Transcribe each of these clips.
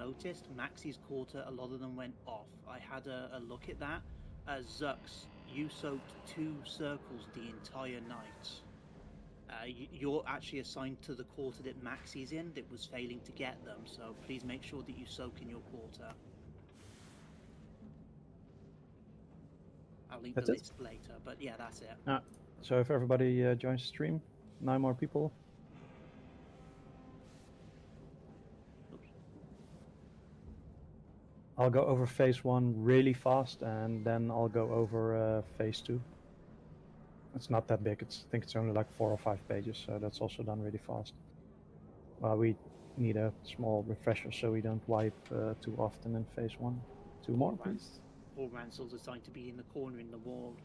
noticed, Maxi's quarter, a lot of them went off. I had a look at that. Zux, you soaked 2 circles the entire night. You're actually assigned to the quarter that Maxi's in that was failing to get them, so please make sure that you soak in your quarter. I'll link the list later, but yeah, that's it. So if everybody joins the stream, 9 more people. Oops. I'll go over phase 1 really fast, and then I'll go over phase 2. It's not that big. I think it's only like 4 or 5 pages, so that's also done really fast. We need a small refresher so we don't wipe too often in phase 1. 2 more, please. Poor Ransel's assigned to be in the corner in the wall.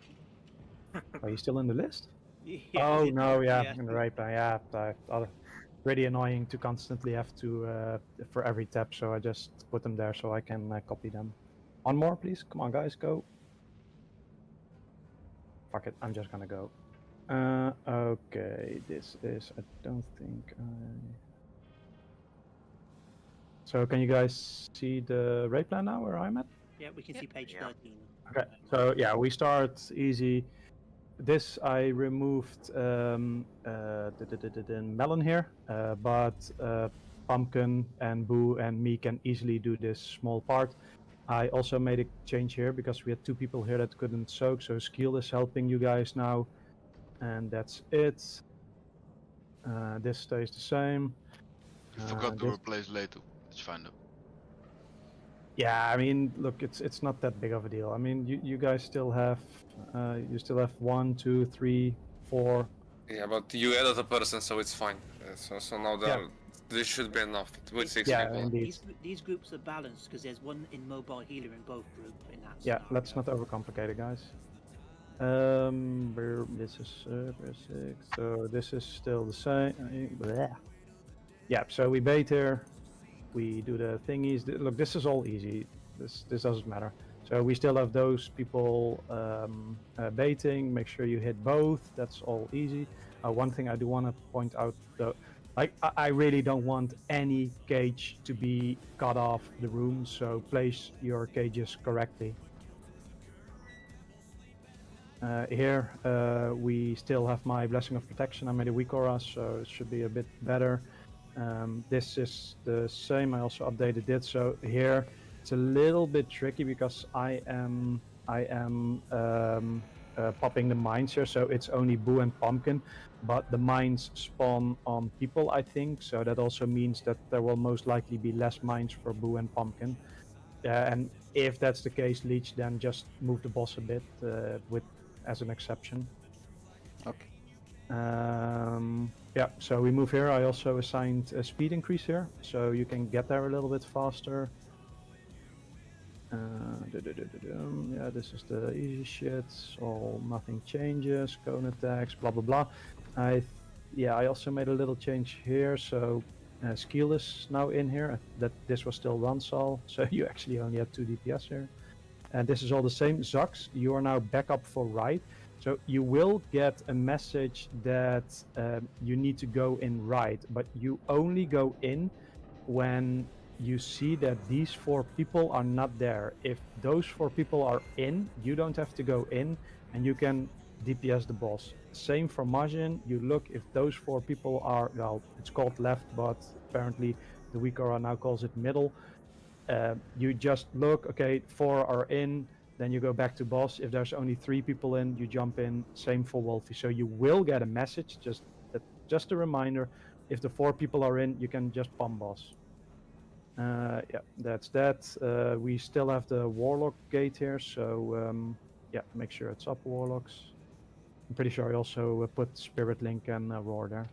Are you still in the list? Yeah, oh no, yeah, in the right plan. Yeah, really annoying to constantly have to for every tab, so I just put them there so I can copy them. 1 more, please. Come on, guys, go. Fuck it, I'm just gonna go. Okay, this is. I don't think I. So can you guys see the raid plan now where I'm at? Yeah, we can see page 13. Okay, so yeah, we start easy. This I removed the melon here, but Pumpkin and Boo and me can easily do this small part. I also made a change here because we had 2 people here that couldn't soak, so Skill is helping you guys now, and that's it. This stays the same. You forgot to replace later. It's fine though. Yeah, I mean, look, it's not that big of a deal. I mean, you guys still have 1, 2, 3, 4. Yeah, but you added a person, so it's fine. So now this should be enough with 6 people. Indeed. These groups are balanced because there's one in mobile healer in both groups in that. Yeah, let's not overcomplicate it, guys. This is 6, so this is still the same. Yeah, so we bait here. We do the thingies. Look, this is all easy. This doesn't matter. So we still have those people baiting. Make sure you hit both. That's all easy. One thing I do want to point out, though, like I really don't want any cage to be cut off the room. So place your cages correctly. Here we still have my Blessing of Protection. I made a weak aura, so it should be a bit better. This is the same. I also updated it. So here it's a little bit tricky because I am popping the mines here. So it's only Boo and Pumpkin, but the mines spawn on people, I think. So that also means that there will most likely be less mines for Boo and Pumpkin. And if that's the case, Leech, then just move the boss a bit as an exception. Okay. Yeah, so we move here. I also assigned a speed increase here, so you can get there a little bit faster. Yeah, this is the easy shit. Nothing changes. Cone attacks, blah blah blah. I also made a little change here. So Skill is now in here. This was still one Sol, so you actually only have 2 DPS here. And this is all the same. Zux, you are now back up for right. So you will get a message that you need to go in right, but you only go in when you see that these 4 people are not there. If those 4 people are in, you don't have to go in, and you can DPS the boss. Same for Majin. You look if those 4 people are, well, it's called left, but apparently the weak aura now calls it middle. You just look, okay, 4 are in. Then you go back to boss. If there's only 3 people in, you jump in. Same for Wolfie. So you will get a message. Just a reminder. If the 4 people are in, you can just pump boss. Yeah, that's that. We still have the Warlock gate here. So yeah, make sure it's up, Warlocks. I'm pretty sure I also put Spirit Link and Roar there.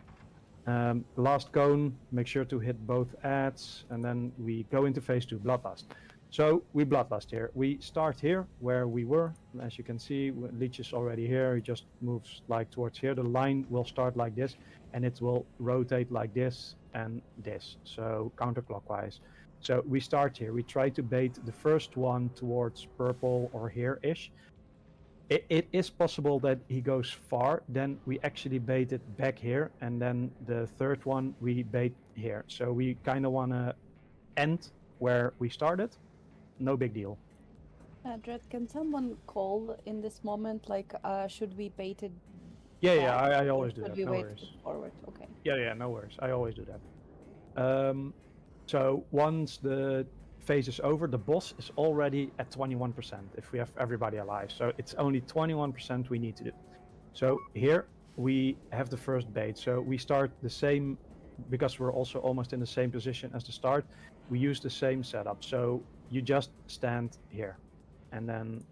Last cone. Make sure to hit both adds, and then we go into phase 2, Bloodlust. So we Bloodlust here. We start here where we were. As you can see, Leech is already here. He just moves like towards here. The line will start like this, and it will rotate like this and this. So counterclockwise. So we start here. We try to bait the first one towards purple or here-ish. It is possible that he goes far. Then we actually bait it back here, and then the third one we bait here. So we kind of want to end where we started, no big deal. Dread, can someone call in this moment? Like, should we bait it Yeah, back, I or always do should that. we No wait worries. forward? Okay. Yeah, no worries. I always do that. So once the phase is over, the boss is already at 21% if we have everybody alive. So it's only 21% we need to do. So here we have the first bait. So we start the same, because we're also almost in the same position as the start, we use the same setup. So you just stand here and then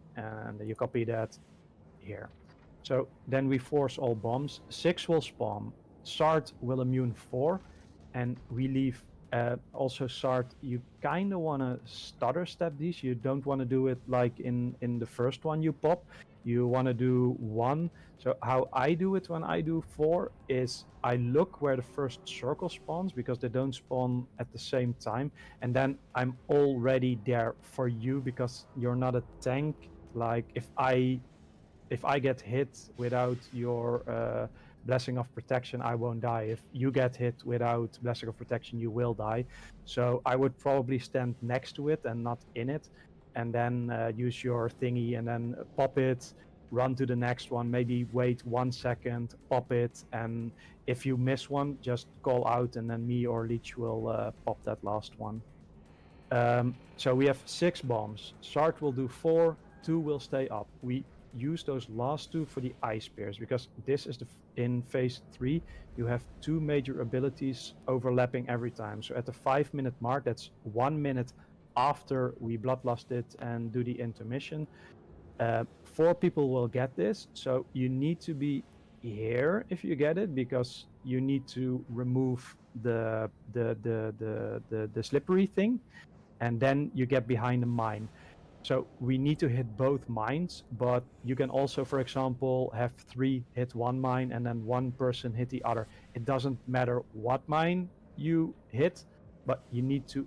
you copy that here. So then we force all bombs. 6 will spawn. Sart will immune 4, and we leave. Also, Sart, you kind of want to stutter step these. You don't want to do it like in the first one you pop. You want to do 1. So how I do it when I do 4 is I look where the first circle spawns, because they don't spawn at the same time, and then I'm already there for you, because you're not a tank. Like if I get hit without your Blessing of Protection, I won't die. If you get hit without Blessing of Protection, you will die. So I would probably stand next to it and not in it, and then use your thingy and then pop it, run to the next one, maybe wait 1 second, pop it, and if you miss one, just call out, and then me or Leech will pop that last one. So we have 6 bombs. Sart will do 4, 2 will stay up. We use those last 2 for the ice spears, because this is in phase 3 you have 2 major abilities overlapping every time. So at the 5-minute mark, that's 1 minute after we bloodlust it and do the intermission, 4 people will get this. So you need to be here if you get it, because you need to remove the slippery thing, and then you get behind the mine. So we need to hit both mines, but you can also, for example, have 3 hit 1 mine and then 1 person hit the other. It doesn't matter what mine you hit, but you need to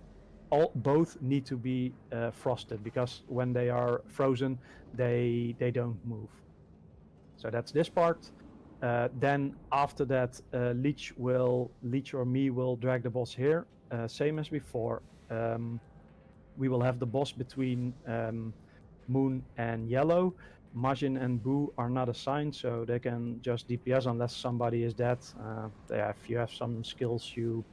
both need to be frosted, because when they are frozen, they don't move. So that's this part. Then after that, Leech or me will drag the boss here, same as before. We will have the boss between Moon and Yellow. Majin and Boo are not assigned, so they can just DPS unless somebody is dead. If you have some skills, you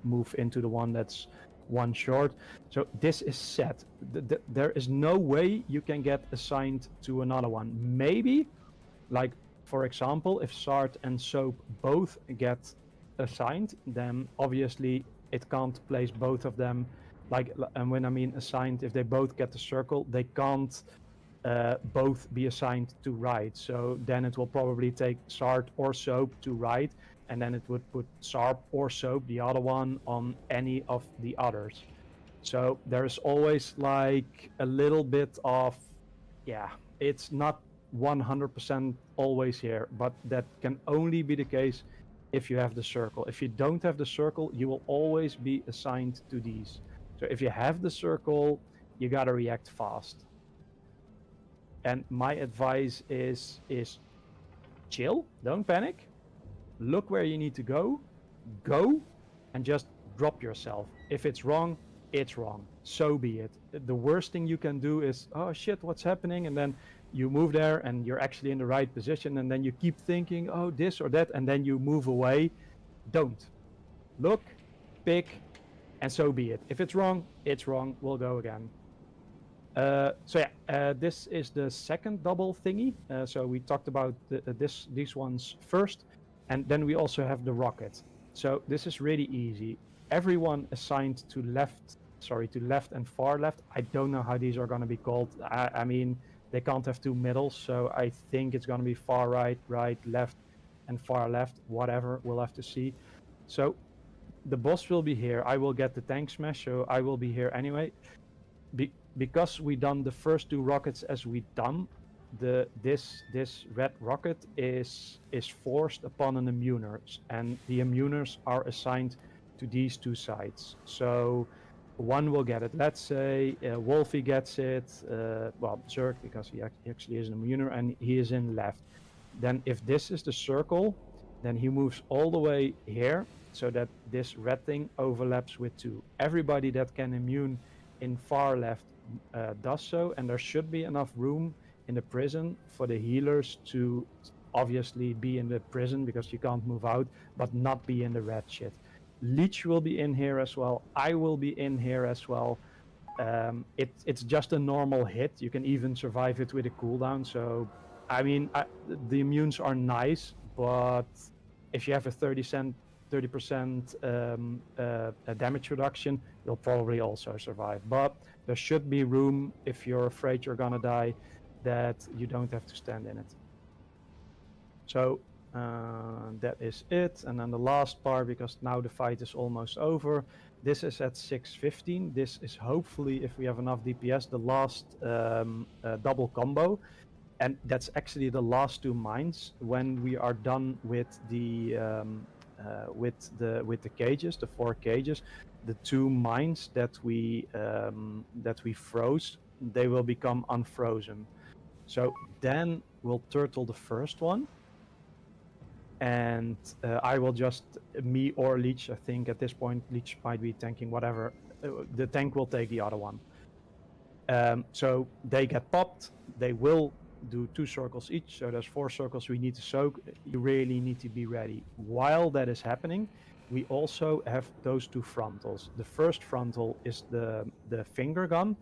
move into the one that's 1 short. So this is set. There is no way you can get assigned to another one. Maybe, like for example, if Sart and Soap both get assigned, then obviously it can't place both of them. And when I mean assigned, if they both get the circle, they can't both be assigned to ride. So then it will probably take Sart or Soap to ride, and then it would put Sarp or Soap, the other one, on any of the others. So there's always like a little bit of, it's not 100% always here, but that can only be the case if you have the circle. If you don't have the circle, you will always be assigned to these. So if you have the circle, you gotta react fast. And my advice is chill, don't panic, look where you need to go, and just drop yourself. If it's wrong, it's wrong. So be it. The worst thing you can do is, oh shit, what's happening? And then you move there and you're actually in the right position, and then you keep thinking, oh, this or that, and then you move away. Don't. Look, pick, and so be it. If it's wrong, it's wrong. We'll go again. This is the second double thingy. So we talked about these ones first, and then we also have the rocket. So this is really easy. Everyone assigned to left and far left. I don't know how these are going to be called. I mean, they can't have 2 middles, so I think it's going to be far right, left, and far left. Whatever, we'll have to see. So the boss will be here. I will get the tank smash, so I will be here anyway. Because we done the first 2 rockets as we done, this red rocket is forced upon an immuners, and the immuners are assigned to these 2 sides. So one will get it. Let's say Wolfie gets it, Zerg, because he actually is an immuner, and he is in left. Then if this is the circle, then he moves all the way here, so that this red thing overlaps with 2. Everybody that can immune in far left does so, and there should be enough room in the prison for the healers to obviously be in the prison because you can't move out, but not be in the red shit. Leech will be in here as well. I will be in here as well. It's just a normal hit. You can even survive it with a cooldown. So, I mean, the immunes are nice, but if you have a 30% damage reduction, you'll probably also survive. But there should be room if you're afraid you're gonna die, that you don't have to stand in it. So that is it. And then the last part, because now the fight is almost over. This is at 6:15. This is hopefully, if we have enough DPS, the last double combo. And that's actually the last 2 mines. When we are done with the cages, the 4 cages, the 2 mines that we froze, they will become unfrozen. So then we'll turtle the first one, and I will just, me or Leech, I think at this point Leech might be tanking, whatever. The tank will take the other one. So they get popped. They will do 2 circles each, so there's 4 circles we need to soak. You really need to be ready. While that is happening, we also have those 2 frontals. The first frontal is the finger gun.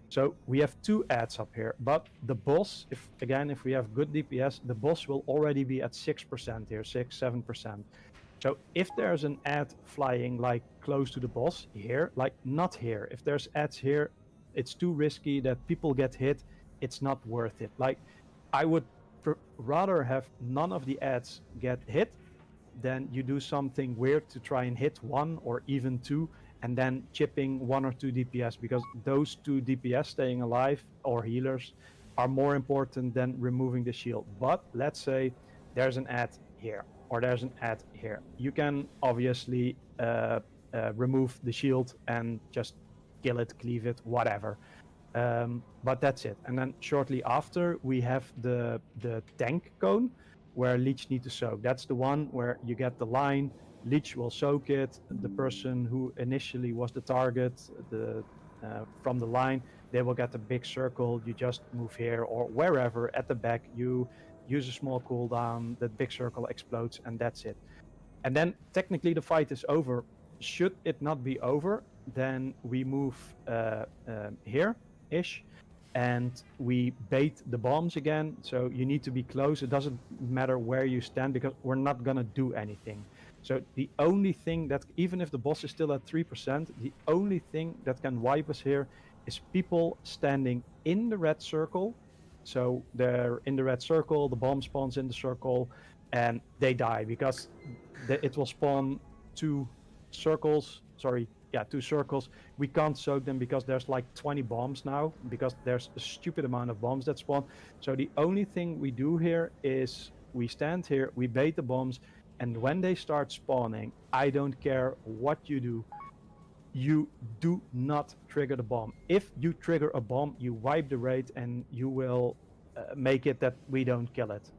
So we have 2 adds up here, but the boss, if we have good DPS, the boss will already be at 6% here, 6-7%. So if there's an ad flying like close to the boss here, like not here, if there's ads here, it's too risky that people get hit. It's not worth it. Like, I would rather have none of the ads get hit than you do something weird to try and hit 1 or even 2, and then chipping 1 or 2 DPS, because those 2 DPS staying alive or healers are more important than removing the shield. But let's say there's an ad here or there's an ad here. You can obviously remove the shield and just kill it, cleave it, whatever. But that's it. And then shortly after, we have the tank cone where Leech need to soak. That's the one where you get the line, Leech will soak it, the person who initially was the target from the line, they will get a big circle. You just move here or wherever at the back, you use a small cooldown, that big circle explodes, and that's it. And then technically the fight is over. Should it not be over, then we move here-ish, and we bait the bombs again. So you need to be close. It doesn't matter where you stand because we're not gonna do anything. So the only thing that, even if the boss is still at 3%, the only thing that can wipe us here is people standing in the red circle. So they're in the red circle, the bomb spawns in the circle, and they die because it will spawn two circles. We can't soak them because there's like 20 bombs now, because there's a stupid amount of bombs that spawn. So the only thing we do here is we stand here, we bait the bombs, and when they start spawning, I don't care what you do, you do not trigger the bomb. If you trigger a bomb, you wipe the raid and you will make it that we don't kill it.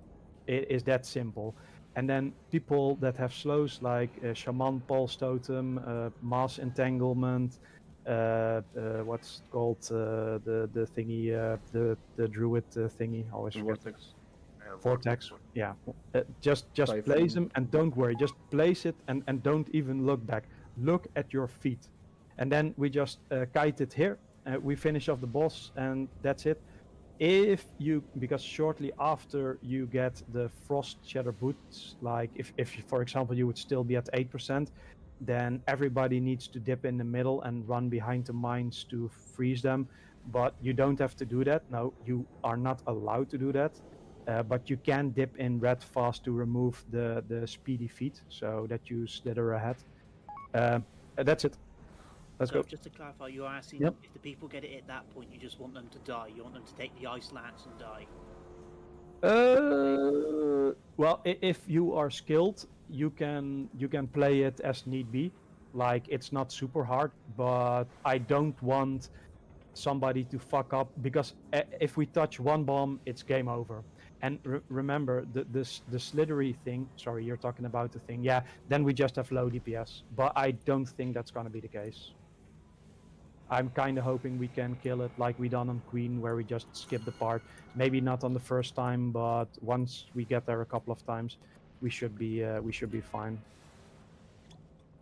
It is that simple. And then people that have slows like Shaman Pulse Totem, Mass Entanglement, what's it called, the thingy, the Druid thingy, always Vortex. Vortex, yeah. Just place them and don't worry. Just place it and don't even look back. Look at your feet. And then we just kite it here. We finish off the boss and that's it. Because shortly after you get the Frost Shatter Boots, like if for example you would still be at 8%, then everybody needs to dip in the middle and run behind the mines to freeze them. But you don't have to do that. No, you are not allowed to do that. But you can dip in red fast to remove the speedy feet, so that you slither ahead. That's it. Let's go. Just to clarify, you're asking if the people get it at that point, you just want them to die. You want them to take the ice lance and die. Well, if you are skilled, you can play it as need be. Like, it's not super hard, but I don't want somebody to fuck up, because if we touch one bomb, it's game over. And remember, the slithery thing, sorry, you're talking about the thing, yeah, then we just have low DPS. But I don't think that's going to be the case. I'm kind of hoping we can kill it like we done on Queen, where we just skip the part. Maybe not on the first time, but once we get there a couple of times, we should be fine.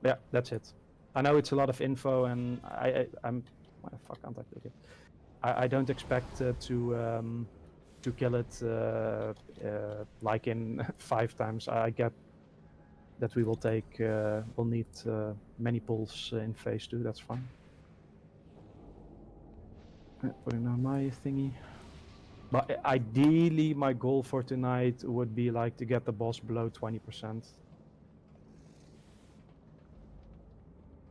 Yeah, that's it. I know it's a lot of info, and I'm why the fuck can't I click it? I don't expect to kill it like in 5 times. I get that we'll need many pulls in phase 2. That's fine. Putting on my thingy. But ideally, my goal for tonight would be like to get the boss below 20%.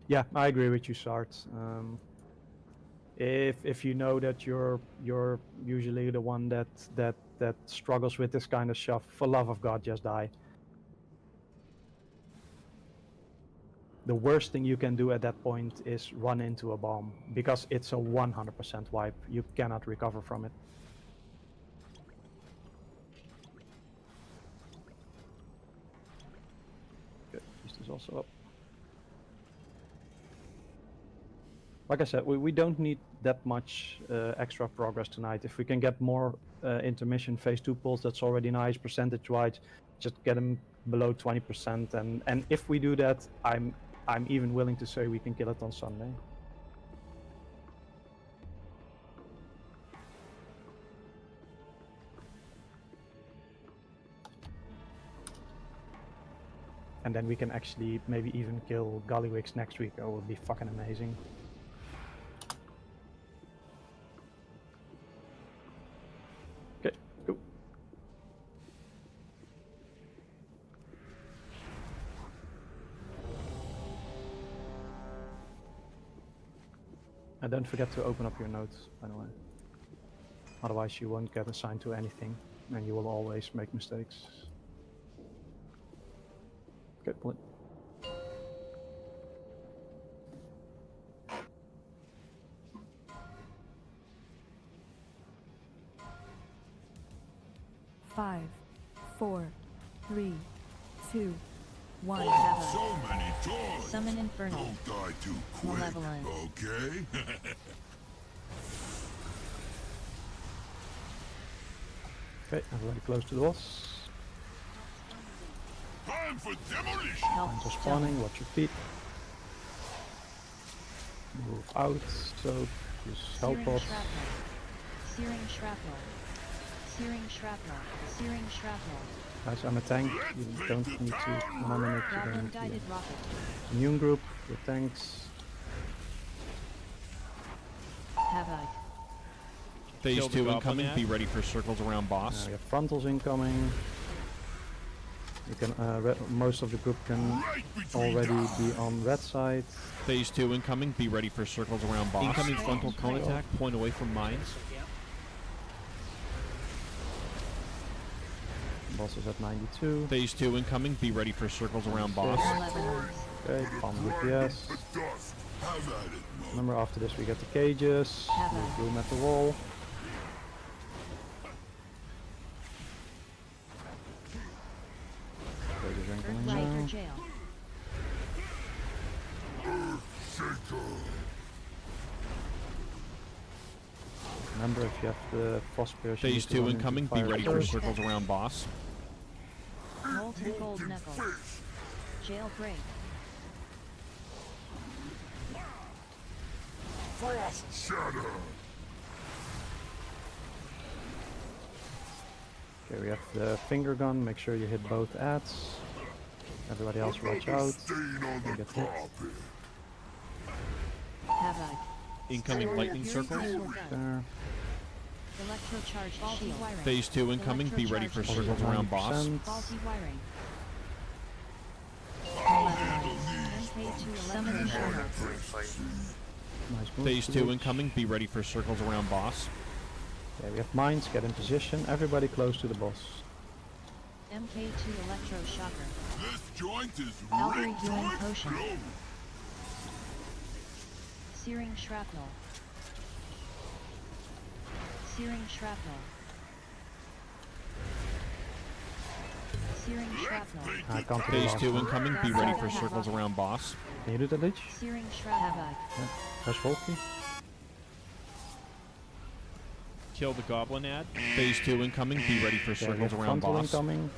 Yeah, I agree with you, Sart. If you know that you're usually the one that struggles with this kind of stuff, for love of God, just die. The worst thing you can do at that point is run into a bomb, because it's a 100% wipe. You cannot recover from it. Good, this is also up. Like I said, we don't need that much extra progress tonight. If we can get more intermission phase 2 pulls, that's already nice percentage-wise. Just get them below 20%, and if we do that, I'm even willing to say we can kill it on Sunday. And then we can actually maybe even kill Gallywix next week. That would be fucking amazing. Okay, go. And don't forget to open up your notes, by the way. Otherwise you won't get assigned to anything, and you will always make mistakes. Okay, pull it. Five, 4, 3, 2, 1. So many toys. Summon Infernal. Don't die too quick, Malevolent. okay? Okay, everybody close to the boss. Time for demolition. Mines are spawning, watch your feet. Move out, so use help Searing pots. shrapnel. Searing shrapnel. Searing shrapnel. Searing shrapnel. Guys, I'm a tank, you don't need to nominate, you don't Goblin need to guided rocket. immune group, the tanks. Havoc. Phase Kill the 2 goblin incoming, yet? be ready for circles around boss. We have frontals incoming. You can, most of the group can Right between already guys. be on red side. Phase 2 incoming, be ready for circles around boss. Incoming frontal cone attack, point away from mines. Yeah. Boss is at 92. Phase 2 incoming, be ready for circles around boss. Malevolent. Okay, bomb DPS. The dust. Have at it, Mo. Remember, after this we get the cages. Have Leave a- room at the wall. Cages incoming Earthlight now. or jail. Shaker. Remember, if you have the frost pierce, you Phase need to 2 run into incoming, be fire ready for first. circles around boss. Molten gold knuckle. Fish. Jailbreak. Frost shatter. Okay, we have the finger gun. Make sure you hit both adds. Everybody else watch Another out. stain on the Get hit. carpet. Havoc. Incoming lightning circles. There. Electrocharged shield. Wiring. Phase 2 incoming, be ready for Electrocharged circles around boss. 90%. Faulty wiring. MK2 Summon Infernal. Nice move. Phase 2 incoming, be ready for circles around boss. Okay, we have mines. Get in position. Everybody close to the boss. MK2 Electroshocker. This joint is Calvary rigged to Healing Potion. explode. Searing Shrapnel. Searing Shrapnel. Searing shrapnel. I can't do Phase last 2 one. incoming. Be ready for circles around boss. Can you do the Lich? Searing shrapnel. Press Volky. Kill the goblin ad. Phase 2 incoming. Be ready for Okay, circles around frontal boss. incoming.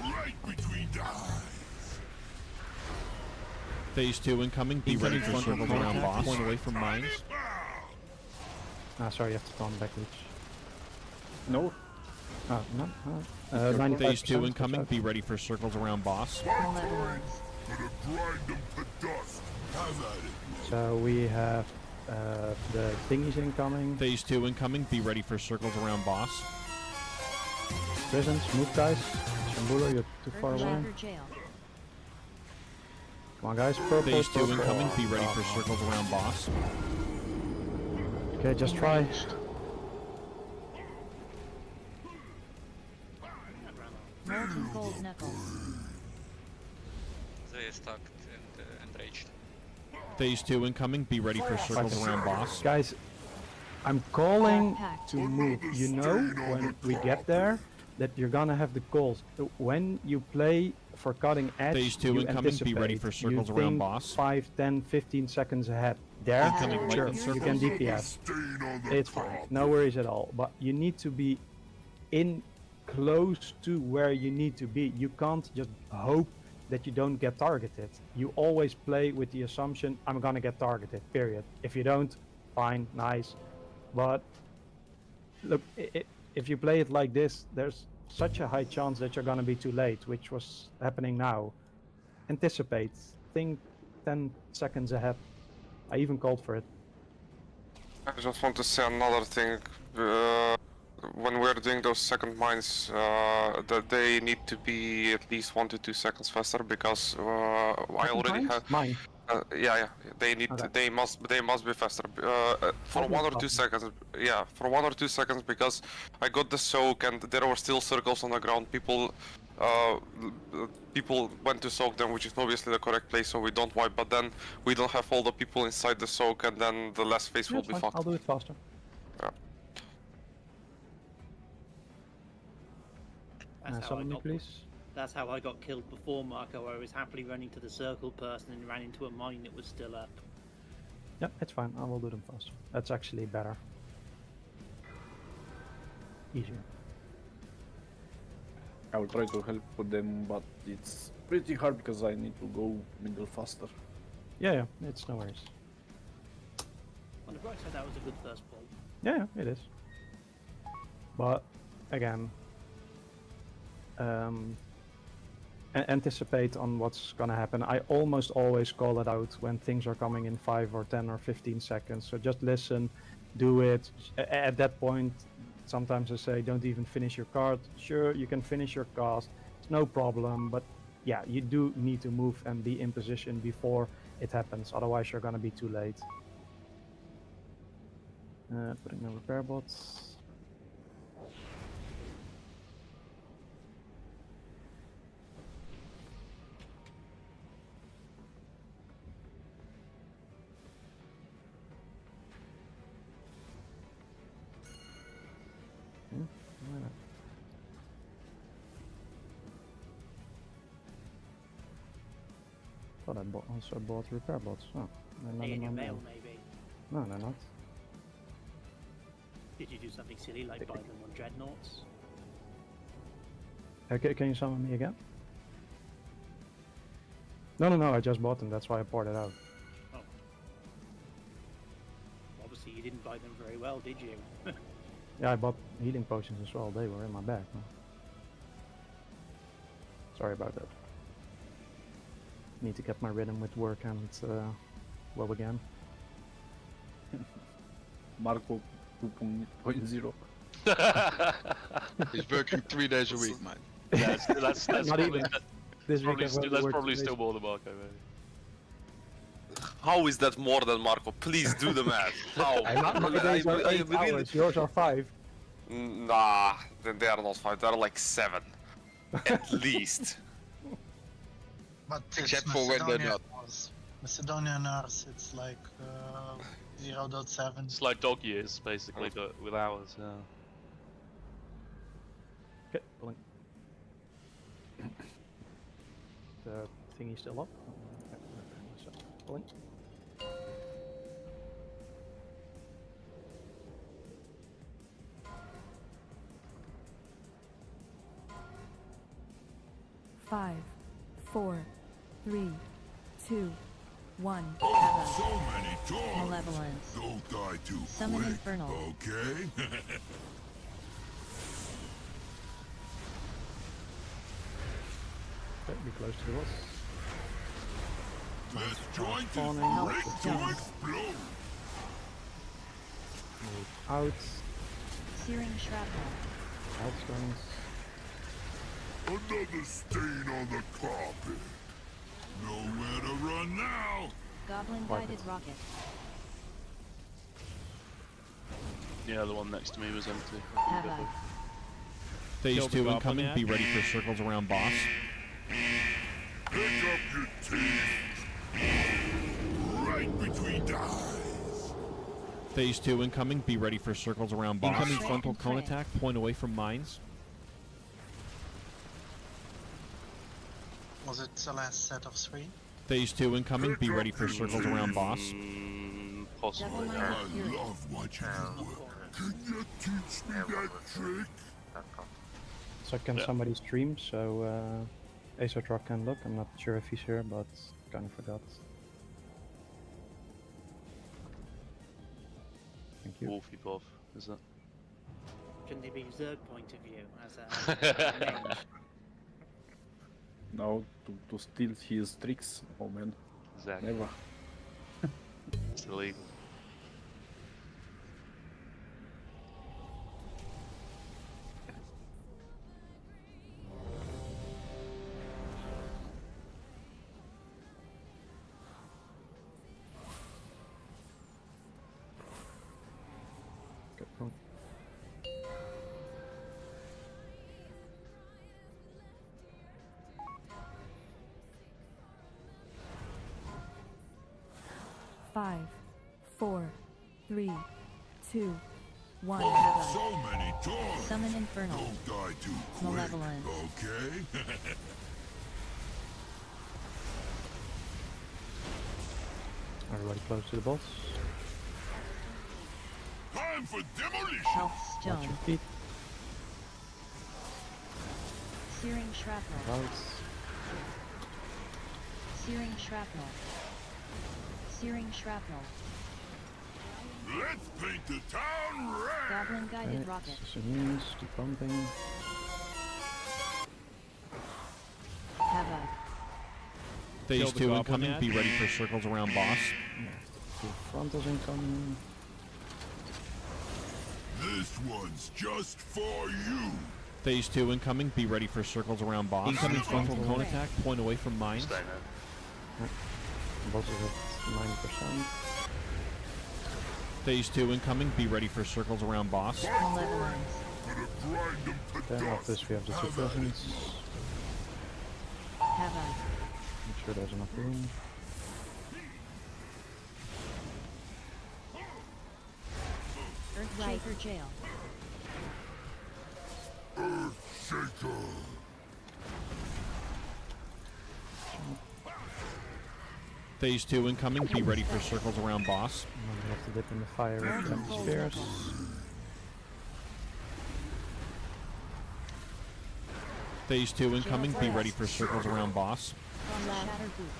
Right between the eyes. Phase 2 incoming. Be ready for Frontal circles around contact, boss. point away from mines. Ah, sorry, you have to turn back Lich. No. Oh, no. 95%. Phase 2 watch incoming. out. Be ready for circles around boss. Malevolence. Gonna grind them to dust. Have at it. So we have the thingies incoming. Phase 2 incoming. Be ready for circles around boss. Prisons, move guys. Shambula, you're too far away. Earthshaker jail. Come on guys, purple. Phase 2 purple. incoming. Be ready for Oh, circles around boss. Okay, just try. Molten gold knuckles. They stuck and enraged. Phase 2 incoming. Be ready for circles around boss. Guys, I'm calling Backpack. to move. You know when we get there that you're gonna have the calls. When you play for cutting edge, Phase 2 you incoming, be ready anticipate. for circles you around think boss. 5, 10, 15 seconds ahead. There, Incoming sure, lightning you can circles. DPS. Stain on the It's fine, no worries at all. But you need to be in close to where you need to be. You can't just hope that you don't get targeted. You always play with the assumption, I'm gonna get targeted, period. If you don't, fine, nice. But look, if you play it like this, there's such a high chance that you're gonna be too late, which was happening now. Anticipate, think 10 seconds ahead. I even called for it. I just want to say another thing. When we're doing those second mines, that they need to be at least 1 to 2 seconds faster because I already have. Mine. Yeah, they need. Okay. They must be faster. For I'll 1 or do 2 it seconds. Yeah, for 1 or 2 seconds because I got the soak and there were still circles on the ground. People went to soak them, which is obviously the correct place, so we don't wipe. But then we don't have all the people inside the soak, and then the last phase Yeah, will it's be fine. fucked. I'll do it faster. That's how I Summon me, got. please. That's how I got killed before, Marco. I was happily running to the circle person and ran into a mine that was still up. Yeah, it's fine. I will do them faster. That's actually better. Easier. I will try to help with them, but it's pretty hard because I need to go middle faster. Yeah, it's no worries. On the bright side, that was a good first ball. Yeah, it is. But again, anticipate on what's gonna happen. I almost always call it out when things are coming in 5 or 10 or 15 seconds. So just listen, do it. At that point, sometimes I say, don't even finish your card. Sure, you can finish your cast. It's no problem. But yeah, you do need to move and be in position before it happens. Otherwise, you're gonna be too late. Putting no repair bots. Thought I also bought repair bots. Oh, they're not Hey, in in your my mail, mail. maybe. No, they're not. Did you do something silly like buy them on dreadnoughts? Can you summon me again? No, I just bought them. That's why I poured it out. Oh. Obviously, you didn't buy them very well, did you? Yeah, I bought healing potions as well. They were in my bag. No. Sorry about that. Need to get my rhythm with work and WoW again. Marco 2.0. He's working 3 days a week, man. Yeah, that's Not probably, even. This week I've only that's worked probably 2 still days. more than Marco, maybe. How is that more than Marco? Please do the math. How? My days are 8 really- hours. Yours are 5. Nah, they are not 5. They are like 7, at least. But Except for when they're not. Macedonian Earth, it's like 0.7. It's like dog years, basically, but with hours. Yeah. Okay, pulling. The thingy still up. Okay, so pulling. Five, 4, 3, 2, 1. Oh, so many toys. Malevolence. Don't die too Summon quick, Infernal. okay? Okay, be close to the boss. This joint is Spawning. ready to explode. Move out. Searing shrapnel. Outstones. Another stain on the carpet. Nowhere to run now. Goblin guided rocket. Yeah, the one next to me was empty. Havoc. Phase Kill the 2 goblin incoming. ad. Be ready for circles around boss. Pick up your teeth. Right between the eyes. Phase 2 incoming. Be ready for circles around boss. Incoming Pray frontal and cone pray. attack. Point away from mines. Was it the last set of 3? Phase 2 incoming. Be ready for circles around boss. Possibly. Double I line fury. love watching you work. Can you teach me that trick? So can somebody stream? So Azeroths can look. I'm not sure if he's here, but kind of forgot. Thank you. Wolfie PoV, is it? Shouldn't it be Zerg point of view as a mage? Now to steal his tricks. Oh man, Exactly. never. It's illegal. Okay, cool. Five, 4, 3, 2, 1. Oh, so many toys. Summon Infernal. Don't die too quick, Malevolence. okay? Everybody close to the boss. Time for demolition. Health Watch your stone. feet. Searing shrapnel. Out. Searing shrapnel. Searing shrapnel. Let's paint the town red. Goblin guided Okay, rocket. Assassins, keep pumping. Havoc. Phase Kill the 2 goblin incoming. ad. Be ready for circles around boss. Two frontals incoming. This one's just for you. Phase 2 incoming. Be ready for circles around boss. Incoming frontal cone attack. Point away from mines. Stay there. Boss is at 90%. Phase 2 incoming. Be ready for circles around boss. Malevolence. Gonna grind them to Then dust. after this we have the two Have at it. presents. Havoc. Make sure there's enough room. Earthshaker jail. Shaker. Phase 2 incoming. Be ready for circles around boss. And then we have to dip in the fire with empty spears. Phase 2 incoming. Be ready for circles around boss. Shattered boots.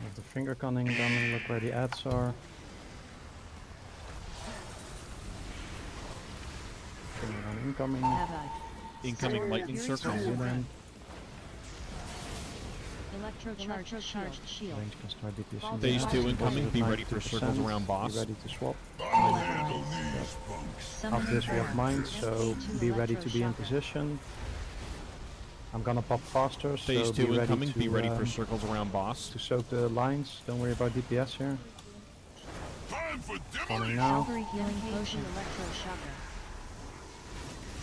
We have the finger cunning done. Look where the ads are. Finger gun incoming. Havoc. Incoming lightning circle. Zoom in. Electrocharged shield. Range can start DPSing. Phase down. 2 Boss incoming. is at Be ready for 92%. circles around boss. Be ready to swap. I'll handle these punks. Summon After this we have Infernal. mines, so be ready to be in position. I'm gonna pop faster, so Phase be 2 ready incoming. to, Be ready for circles around boss. to soak the lines. Don't worry about DPS here. Time for Coming demolition. now. Calvary healing potion. Electroshocker.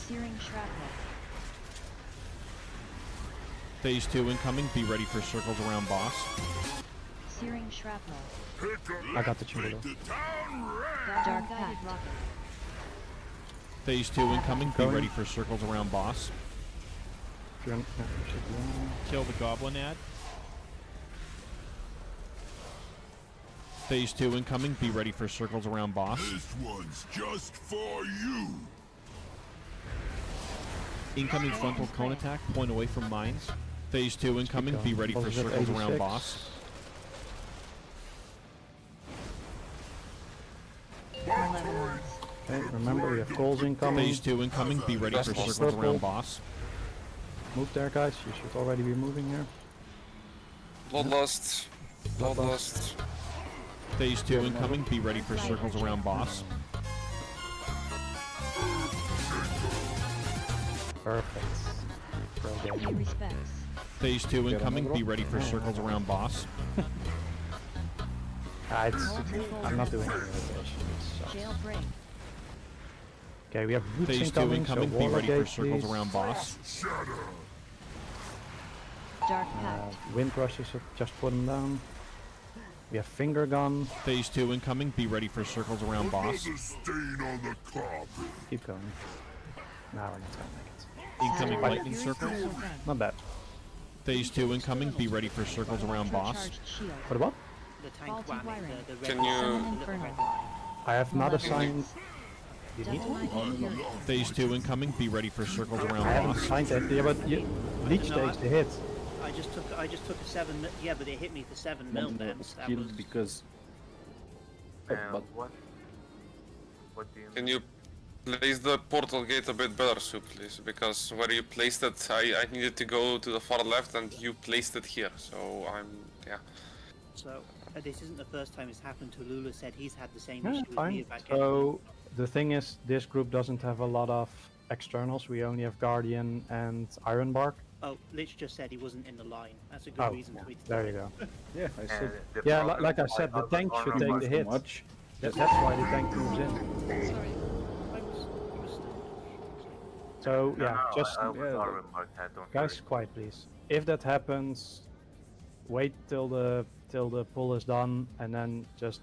Searing shrapnel. Phase 2 incoming. Be ready for circles around boss. Searing shrapnel. Pick up. I got the Let's Chamberlain. paint the town red. Dark guided rocket. Phase 2 incoming. Be ready for circles around boss. Kill the goblin ad. Phase 2 incoming. Be ready for circles around boss. This one's just for you. Incoming frontal cone attack. Point away from mines. Phase 2 incoming. Be ready for circles around boss. Okay, remember we have calls incoming. Phase 2 incoming. Be ready for circles around boss. Move there, guys. You should already be moving here. Bloodlust. Bloodlust. Phase 2 incoming. Be ready for circles around boss. Perfect. Pay respects. Phase 2 incoming. Be ready for circles around boss. I'm not doing any rotation. Jailbreak. Okay, we have roots Phase 2 incoming. incoming. So Be Warlock ready for gate, circles please. around boss. Dark Pact. Wind rushes, just put them down. We have finger gun. Phase 2 incoming. Be ready for circles around boss. Another stain on the carpet. Keep going. Now we're not gonna make it. Incoming lightning circle. Not bad. Phase 2 incoming. Be ready for circles around boss. Charged shield. For the what? The tank Faulty whammy, wiring. the red Can line, you- the little Infernal. red line. I have not assigned. You need Double one? Fury. Phase 2 incoming. Be ready for circles around I haven't boss. assigned that. Yeah, but Leech No, takes the hit. I just took a 7 mil. Yeah, but it hit me for 7 mil then. So that Killed was because. But What do you Can you place the portal gate a bit better, Sue, please? Because where you placed it, I needed to go to the far left, and you placed it here. So yeah. so. This isn't the first time it's happened to Lula. Said he's had the same Yeah, issue with me fine. about So the thing is, this group doesn't have a lot of externals. We only have Guardian and Ironbark. Oh, Lich just said he wasn't in the line. That's a good Oh, reason for me to there you go. yeah, I said Yeah, like I said, the tank should take the hit. much. That's why the tank moves in. Sorry, I was So yeah, just Yeah, guys, quiet please. If that happens, wait till the pull is done, and then just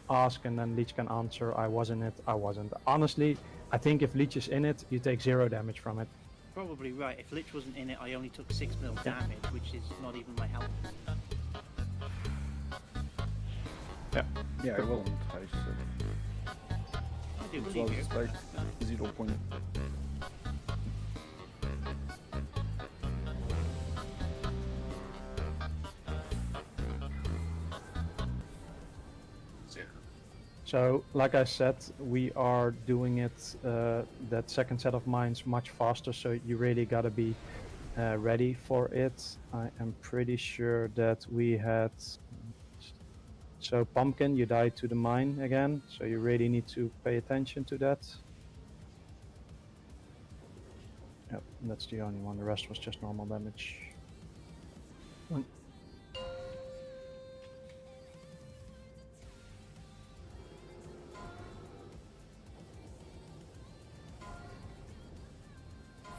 ask, and then Leech can answer. I was in it. I wasn't. Honestly, I think if Leech is in it, you take 0 damage from it. probably right. If Lich wasn't in it, I only took 6 mil damage, which is not even my health. Yeah. Yeah, I wasn't. I said I do it believe you. was like 0 point. So, like I said, we are doing it, that second set of mines much faster, so you really gotta be ready for it. I am pretty sure that we had... So, Pumpkin, you died to the mine again, so you really need to pay attention to that. Yep, that's the only one, the rest was just normal damage.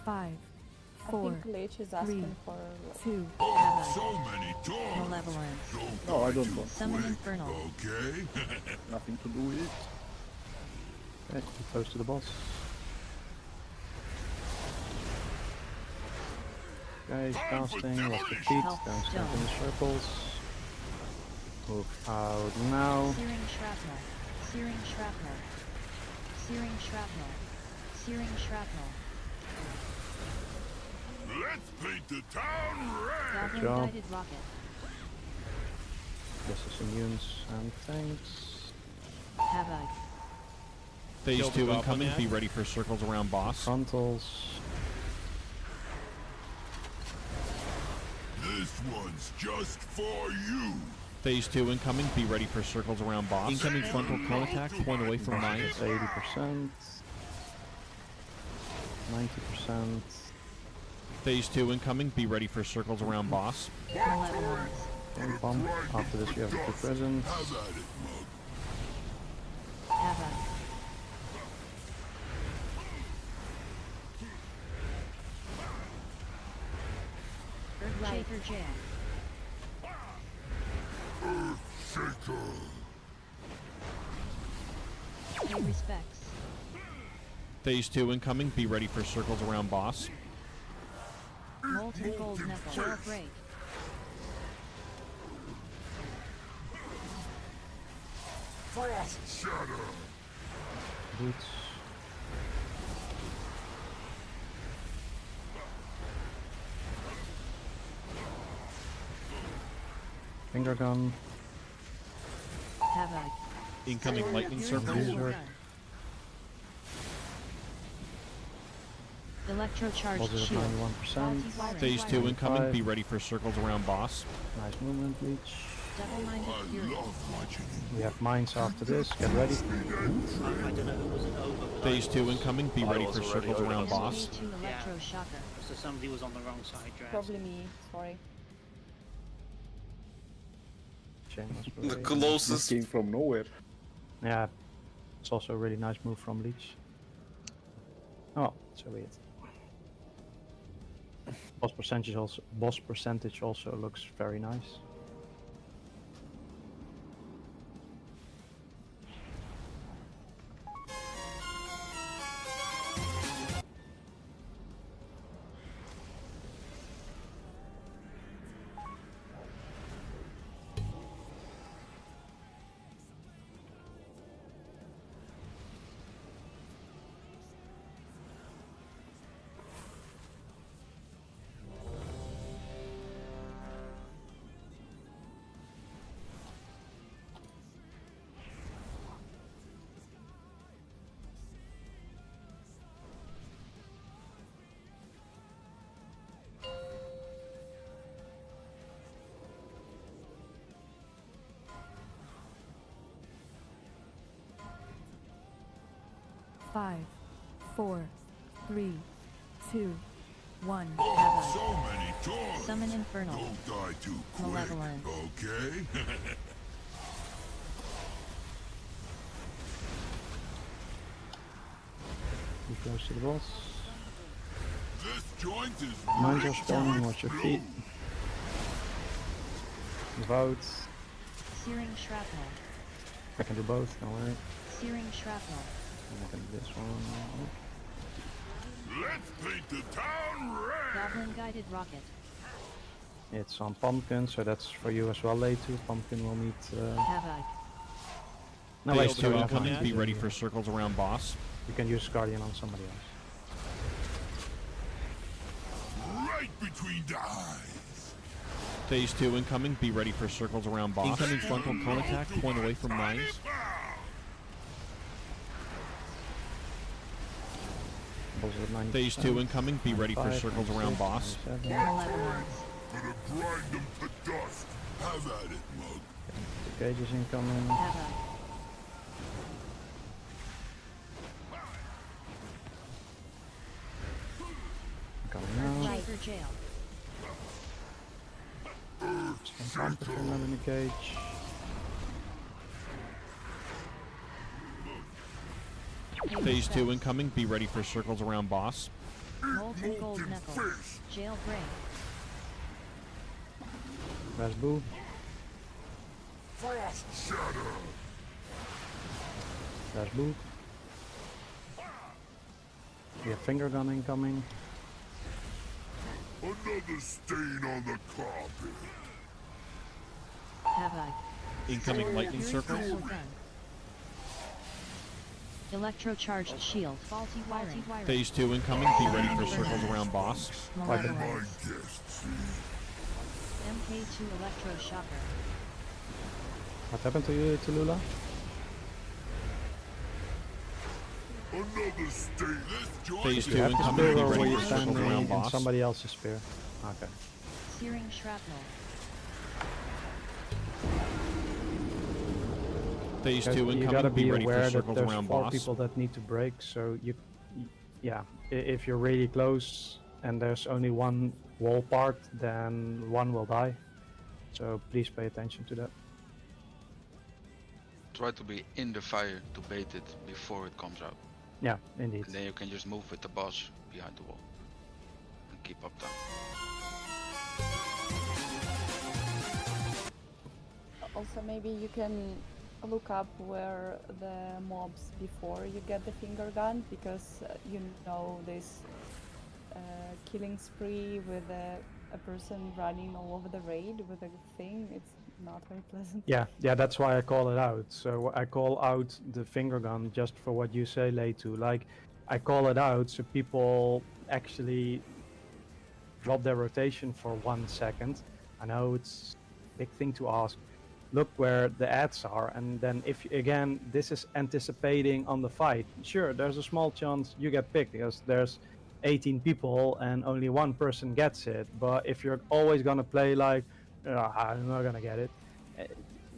Five, I four, think Lich is asking for. 2, So many dogs. Malevolence. No, I don't want. Summon Infernal. Okay. Nothing to do with it. Okay, too close to the boss. Okay, casting, lost the feet, Health don't step stone. in the circles. Move out now. Searing shrapnel. Searing shrapnel. Searing shrapnel. Searing shrapnel. Let's paint the town red. Goblin job. guided rocket. This is immunes and things. Havoc. Phase Kill the 2 goblin incoming. ad. Be ready for circles around boss. Frontals. This one's just for you. Phase 2 incoming. Be ready for circles around boss. Incoming frontal cone attack. Point away from mines. It's 80%. 90%. Phase 2 incoming. Be ready for circles around boss. Malevolence. Okay, bomb. After this, you have 2 presents. Have at it, mug. Havoc. Shaker Jam. Shaker. Pay respects. Phase 2 incoming. Be ready for circles around boss. Molten gold knuckle. Jailbreak. Frost Shadow. Boots. Finger gun. Havoc. Incoming lightning circle. User. Electrocharged Positive shield. 91%. Phase 2 incoming. Be ready for circles around boss. Nice movement, Leech. Double-minded fury. We have mines after this. Get ready. I don't know who wasn't over. But Phase 2 incoming. Be ready for was already circles over. around boss. MK2 electroshocker. So somebody was on the wrong side, Dress. Probably me. Sorry. Shameless The parade. This Closest. came from nowhere. Yeah, it's also a really nice move from Leech. Oh, so weird. Boss percentage also looks very nice. Five, 4, 3, 2, 1. Oh, so many toys. Summon Infernal. Don't die too quick, Malevolent. okay? Be close to the boss. This joint is Mines are rigged to spawning. Watch your feet. explode. Vote. Searing shrapnel. I can do both. Don't worry. Searing shrapnel. I can do this one. Let's paint the town red. Goblin guided rocket. It's on Pumpkin, so that's for you as well, later. Pumpkin will need. Havoc. No, Phase wait, 2 sorry, incoming. never Be mind. ready for circles around boss. You can use Guardian on somebody else. Right between the eyes. Phase 2 incoming. Be ready for circles around boss. Incoming frontal cone attack. Point away from mines. Positive 90%. Phase 2 incoming. Be ready for 95, circles around 96, boss. 97. Malevolent. Gonna grind them to dust. Have at it, mug. The cage is incoming. Havoc. Coming now. Shaker jail. Some Pumpkin in the cage. Phase 2 incoming. Be ready for circles around boss. Molten gold knuckle. Jailbreak. Rasboo. Frost Shadow. Rasboo. We have finger gun incoming. Another stain on the carpet. Havoc. Incoming lightning circle. Purple gun. Electrocharged shield. Faulty wiring. Phase 2 incoming. Be ready for circles around boss. Malevolent. My guests. MK2 electroshocker. What happened to you, to Lula? Another stain. This joint Phase is 2 You have to incoming. spear Be or were ready you for circles standing around in boss. somebody else's spear? Okay. Searing shrapnel. Phase Guys, 2 you gotta incoming. be Be ready aware for that circles there's around 4 boss. people that need to break, so yeah, if you're really close and there's only one wall part, then one will die. So please pay attention to that. Try to be in the fire to bait it before it comes out. Yeah, indeed. And then you can just move with the boss behind the wall. And keep up time. Also, maybe you can look up where the mobs before you get the finger gun, because you know this killing spree with a person running all over the raid with a thing. It's not very pleasant. Yeah, that's why I call it out. So I call out the finger gun just for what you say, Leitu. Like, I call it out so people actually drop their rotation for 1 second. I know it's a big thing to ask. Look where the ads are, and then if again this is anticipating on the fight, sure, there's a small chance you get picked because there's 18 people and only one person gets it. But if you're always gonna play like, I'm not gonna get it,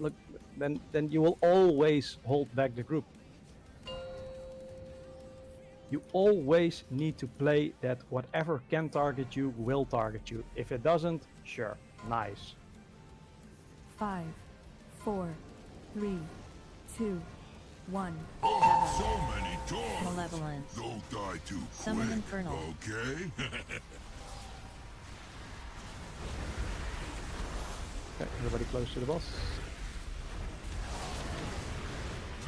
look, then you will always hold back the group. You always need to play that whatever can target you will target you. If it doesn't, sure, nice. 5, 4, 3, 2, 1. So many dogs. Malevolence. Don't die too Summon quick, Infernal. okay? Okay, everybody close to the boss.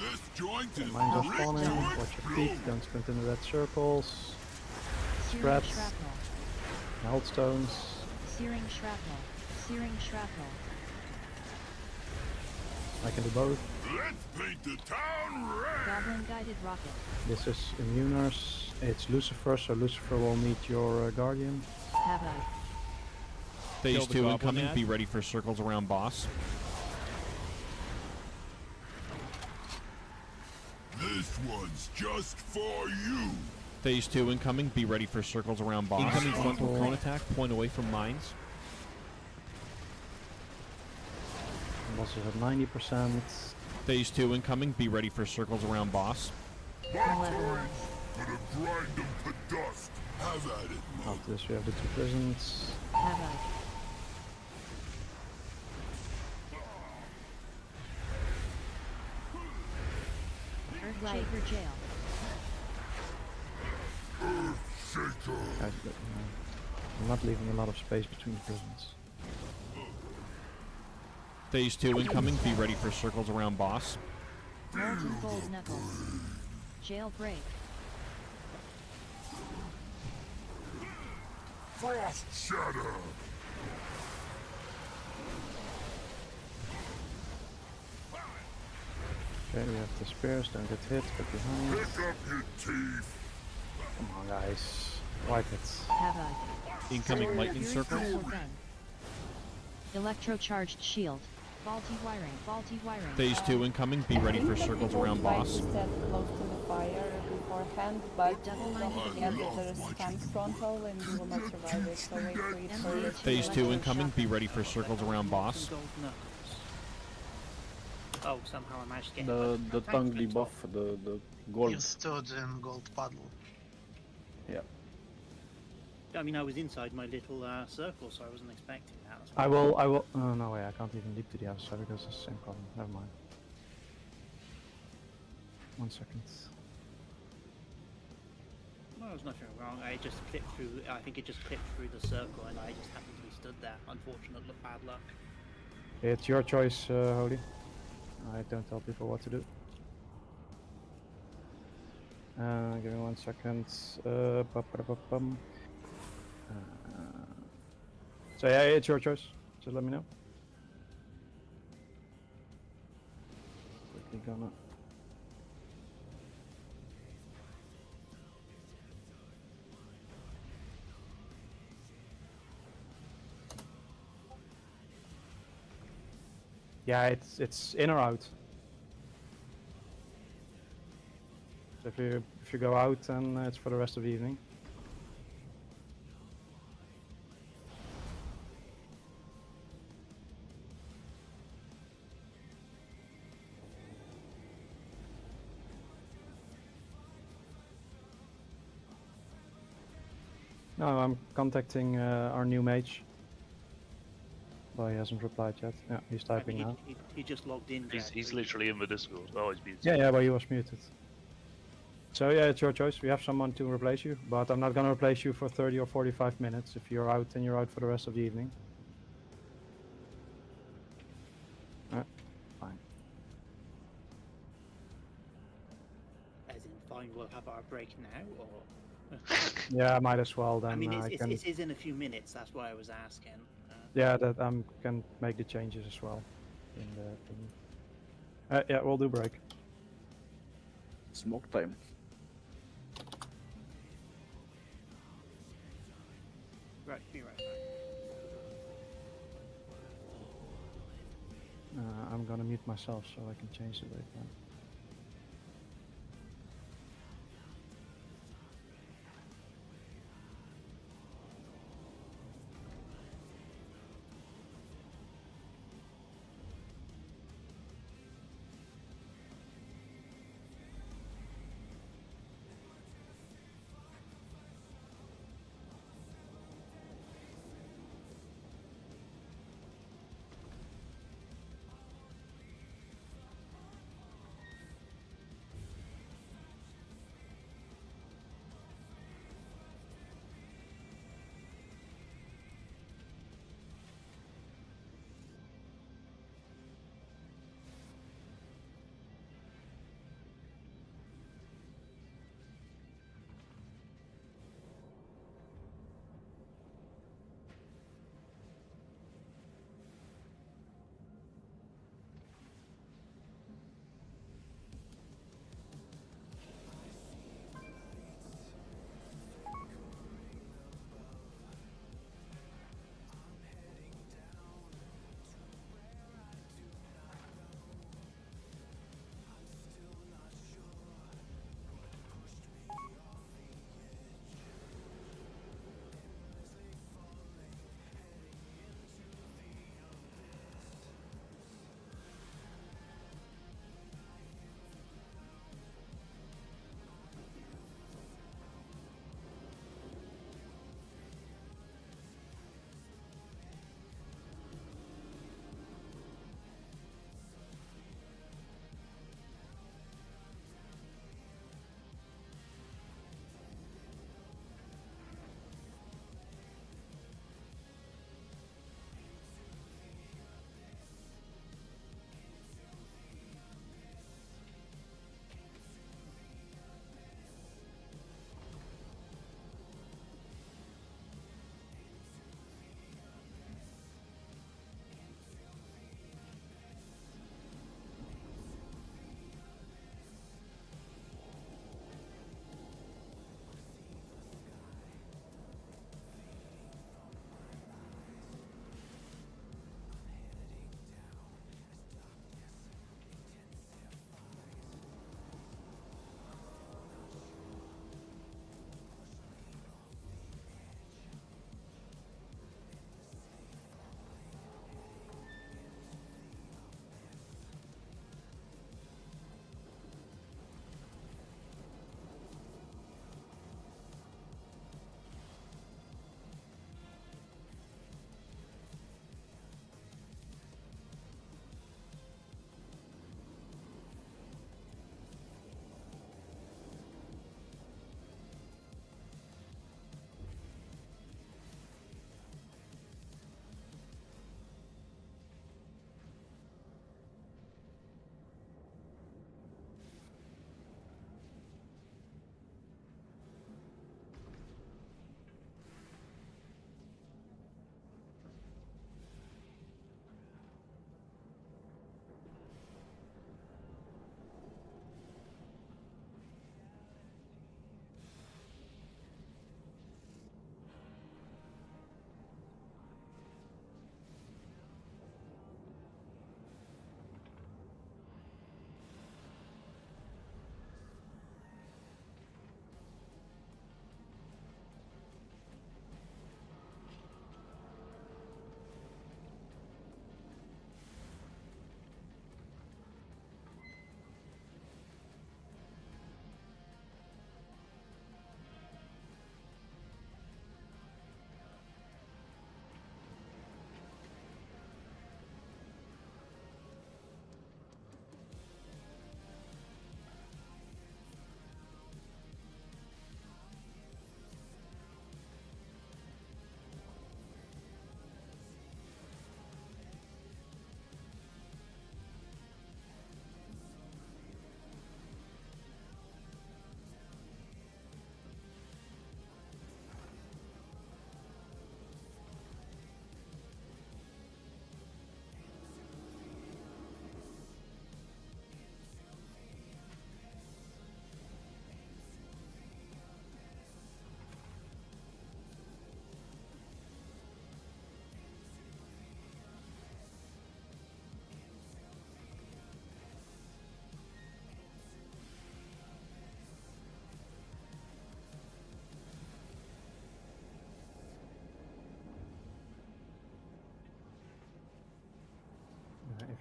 This joint is Mines are rich spawning, with watch your feet, blood. don't sprint into red circles. Searing Spreads, shrapnel. health stones. Searing shrapnel. Searing shrapnel. I can do both. Let's paint the town red. Goblin guided rocket. This is Immuners. It's Lucifer, so Lucifer will meet your Guardian. Havoc. Phase Kill the 2 goblin incoming. ad. Be ready for circles around boss. This one's just for you. Phase 2 incoming. Be ready for circles around boss. Incoming frontal cone attack. Point away from mines. Bosses at 90%. Phase 2 incoming. Be ready for circles around boss. Malevolence. Gonna grind them to dust. Have at it, mother. After this we have the 2 prisons. Havoc. Earthshaker jail. Shaker. Guys, I'm not leaving a lot of space between the prisons. Phase 2 incoming. Be ready for circles around boss. Molten gold knuckles. Jailbreak. Frost shatter. Okay, we have the spears, don't get hit, but behind. Pick up your teeth. Come on guys, wipe it. Havoc. Incoming lightning Fury circle. Crystal gun. Electrocharged shield. Faulty wiring. Faulty wiring. Phase 2 incoming. Be ready for circles around boss. Stand close to the fire beforehand, but Double don't minded forget that there is tank frontal and you will not survive it. So wait for it for Phase 2 incoming. Be ready for circles around boss. Gold knuckles. Oh, somehow I managed to get The tongue debuff, the gold. You stood in gold puddle. Yeah. I mean, I was inside my little circle, so I wasn't expecting that. That's I will, oh no way, I can't even leap to the other side because it's the same problem, never mind. 1 second. No, there's nothing wrong. I just clipped through. I think it just clipped through the circle, and I just happened to be stood there. Unfortunate, bad luck. It's your choice, Holy. I don't tell people what to do. Give me 1 second. Ba-ba-da-ba-bum. So yeah, it's your choice. Just let me know. Quickly gonna. Yeah, it's in or out. So if you go out, then it's for the rest of the evening. No, I'm contacting our new mage. Well, he hasn't replied yet. Yeah, he's typing now. He just logged in. He's literally in the Discord. Oh, he's been. Yeah, but he was muted. So yeah, it's your choice. We have someone to replace you, but I'm not gonna replace you for 30 or 45 minutes. If you're out, then you're out for the rest of the evening. Fine. fine, we'll have our break now, or? Yeah, might as well then. I mean, I can, it is in a few minutes. That's why I was asking. yeah, that can make the changes as well. In the thing. Yeah, we'll do break. Smoke time. Right, be right back. I'm gonna mute myself so I can change the waypoint.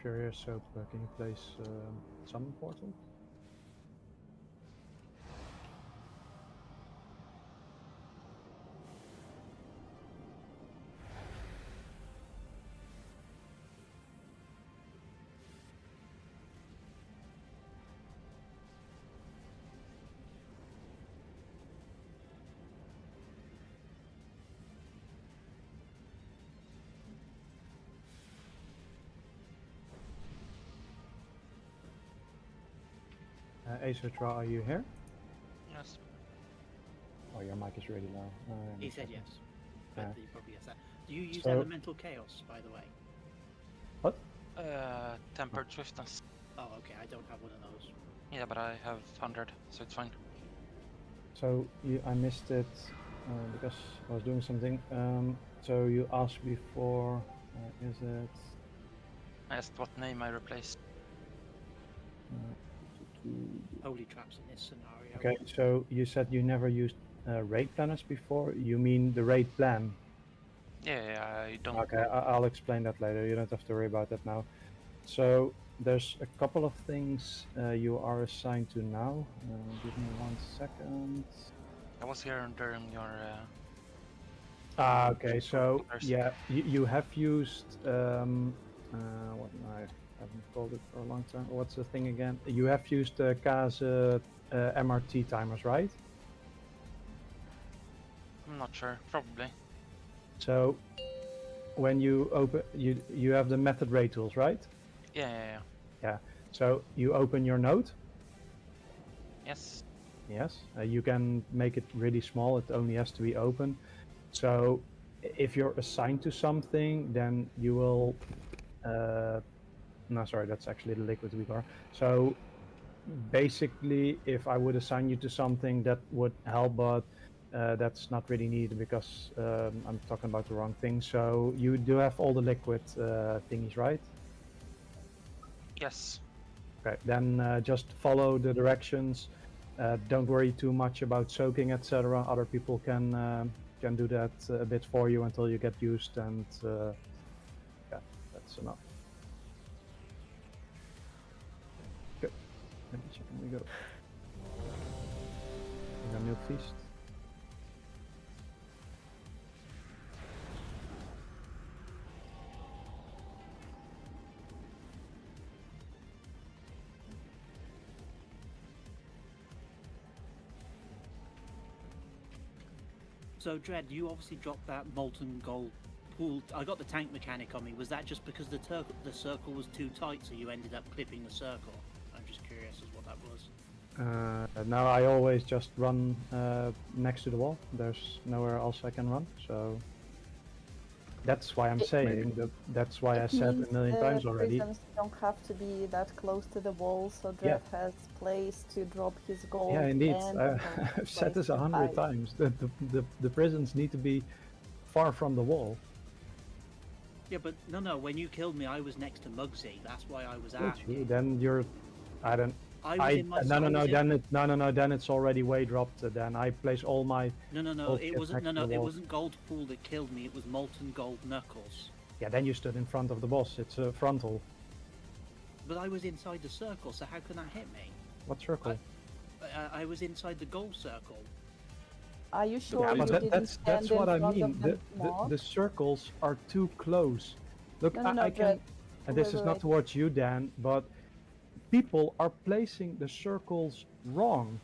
curious, so can you place summon portal? Azeroths, are you here? Yes. Oh, your mic is really low. He said yes, but he probably gets that. Do you use So- elemental chaos, by the way? What? Tempered swiftness. Oh, okay. I don't have one of those. Yeah, but I have 100, so it's fine. So I missed it because I was doing something. So you asked before, is it? I asked what name I replaced. Holy traps in this scenario. Okay, so you said you never used raid planners before. You mean the raid plan? Yeah, I don't. Okay, I'll explain that later. You don't have to worry about that now. So there's a couple of things you are assigned to now. Give me 1 second. I was here during your. Okay, so yeah, you have used what I haven't called it for a long time. What's the thing again? You have used Kaz MRT timers, right? I'm not sure. Probably. So when you open, you have the method raid tools, right? Yeah. Yeah. So you open your node. Yes. Yes. You can make it really small. It only has to be open. So if you're assigned to something, then you will. No, sorry, that's actually the liquid we are. So basically, if I would assign you to something, that would help, but that's not really needed because I'm talking about the wrong thing. So you do have all the liquid thingies, right? Yes. Okay, then just follow the directions. Don't worry too much about soaking, etc. Other people can do that a bit for you until you get used, and yeah, that's enough. Good. Let me check. We go. We got Milk Feast. So, Dread, you obviously dropped that molten gold pool. I got the tank mechanic on me. Was that just because the circle was too tight, so you ended up clipping the circle? I'm just curious as what that was. Now I always just run next to the wall. There's nowhere else I can run, so that's why I'm saying that. That's why I said a million times already. Prisms don't have to be that close to the wall, so Dread has place to drop his gold. Yeah, indeed. And I've said this 100 hide. times. The prisons need to be far from the wall. Yeah, but no. When you killed me, I was next to Muggsy. That's why I was Told asking. you, then you're. I don't. I was in my. No. Then it's already way dropped. Then I place all my. No. It wasn't. next to the It wall. wasn't gold pool that killed me. It was molten gold knuckles. Yeah, then you stood in front of the boss. It's a frontal. But I was inside the circle, so how can that hit me? What circle? I was inside the gold circle. Are you sure Yeah, you but didn't that's stand what I in front mean. of the The circles are too close. Look, No, I can. Dread. And this Wait, is wait, not wait. towards you, Dan, but people are placing the circles wrong.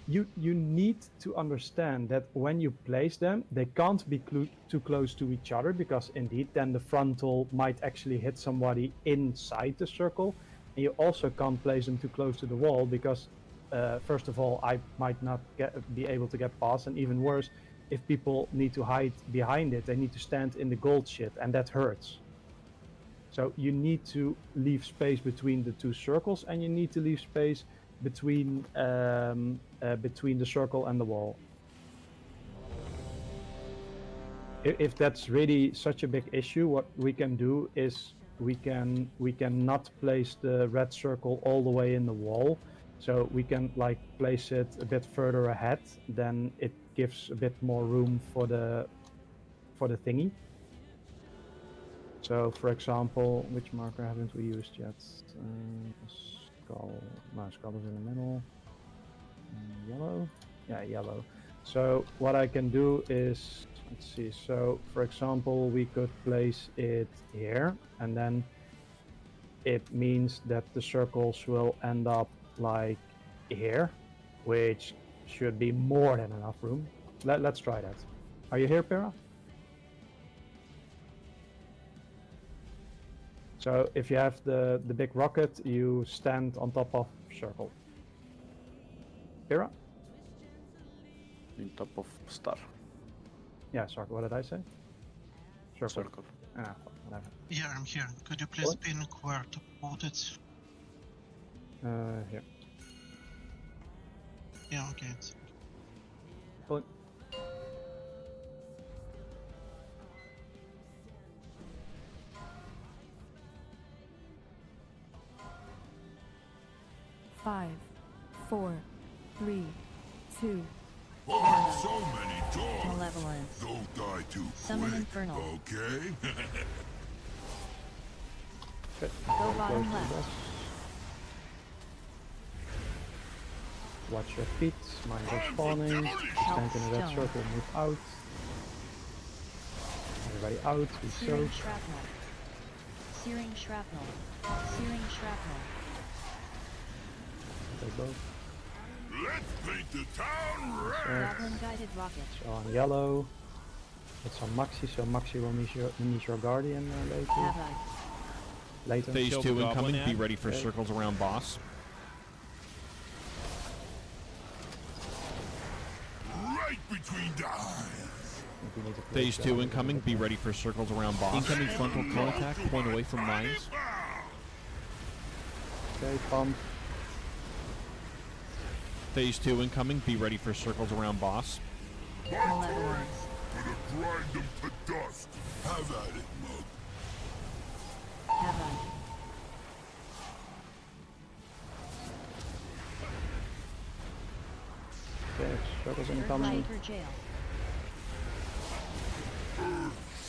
You need to understand that when you place them, they can't be too close to each other, because indeed then the frontal might actually hit somebody inside the circle. And you also can't place them too close to the wall because first of all, I might not be able to get past, and even worse, if people need to hide behind it, they need to stand in the gold shit, and that hurts. So you need to leave space between the two circles, and you need to leave space between the circle and the wall. If that's really such a big issue, what we can do is we can not place the red circle all the way in the wall, so we can like place it a bit further ahead. Then it gives a bit more room for the thingy. So, for example, which marker haven't we used yet? Skull. No, skull is in the middle. Yellow? Yeah, yellow. So, what I can do is, let's see. So, for example, we could place it here, and then it means that the circles will end up like here, which should be more than enough room. Let's try that. Are you here, Pyrrha? So if you have the big rocket, you stand on top of circle. Pyrrha? In top of star. Yeah, circle. What did I say? Circle. Circle. Ah, whatever. Yeah, I'm here. Could you please pin where to put it? Here. Yeah, okay. It's... Pull it. Five, 4, 3, 2. Oh, so many dogs. Malevolence. Don't die too Summon quick, Infernal. okay? Okay. Go bottom Close to left. the boss. Watch your feet. Mine are spawning. Stand in a red Stone. circle. Move out. Everybody out. We Searing soak. shrapnel. Searing shrapnel. Searing shrapnel. Take both. Let's paint the town red. Goblin guided rocket. So on yellow, it's on Maxi, so Maxi will meet your guardian later. Havoc. Later. Phase Kill 2 the incoming. goblin Be ad. ready for Okay. circles around boss. Right between the eyes. If you need to Phase place 2 that, incoming. Be ready for circles around boss. Incoming frontal cone attack. Point away from mines. Okay, pump. Phase 2 incoming. Be ready for circles around boss. Malevolence. Gonna grind them to dust. Have at it, mug. Havoc. Okay, circles Earth incoming. Shaker jail.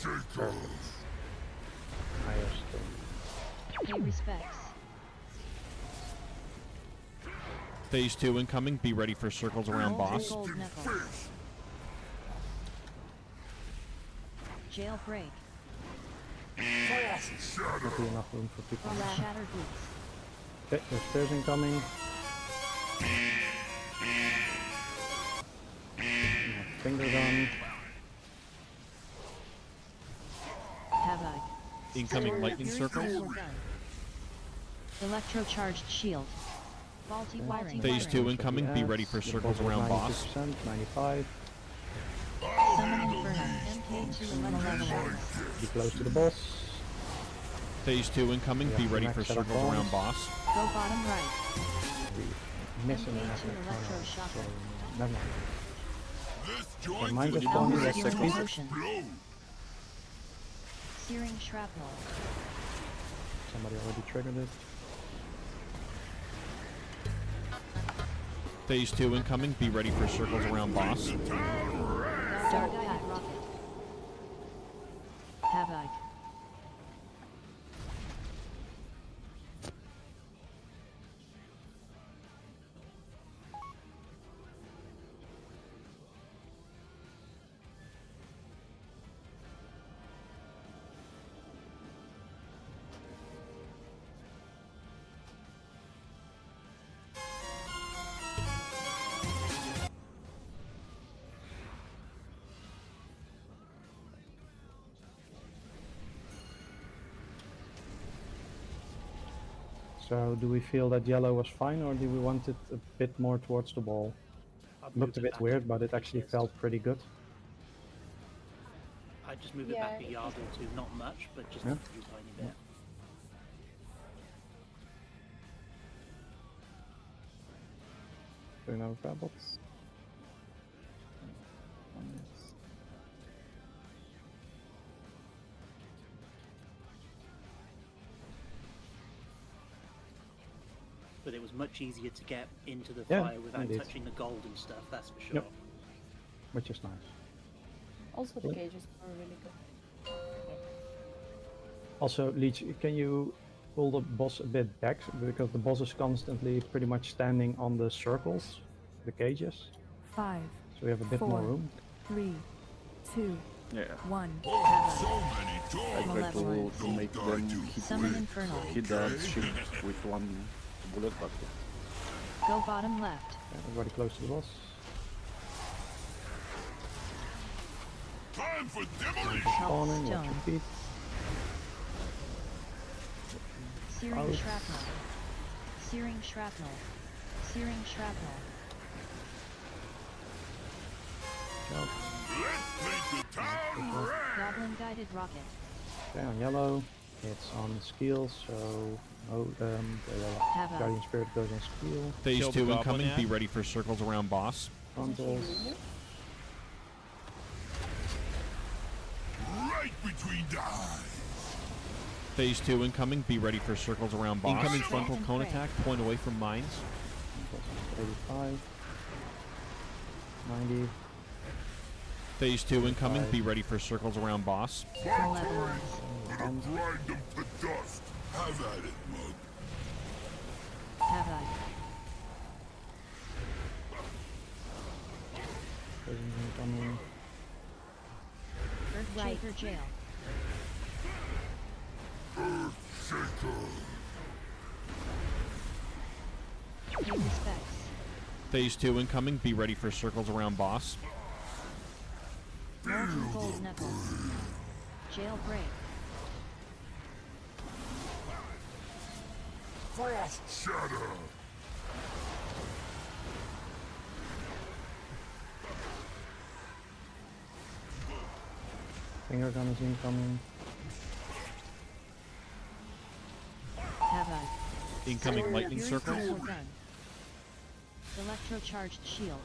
Perfect. Higher stone. Pay respects. Phase 2 incoming. Be ready for circles around Molten boss. gold knuckles. Jailbreak. Not be enough room for people. Shattered boots. Okay, there's stairs incoming. Finger gun. Havoc. Incoming lightning circle. Irreversible gun. Electrocharged shield. Faulty wiring. Phase 2 incoming. Be ready for circles around boss. 90%, 95. Summon Inferno. MK2 Malevolence. Be close to the boss. Phase 2 incoming. Be ready for Max set of circles around Go boss. bottom right. We missing an MK2 epic. electroshock. So never mind. This So joint mine is just Elbow spawning. Let's searing take these. potion. blow. Searing shrapnel. Somebody already triggered it. Phase 2 incoming. Be ready for circles around boss. Dark pack rocket. Havoc. So do we feel that yellow was fine, or do we want it a bit more towards the wall? I've Looked moved a it bit back weird, but it a actually bit. felt pretty good. I just moved it back a yard or two, not much, but just Yeah. a tiny bit. Doing our robots. But it was much easier to get into the Yeah, fire without indeed. touching the gold and stuff, that's for sure. Yep. Which is nice. Also, the Cool. gauges were really good. Also, Leech, can you pull the boss a bit back because the boss is constantly pretty much standing on the circles, the cages. 5, So we have a bit more 4, room. 3, 2, Yeah. 1. I try to make them Summon Infernal. hit the shield with one bullet, but Go bottom left. Okay, everybody close to the boss. Time for demolition! Spawning, watch your Stone. feet. Searing Out. shrapnel. Searing shrapnel. Searing shrapnel. Jump. Let's paint the town red! Goblin guided rocket. Okay, on yellow. It's on skill, so the Have a- Guardian Spirit goes on skill. Phase Kill the 2 goblin incoming. ad. Be ready for circles around boss. Frontals. Right between the eyes! Phase 2 incoming. Be ready for circles around boss. Incoming Strength frontal and cone prey. attack. Point away from mines. 85. 90. Phase 2 incoming. Five. Be ready for circles around boss. Malevolence. Gonna grind them to dust! Have at it, mug! Have I. Incoming. Earthshaker jail. Shaker! Pay respects. Phase 2 incoming. Be ready for circles around boss. Molten gold knuckles. Jailbreak. Frost shatter! Finger gun is incoming. Have I. Incoming lightning Your circles. special gun. Electrocharged shield.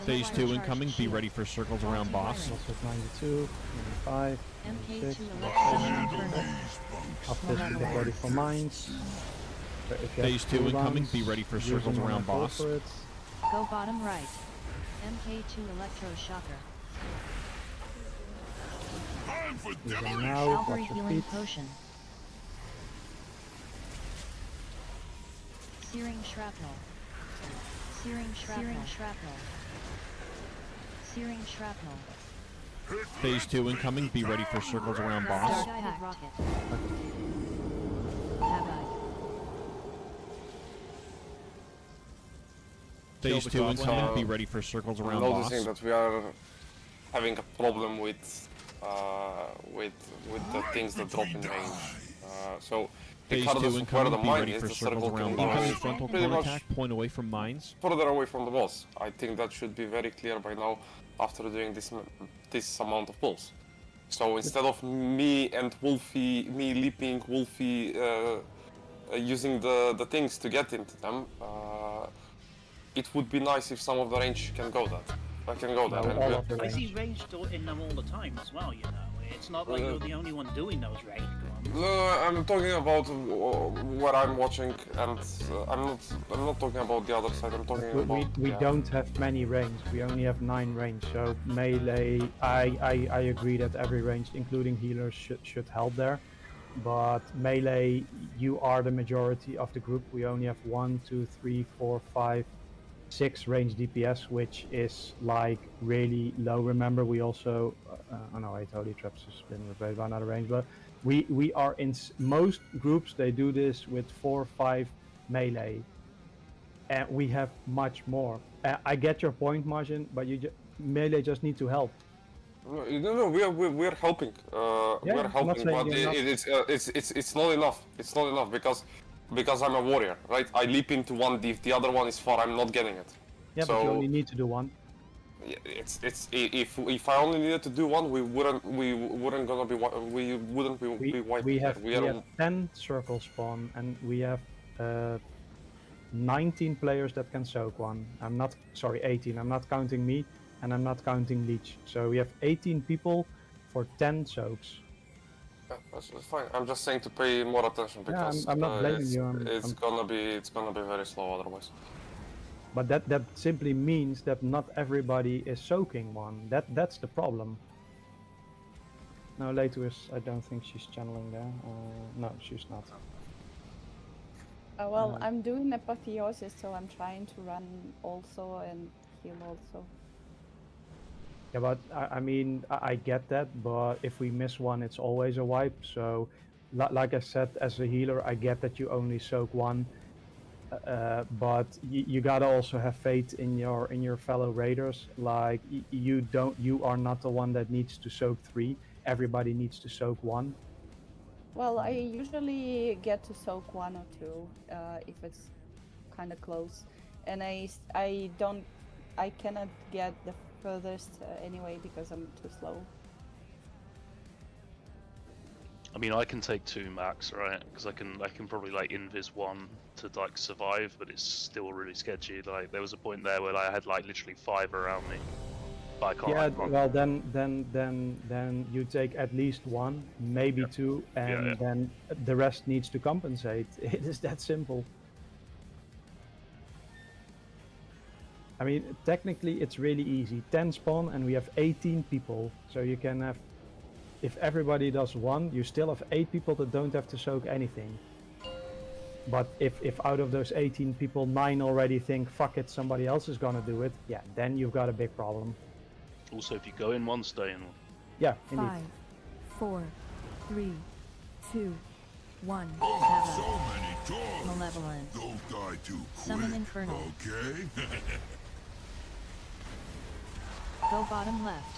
Phase 2 Electrocharged incoming. Be shield. ready for circles around boss. Lots of 92, 95, MK2 96. electrocharged inferno. After this, we get ready for mines. So if you Phase have 2 two incoming. rounds, Be ready for use circles them when around I call boss. for it. Go bottom right. MK2 electroshocker. Time for Use them demolition! now, Calvary watch your healing feet. potion. Searing shrapnel. Searing shrapnel. Searing shrapnel. Searing shrapnel. Phase 2 incoming. Be ready for circles around boss. Guided rocket. Have I. Phase the 2 goblin incoming. ad. Be ready for circles I'm around boss. noticing that we are having a problem with the things that drop in range. So Phase 2 regardless of where incoming. the Be mine ready is, for the circles circle around can boss. Incoming be frontal pretty cone much attack. Point away from mines. further away from the boss. I think that should be very clear by now after doing this amount of pulls. So instead of me and Wolfie, me leaping, Wolfie using the things to get into them, it would be nice if some of the range can go that. I can go there. No, And all we- of the I see range. range in them all the time as well, you know. It's not like you're the only one doing those range ones. No, I'm talking about where I'm watching, and I'm not talking about the other side. I'm talking about. We yeah. don't have many range. We only have 9 range. So melee, I agree that every range, including healers, should help there. But melee, you are the majority of the group. We only have 1, 2, 3, 4, 5, 6 range DPS, which is like really low. Remember, we also, oh no, wait, Holy Traps has been replaced by another range, but we are in most groups. They do this with 4 or 5 melee, and we have much more. I get your point, Margin, but melee just need to help. No, we're helping. Yeah, we're I'm not helping, saying but you're it's not enough. It's not enough because I'm a warrior, right? I leap into one. If the other one is far, I'm not getting it. Yeah, so, but you only need to do one. Yeah, if I only needed to do one, we wouldn't be wiped. We have, We are 10 circle spawn, and we have 19 players that can soak one. 18. I'm not counting me, and I'm not counting Leech. So we have 18 people for 10 soaks. Yeah, that's fine. I'm just saying to pay more attention because I'm not blaming you. It's gonna be very slow otherwise. But that simply means that not everybody is soaking one. That's the problem. No, Leitus, I don't think she's channeling there. No, she's not. Well, I'm doing apotheosis, so I'm trying to run also and heal also. Yeah, but I mean, I get that, but if we miss one, it's always a wipe. So, like I said, as a healer, I get that you only soak one, but you gotta also have faith in your fellow raiders. Like you are not the one that needs to soak 3. Everybody needs to soak 1. Well, I usually get to soak 1 or 2 if it's kind of close, and I cannot get the furthest anyway because I'm too slow. I mean, I can take 2 max, right? Because I can probably like invis 1 to like survive, but it's still really sketchy. Like there was a point there where I had like literally 5 around me, but I can't. Yeah, I can't. well then you take at least 1, maybe 2, and then the rest needs to compensate. It is that simple. I mean, technically it's really easy. 10 spawn and we have 18 people, so you can have. If everybody does 1, you still have 8 people that don't have to soak anything. But if out of those 18 people, 9 already think, fuck it, somebody else is gonna do it, yeah, then you've got a big problem. Also, if you go in 1, stay in 1. Yeah, indeed. 5, 4, 3, 2, 1. So many dogs. Malevolent. Don't die too quick. Summon Infernal. Okay. Go bottom left.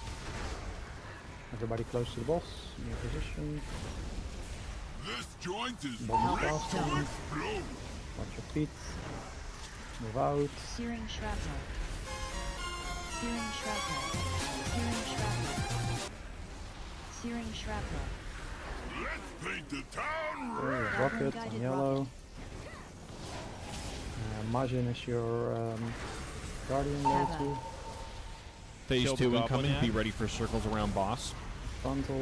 Everybody close to the boss, in your position. This joint is Boss ready fast, to explode. watch your feet. Move out. Searing shrapnel. Searing shrapnel. Searing shrapnel. Searing shrapnel. Let's paint the town There, red. rocket Guided on yellow. Majin is your guardian there Hava. too. Phase Kill 2 the incoming. goblin Be ad. ready for circles around boss. Frontal.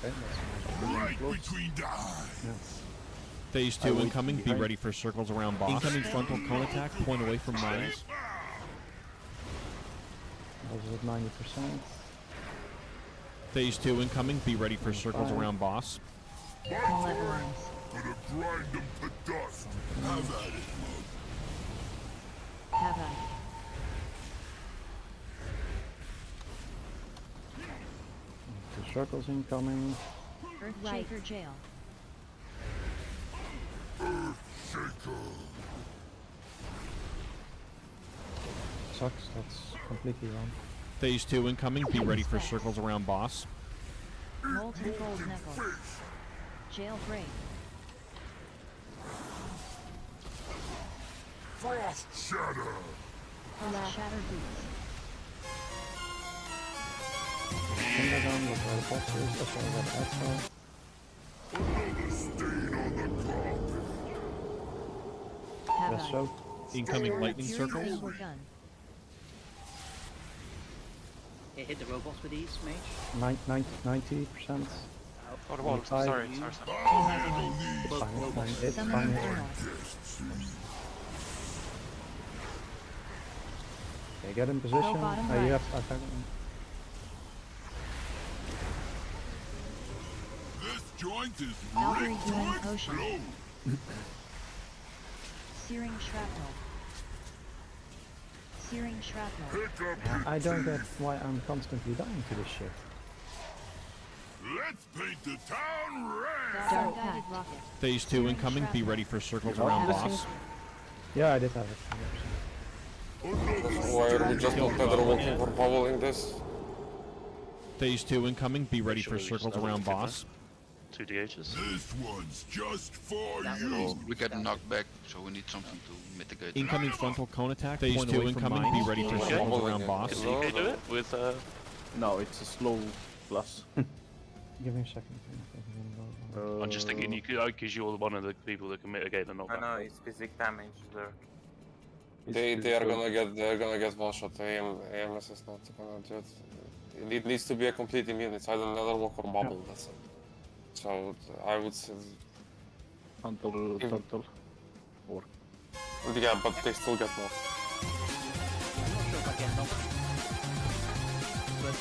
Okay, that's Right between the eyes. yes. Phase 2 incoming. Be ready for circles around boss. Incoming frontal cone attack. Point away from mines. Boss is at 90%. Phase 2 incoming. Be ready for circles around boss. Malevolence. Gonna grind them to dust. Have at it, mug. Hava. 2 circles incoming. Earthshaker jail. Shaker. Sucks, that's completely wrong. Phase 2 incoming. Be ready for circles around boss. Molten gold knuckle. Jailbreak. Frost shatter. Shattered boots. Kindergarten, that's where the boss is, that's where I got that Another stain on the carpet. Hava. Yes, so. Incoming lightning Fury circles. Silver gun. It hit the robots with ease, mage. 90%. Oh, the wall. Five. Sorry. It's Both fine, it's robots. fine, it's Summon fine. Infernal. Okay, get in position. bottom You right. have, I found This joint is Valkyrie ready doing to potion. explode. Searing shrapnel. Searing shrapnel. Pick up I don't get why I'm constantly dying to this shit. Let's paint the town red. Dark guided rocket. Phase 2 incoming. Be ready for circles around boss. Yeah, I did have it. 100%. Why are we just not better looking for bubbling this? Phase 2 incoming. Be ready Sure, for we just circles double around click boss. 2 DHs. This one's just for That you. Well, we get knocked back, so we need something to mitigate. Incoming frontal cone attack. Phase Point 2 away from incoming. Be mines. ready for Okay. circles around boss. Can DK do it with No, it's a slow plus. Give me a second. I'm just thinking you could, because you're one of the people that can mitigate the knockback. No, it's physic damage there. They're gonna get one shot. AMS is not gonna do it. It needs to be a complete immune. It's either another walk or bubble. That's it. So I would say, Until turtle. Or yeah, but they still get more. I'm not sure if I get knocked. But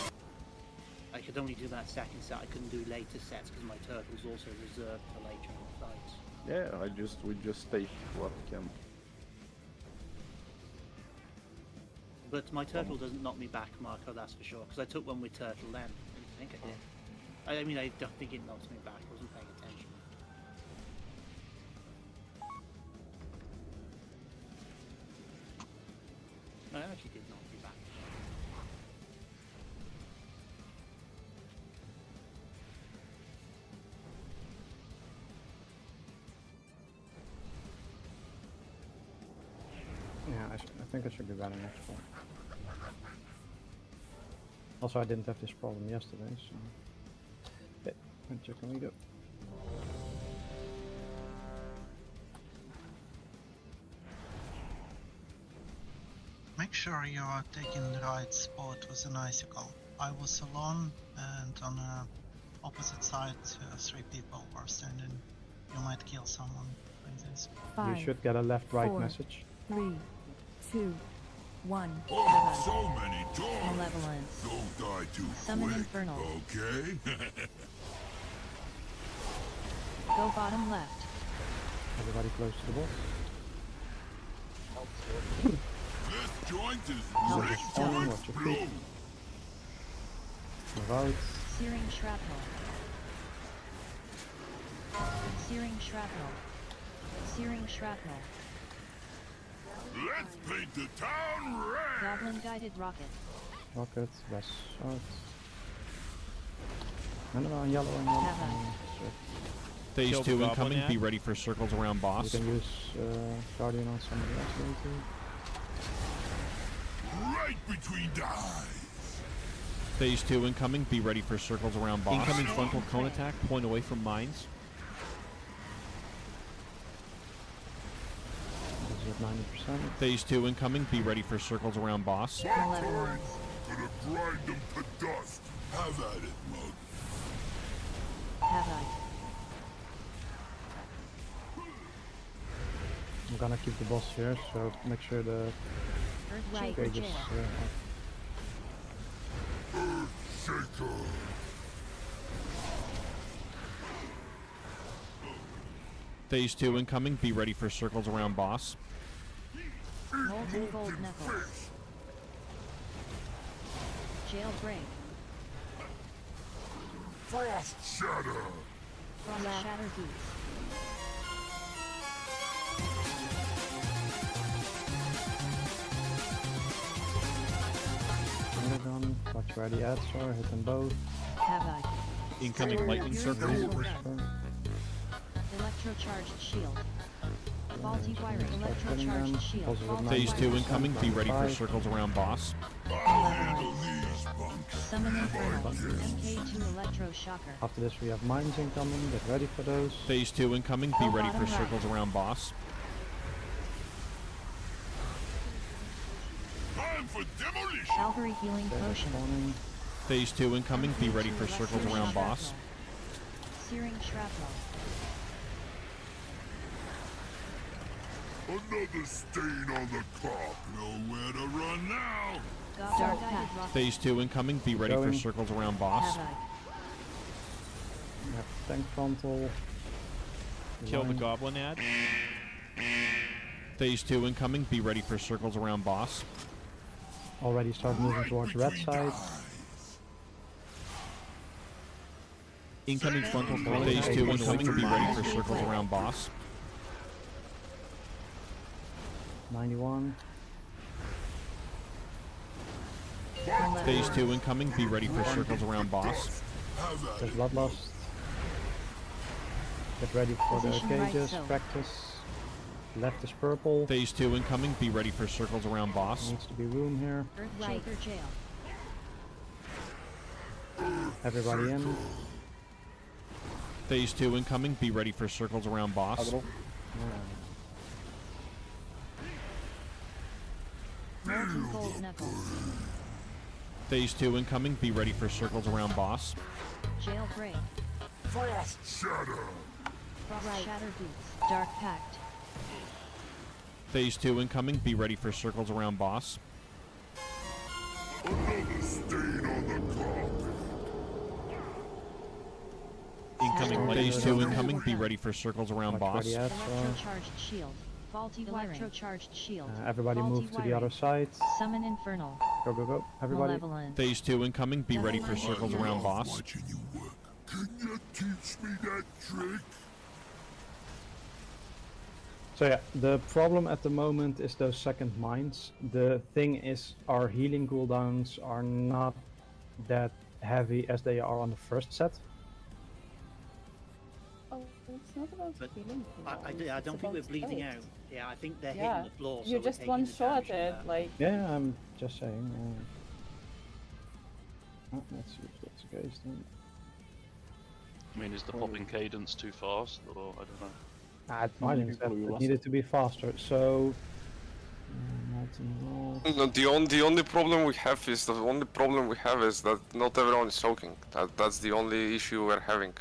could only do that second set. I couldn't do later sets because my turtle's also reserved for later in the fights. Yeah, we just take what can. But my turtle doesn't knock me back, Marco, that's for sure. Because I took one with turtle then. I think I did. I mean, I don't think it knocks me back. I wasn't paying attention. No, it actually did knock me back. Yeah, I think I should be better next one. Also, I didn't have this problem yesterday, so... Okay, check when we go. Make sure you are taking the right spot with an icicle. I was alone, and on the opposite side, 3 people were standing. You might kill someone like this. You should get a left-right message. 3, 2, 1. Oh, so many doors. Malevolence. Don't die too Summon quick. Infernal. Okay. Go bottom left. Everybody close to the boss. This joint is Watch rigged your to phone, watch your feet. explode. Move out. Searing shrapnel. Searing shrapnel. Searing shrapnel. Let's paint the town red. Goblin guided rocket. Rocket, west, south. No, yellow and yellow. Swift. Phase Kill 2 the incoming. goblin Be ad. ready for circles around You boss. can use Guardian on somebody else maybe. Right between the eyes. Phase 2 incoming. Be ready for circles around boss. Incoming frontal cone attack. Point away from mines. This is at 90%. Phase 2 incoming. Be ready for circles around boss. Malevolence. Gonna grind them to dust. Have at it, mug. Have I. I'm gonna keep the boss here, so make sure the Right. cages Shaker. Phase 2 incoming. Be ready for circles around boss. Molten gold knuckles. Jailbreak. Frost shatter. Frost shatter beast. gun. Watch where the ads are, hit them both. Have I. Incoming lightning circles. Electrocharged shield. Faulty wiring. Start hitting them. Electrocharged shield. Pulses at Phase 2 incoming. Be ready for 95. circles around boss. Summon Infernal. MK2 Electroshocker. After this we have mines incoming, get ready for those. Phase 2 incoming. Be Go ready for bottom right. circles around boss. Time for demolition. Calvary healing potion. Spawning. Phase 2 incoming. Be ready for circles around boss. Searing shrapnel. Another stain on the clock. Nowhere to run now. Dark path. Phase 2 incoming. Be ready for Going. circles around boss. Have I. We have tank frontal. Kill the Line. goblin ad. Phase 2 incoming. Be ready for circles around boss. Already start moving towards red side. Incoming frontal cone. Phase 2 incoming. Be ready for circles around boss. 91. Phase 2 incoming. Be ready for circles around boss. There's bloodlust. Get ready for the Position right cages. so. Practice. Left is purple. Phase 2 incoming. Be ready for circles around boss. Needs to be room here. Earthshaker jail. Everybody in. Phase 2 incoming. Be ready for circles around boss. Aggro. Molten gold knuckles. Phase 2 incoming. Be ready for circles around boss. Jailbreak. Frost shatter. Frost shatter beast. Dark pact. Phase 2 incoming. Be ready for circles around boss. Another stain on the clock. incoming. Phase 2 incoming. Be ready for circles around boss. Electro-charged shield. Faulty electro-charged shield. Everybody Faulty move to the other side. Summon infernal. Go, go, go. Everybody. Malevolent. Phase 2 incoming. Be ready for circles around boss. Watching you work. Can you teach me that trick? So yeah, the problem at the moment is those second mines. The thing is, our healing cooldowns are not that heavy as they are on the first set. Oh, it's not about But healing. I don't think we're bleeding out. Yeah, I think they're Yeah, hitting the floor. you so just we're one taking the shot damage it, from like. Yeah, I'm just saying. Let's see if that's the case then. I mean, is the popping cadence too fast, or I don't know? I think that it needed to be faster. So. No, the only problem we have is that not everyone is soaking. That's the only issue we're having.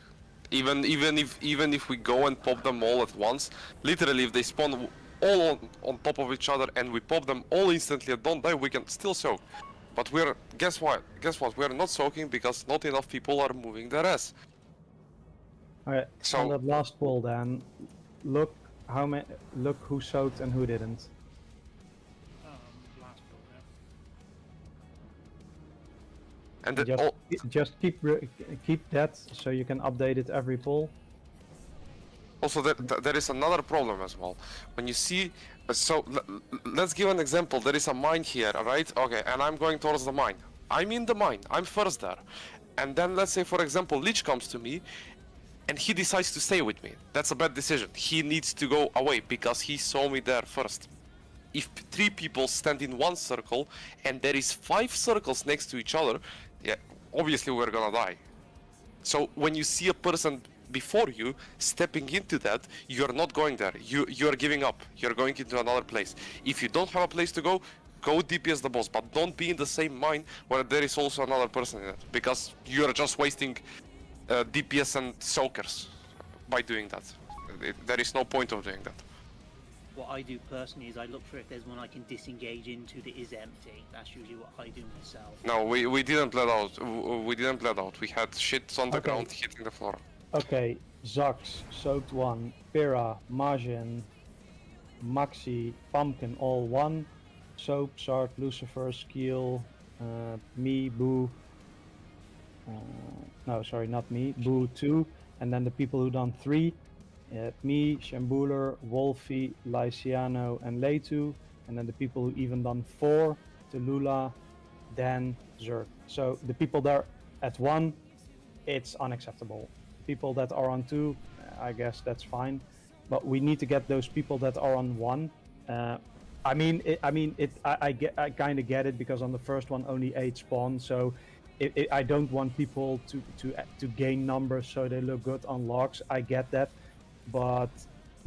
Even if we go and pop them all at once, literally if they spawn all on top of each other and we pop them all instantly and don't die, we can still soak. But guess what? We're not soaking because not enough people are moving their ass. Alright, So on that last poll then, look who soaked and who didn't. last build, yeah. and Just keep that so you can update it every poll. Also, there is another problem as well. When you see, let's give an example. There is a mine here, right? Okay, and I'm going towards the mine. I'm in the mine. I'm first there. And then let's say, for example, Lich comes to me, and he decides to stay with me. That's a bad decision. He needs to go away because he saw me there first. If 3 people stand in one circle and there is 5 circles next to each other, yeah, obviously we're gonna die. So when you see a person before you stepping into that, you're not going there. You're giving up. You're going into another place. If you don't have a place to go DPS the boss, but don't be in the same mine where there is also another person in it, because you're just wasting DPS and soakers by doing that. There is no point of doing that. What I do personally is I look for if there's one I can disengage into that is empty. That's usually what I do myself. No, we didn't let out. We didn't let out. We had shit on the ground hitting the floor. Okay, Zax, Soaked 1, Pyrrha, Majin, Maxi, Pumpkin, all 1, Soap, Sart, Lucifer, Skeel, me, Boo, no, sorry, not me, Boo 2, and then the people who done 3, me, Shambuler, Wolfie, Lyciano, and Leitu, and then the people who even done 4, Tallulah, Dan, Zerg. So the people there at 1, it's unacceptable. People that are on 2, I guess that's fine, but we need to get those people that are on 1. I kind of get it because on the first one only 8 spawn, so I don't want people to gain numbers so they look good on logs. I get that, but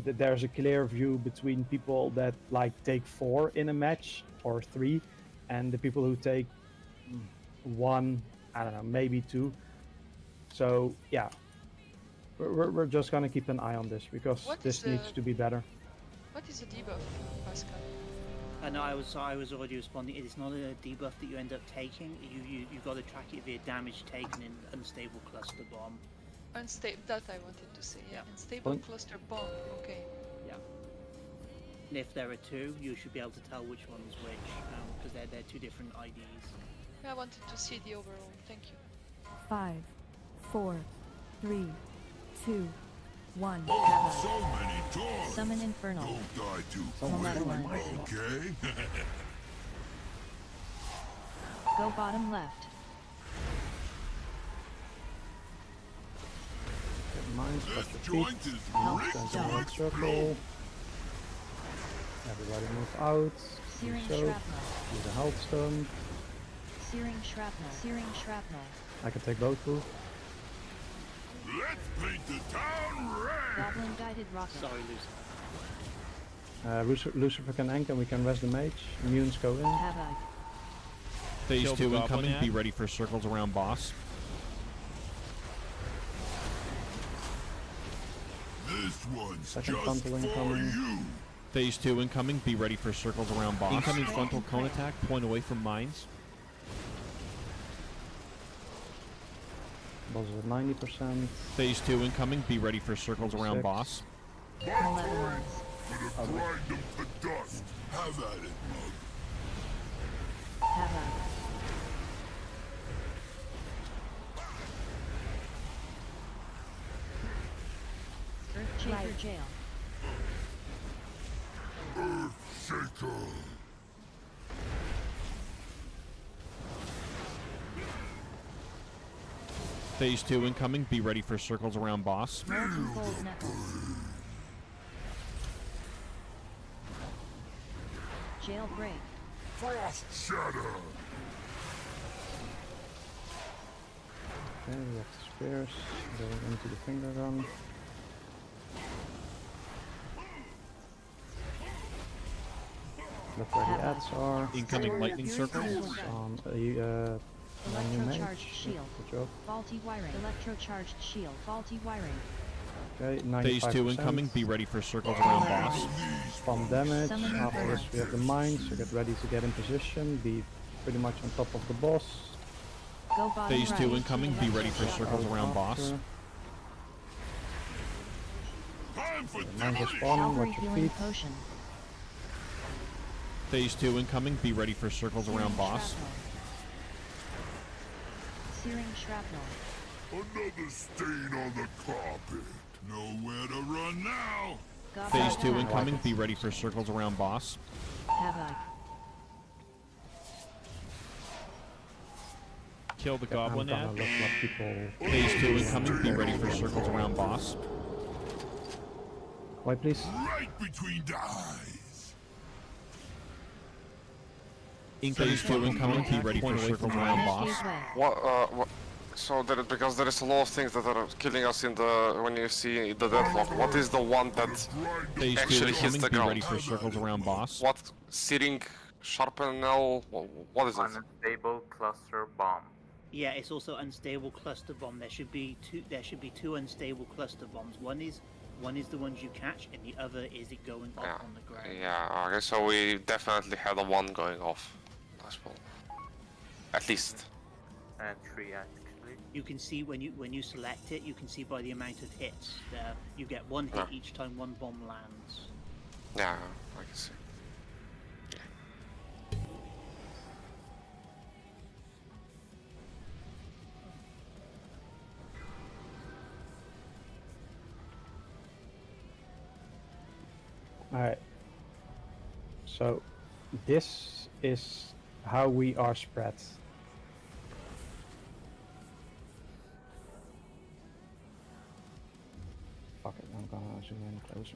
there's a clear view between people that like take 4 in a match or 3, and the people who take 1, I don't know, maybe 2. So yeah. We're just gonna keep an eye on this because this needs to be better. What is the debuff, Pascal? No, I was already responding. It's not a debuff that you end up taking. You've got to track it via damage taken in unstable cluster bomb. Unstable. That I wanted to say. Yeah. Unstable cluster bomb. Okay. Yeah. And if there are 2, you should be able to tell which one's which because they're 2 different IDs. Yeah, I wanted to see the overall. Thank you. 5, 4, 3, 2, 1. So many dogs. Summon infernal. Don't die too Malevolent. quick, okay? Go bottom left. Mines, This touch your joint feet. is Health rigged to stone. explode. Everybody move out. Searing So, shrapnel. use a health stone. Searing shrapnel. Searing shrapnel. I can take both too. Let's paint the town red. Goblin guided rocket. Sorry, Lucifer. Lucifer can ank and we can rest the mage. Immunes go in. Havoc. Phase Kill 2 the incoming. goblin Be ad. ready for circles around boss. This one's Second just frontal for incoming. you. Phase 2 incoming. Be ready for circles around boss. Incoming frontal cone attack. Point away from mines. Boss is at 90%. Phase 2 incoming. Be ready for circles around 6. boss. Malevolence. Gonna grind them to dust. Have at it, mug. Havoc. Earthshaker Jail. Earthshaker. Phase 2 incoming. Be ready for circles around boss. Molten Gold Knuckles. Jailbreak. Frost shatter. Okay, we have the spears going into the finger gun. Look where the ads are. Incoming lightning circles. My new mage. Electrocharged shield. Good job. Faulty wiring. Electrocharged shield. Faulty wiring. Okay, 95%. Phase 2 incoming. Be ready for circles around boss. Spam damage. Summoning After this burn. we have the mines, so get ready to get in position. Be pretty much on top of the boss. Go bottom Phase right. 2 incoming. Be ready for Electrocharged. circles around boss. Time for The mines are damage. spawning, Calvary watch your healing feet. potion. Phase 2 incoming. Be ready for circles around boss. Shrapnel. Searing shrapnel. Another stain on the carpet. Nowhere to run now. Goblin Phase 2 Havoc. incoming. Be ready for circles around boss. Havoc. Kill the Okay, I'm goblin gonna ad. look what people... Phase 2 incoming. Be ready for circles around boss. Wait, please. Right between the eyes. Phase 2 incoming. Be ready for circles around boss. Phase way. What? So there, because there is a lot of things that are killing us in the when you see the deadlock. What is the one that Phase 2 actually hits incoming. the Be ready ground? for circles around boss. What? Searing, sharpenel? What is it? Unstable cluster bomb. Yeah, it's also unstable cluster bomb. There should be two. There should be two unstable cluster bombs. One is the ones you catch, and the other is it going up Yeah. on the ground. Yeah. Okay. So we definitely had a one going off. As well. At least. 3 actually. You can see when you select it, you can see by the amount of hits. You get one hit Yeah. each time one bomb lands. Yeah. I can see. Alright. So, this is how we are spread. Fuck it, I'm gonna zoom in closer.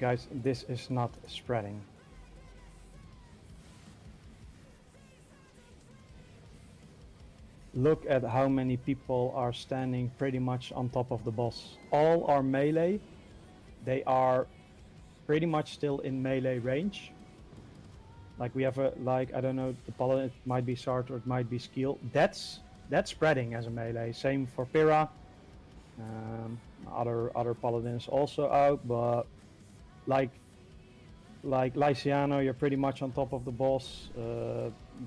Guys, this is not spreading. Look at how many people are standing pretty much on top of the boss. All are melee. They are pretty much still in melee range. Like we have a, like, I don't know, the paladin, it might be Sart or it might be Skill. That's spreading as a melee. Same for Pyrrha. Other paladins also out, but like Lyciano, you're pretty much on top of the boss.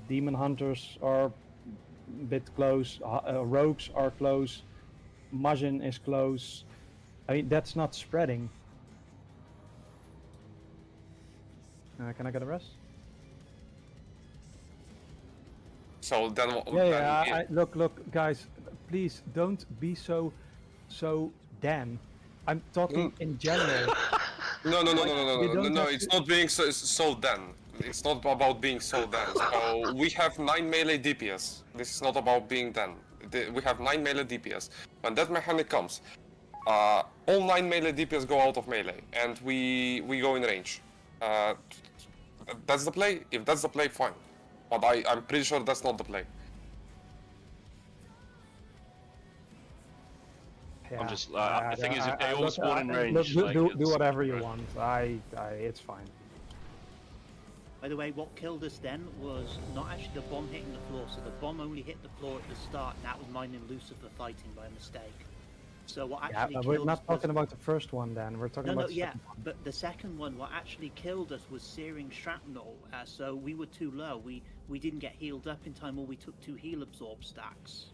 Demon Hunters are a bit close. Rogues are close. Majin is close. I mean, that's not spreading. Can I get a rest? So then. Yeah. Look, guys, please don't be so damn. I'm talking in general. No. It's not being so then. It's not about being so then. So we have 9 melee DPS. This is not about being then. We have 9 melee DPS. When that mechanic comes, all 9 melee DPS go out of melee, and we go in range. That's the play. If that's the play, fine. But I'm pretty sure that's not the play. Yeah. I'm just. The thing is, if they all spawn in range, look, like, do it's- whatever you want. It's fine. By the way, what killed us then was not actually the bomb hitting the floor. So the bomb only hit the floor at the start, and that was mine and Lucifer fighting by mistake. So what Yeah, actually but killed we're not us was... talking about the first one then. We're talking No, about no, the yeah, second one. but the second one, what actually killed us was searing shrapnel. So we were too low. We didn't get healed up in time, or we took 2 heal absorb stacks.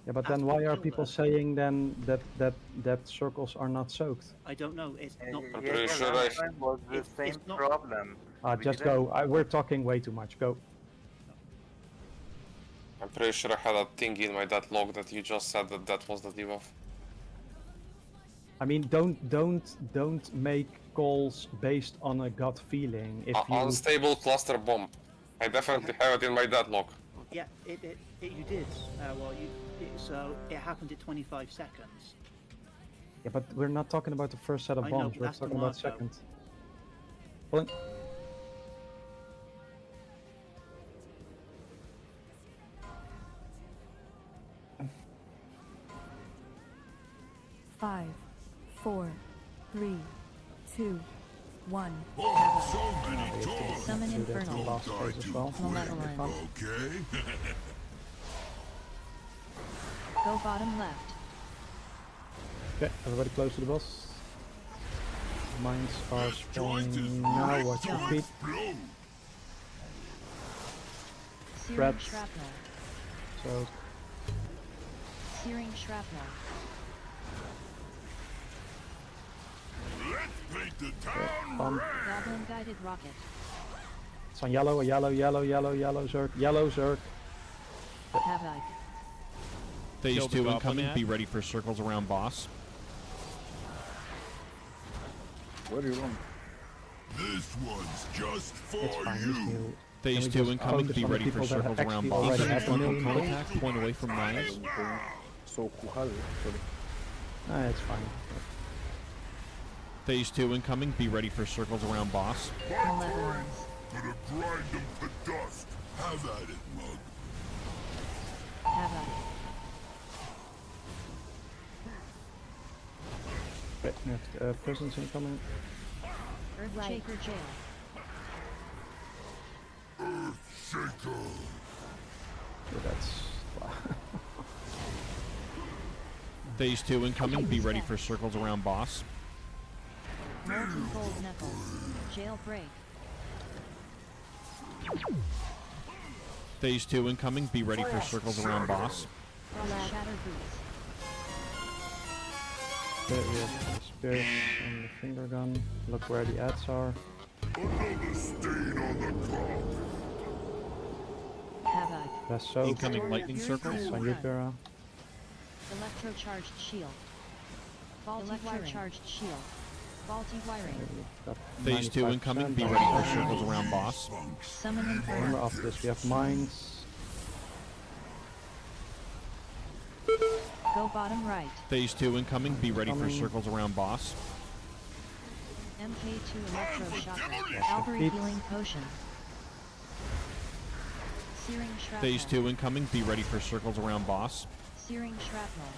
Yeah, but That's then what why are killed people us. saying then that circles are not soaked? I don't know. It's not. I'm pretty sure last time was the it's same not- problem. We Just didn't- go. We're talking way too much. Go. I'm pretty sure I had a thing in my that log that you just said that was the debuff. I mean, don't make calls based on a gut feeling. If you Unstable cluster bomb. I definitely have it in my deadlock. Yeah, you did. So it happened at 25 seconds. yeah, but we're not talking about the first set of I know, bombs. but We're that's the talking about mark, though. second. Pulling. Five, 4, 3, 2, 1. Summon Infernal. Last phase as well. Malevolent. Okay. Go bottom left. Okay, everybody close to the boss. Mines are spawning now. Watch your feet. Searing Threats. shrapnel. So Searing shrapnel. bomb. Goblin guided rocket. It's on yellow, yellow, Zerg, yellow Zerg. Havoc. Phase Kill the 2 goblin incoming. ad. Be ready for circles around boss. Where are you on? This one's just for It's fine. you. Just heal. Phase Can we 2 just incoming. focus Be on the ready for people that circles around actually boss. already Incoming have frontal the cone million? attack. Point away from mines. So Kuhal, sorry. It's fine. Phase 2 incoming. Be ready for circles around boss. Malevolence. Gonna grind them to dust. Have at it, mug. Havoc. Okay, next prisons incoming. Earthshaker jail. Shaker. So that's. Phase 2 incoming. Be ready for circles around boss. Molten cold knuckles. Jailbreak. Phase 2 incoming. Be ready for circles around boss. Shatter boots. Okay, we have the spirits and the finger gun. Look where the ads are. Another stain on the carpet. Havoc. That's so. Incoming lightning circles. On you, Vera. Electrocharged shield. Electrocharged shield. Faulty wiring. Got Phase 2 incoming. Be 95%. ready for circles around boss. Summon Remember, Infernal. after this we have mines. Go bottom right. Phase 2 incoming. Be ready for Incoming. circles around boss. MK2 electroshocker. Wash Albury your feet. healing potion. Searing shrapnel. Phase 2 incoming. Be ready for circles around boss. Searing shrapnel.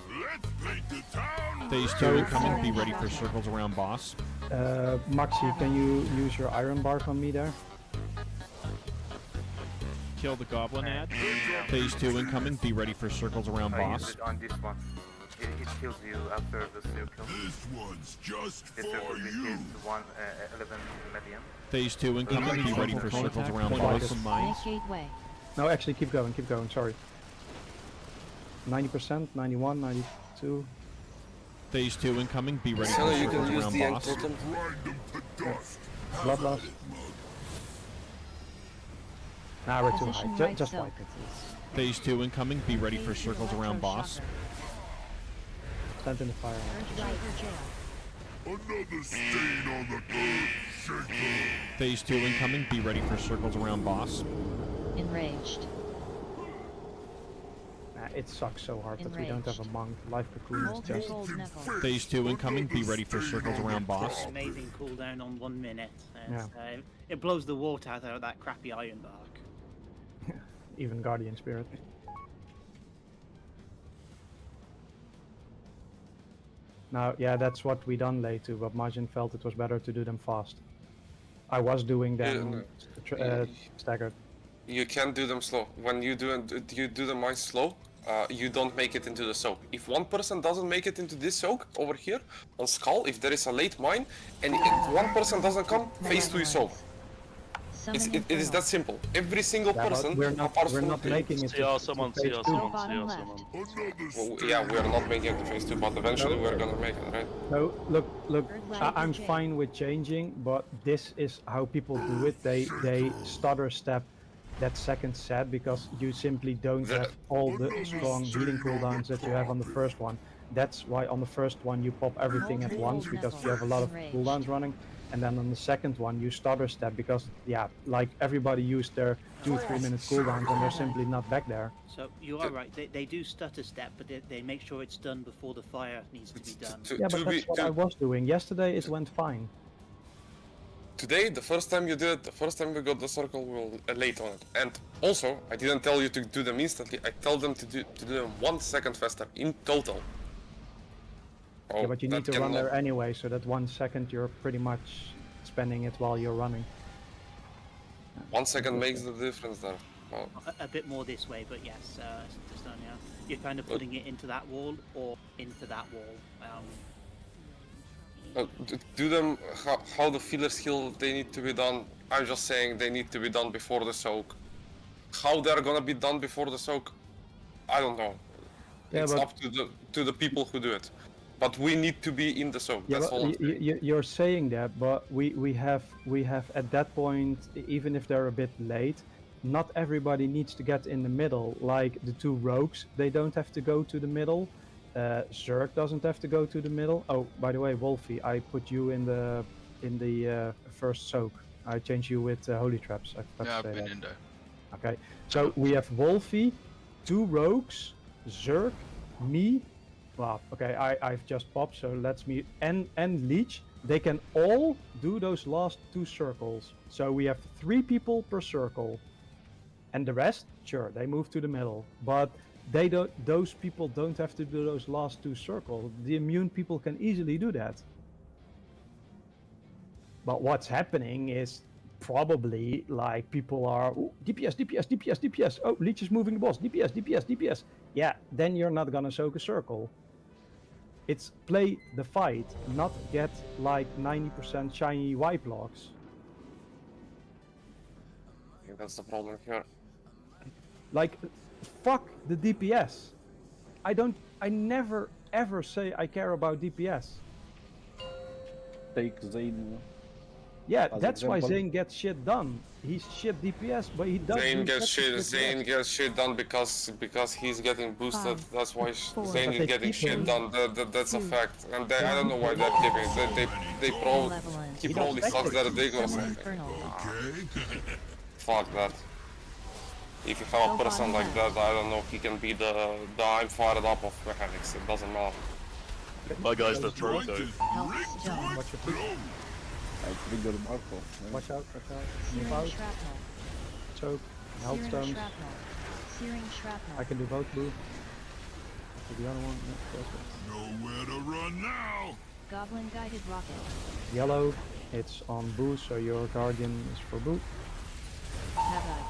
Let's paint the town Phase 2 Sorry. incoming. Be ready for circles around boss. Maxi, can you use your iron bark on me there? Kill the goblin ad. Phase 2 incoming. Be ready for circles around I use boss. it on this one. It kills you after the circle. This one's just This for circle you. is 11 million. Phase 2 incoming. Be ready for circles around Point away boss. from mines. Make gateway. No, actually, keep going, sorry. 90%, 91, 92. Phase 2 incoming. Be ready So for you circles can use around the boss. totem. Grind them to dust. Bloodlust. Nah, we're too Position high. right Just silk. wipe it. Phase 2 incoming. Be ready for MK2 circles around boss. electroshocker. Stand in the fire. Earthshaker jail. Another stain on the earth shaker. Phase 2 incoming. Be ready for circles around boss. Enraged. It sucks so hard that we don't have a monk. Life cocoon is Molten just. cold knuckles. Phase 2 incoming. Be ready for circles around boss. Amazing cooldown on 1 minute. It blows the water out of that crappy iron bark. Even Guardian Spirit. Now, yeah, that's what we done late too, but Majin felt it was better to do them fast. I was doing them staggered. You can't do them slow. When you do the mines slow, you don't make it into the soak. If one person doesn't make it into this soak over here on Skull, if there is a late mine, and if one person doesn't come, phase 2 is over. It is that simple. Every single person, we're not making it CR someone, CR someone, bottom CR left. someone. Well, yeah, we are not making it to phase 2, but eventually we're gonna make it, right? No, look, Right. I'm fine with changing, but this is how people do it. They stutter step that second set because you simply don't have all the strong healing cooldowns that you have on the first one. That's why on the first one you pop everything at once because you have a lot of cooldowns running, and then on the second one you stutter step because like everybody used their 2-3 minute cooldowns and they're simply not back there. So you are right. They do stutter step, but they make sure it's done before the fire needs to be done. Yeah, but that's what I was doing. Yesterday it went fine. Today, the first time you did it, the first time we got the circle, we were late on it. And also, I didn't tell you to do them instantly. I tell them to do them 1 second faster in total. Yeah, but you need to run there anyway, so that 1 second you're pretty much spending it while you're running. 1 second makes the difference there. Well, A bit more this way, but yes, Estonia, you're kind of putting it into that wall or into that wall. do them how the filler skill they need to be done. I'm just saying they need to be done before the soak. How they're gonna be done before the soak, I don't know. Yeah, it's but up to the people who do it. But we need to be in the soak. yeah, That's all. I'm saying. you're saying that, but we have at that point, even if they're a bit late, not everybody needs to get in the middle. Like the 2 rogues, they don't have to go to the middle. Zerg doesn't have to go to the middle. Oh, by the way, Wolfie, I put you in the first soak. I changed you with holy traps. I forgot Yeah, to I've say been that. in there. Okay, so we have Wolfie, 2 rogues, Zerg, me. Well, okay, I've just popped, so let's me and Leech. They can all do those last 2 circles. So we have 3 people per circle, and the rest, sure, they move to the middle, but they don't. Those people don't have to do those last 2 circles. The immune people can easily do that. But what's happening is probably like people are DPS, DPS, DPS, DPS. Oh, Leech is moving the boss. DPS, DPS, DPS. Yeah, then you're not gonna soak a circle. It's play the fight, not get like 90% shiny wipe logs. I think that's the problem here. Like, fuck the DPS. I never ever say I care about DPS. Take Zane. Yeah, as that's why example. Zane gets shit done. He's shit DPS, but he does. Zane gets shit done because he's getting boosted. 5, That's why 4, Zane is getting shit 3, done. That's a 2, fact. And I don't know why they're keeping it. He probably sucks that ridiculous. Fuck that. If you have a person like that, I don't know if he can be the I'm fired up of mechanics. It doesn't matter. My guy's the throat though. I triggered Marco. Watch out, watch out. Move Searing out. shrapnel. Choke. Health Searing stones. shrapnel. Searing shrapnel. I can do both blue. The other one, yeah, perfect. Nowhere to run now. Goblin guided rocket. Yellow, it's on boost, so your guardian is for boot. Havoc.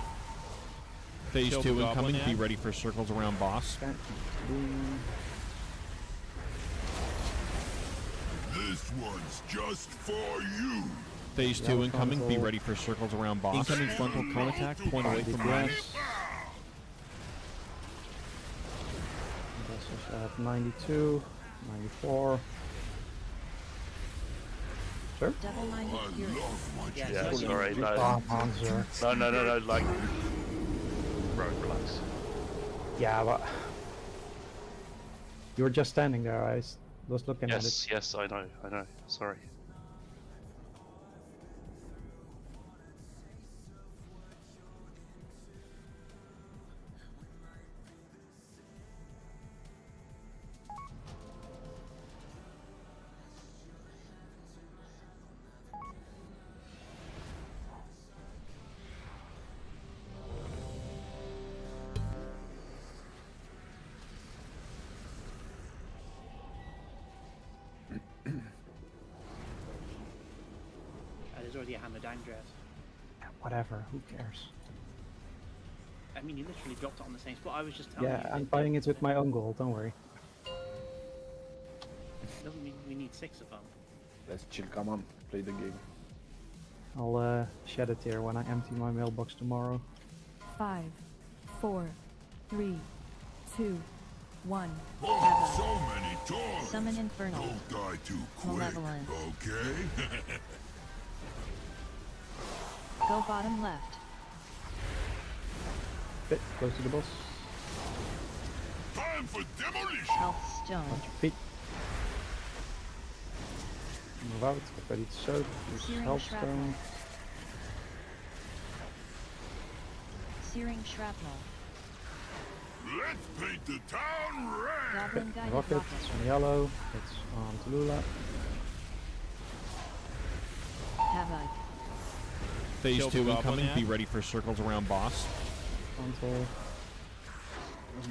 Phase Kill 2 the incoming. goblin Be ad. ready for circles around boss. Okay. Boom. This one's just for you. Phase 2 incoming. Be ready for circles around boss. Incoming frontal cone attack. Point away from mines. This is at 92, 94. Sure. Double-minded fury. Yeah, sorry. Come on, sir. No, like... Bro, relax. Yeah, but you were just standing there. I was looking at it. Yes, I know. Sorry. There's already a hammer down dress. Whatever, who cares? I mean, you literally dropped it on the same spot. I was just telling you. Yeah, I'm buying it with my own gold, don't worry. Doesn't mean we need 6 of them. Let's chill, come on, play the game. I'll shed a tear when I empty my mailbox tomorrow. 5, 4, 3, 2, 1. Oh, so many toys. Summon Infernal. Don't die too quick, Malevolent. okay? Go bottom left. Bit close to the boss. Time for demolition. Health stone. Watch your feet. Move out, get ready to soak. Use Searing health shrapnel. stone. Searing shrapnel. Let's paint the town red. Goblin guided Rocket, rocket. it's on yellow, it's on Tallulah. Havoc. Phase Kill 2 the incoming. goblin Be ad. ready for circles around boss. Until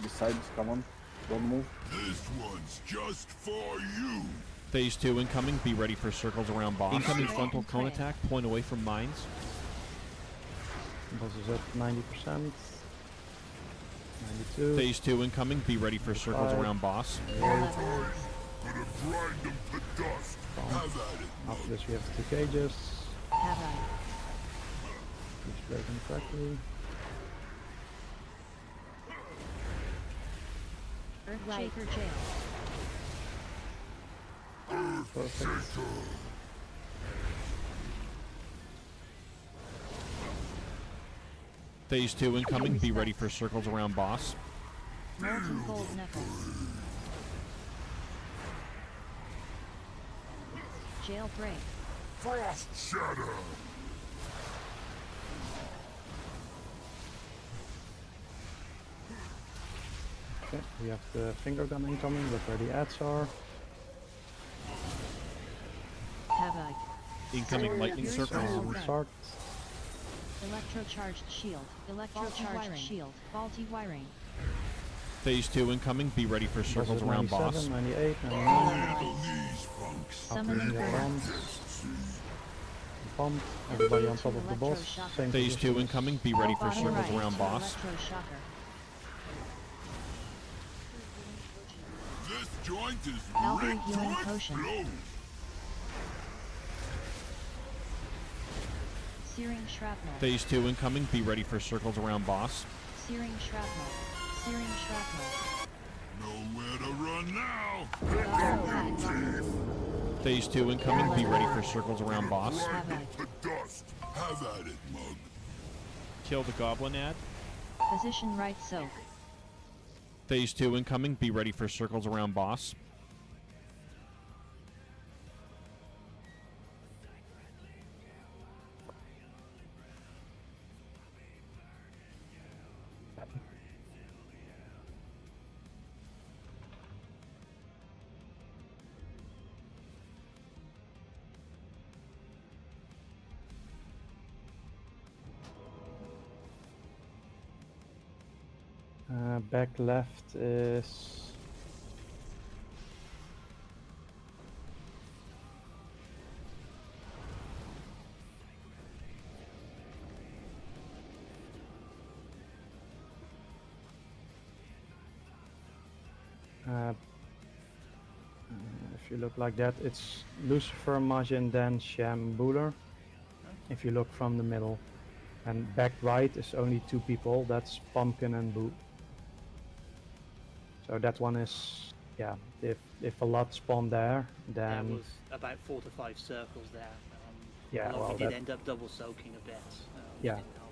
Besides, come on, don't move. This one's just for you. Phase 2 incoming. Be ready for circles around boss. Incoming Prey frontal and cone prey. attack. Point away from mines. boss is at 90%. 92. Phase 2 incoming. Be ready for circles 5. around boss. Malevolent. Gonna grind them to dust. Have at it. After this we have the 2 cages. Havoc. Each breaking correctly. Earthshaker jail. Perfect. Phase 2 incoming. Be ready for circles around boss. Molten gold knuckles. Jailbreak. Frost shatter. Okay, we have the finger gun incoming, look where the ads are. Havoc. Incoming lightning circle. And start. Electrocharged shield. Electrocharged shield. Faulty wiring. Phase 2 incoming. Be ready for Boss circles is at around 97, boss. 98, 99. Handle these punks. Summon After the Infernal. bombs. Pump, everybody on top of the boss. Same Phase 2 position as- incoming. Be ready for Bottom circles right. around boss. Electroshocker. This joint is Algae rigged to healing potion. explode. Searing shrapnel. Phase 2 incoming. Be ready for circles around boss. Searing shrapnel. Searing shrapnel. Nowhere to run now. Goblin guided rocket. Phase 2 incoming. Be ready for circles around boss. Grind them Havoc. to dust. Have at it, mug. Kill the goblin ad. Position right soak. Phase 2 incoming. Be ready for circles around boss. Back left is if you look like that, it's Lucifer, Majin, then Sham, Buller. If you look from the middle, and back right is only 2 people. That's Pumpkin and Boo. So that one is, yeah. If a lot spawn there, There then was about 4 to 5 circles there. Yeah, a lot well, of you did that- end up double soaking a bit. Which Yeah. didn't help.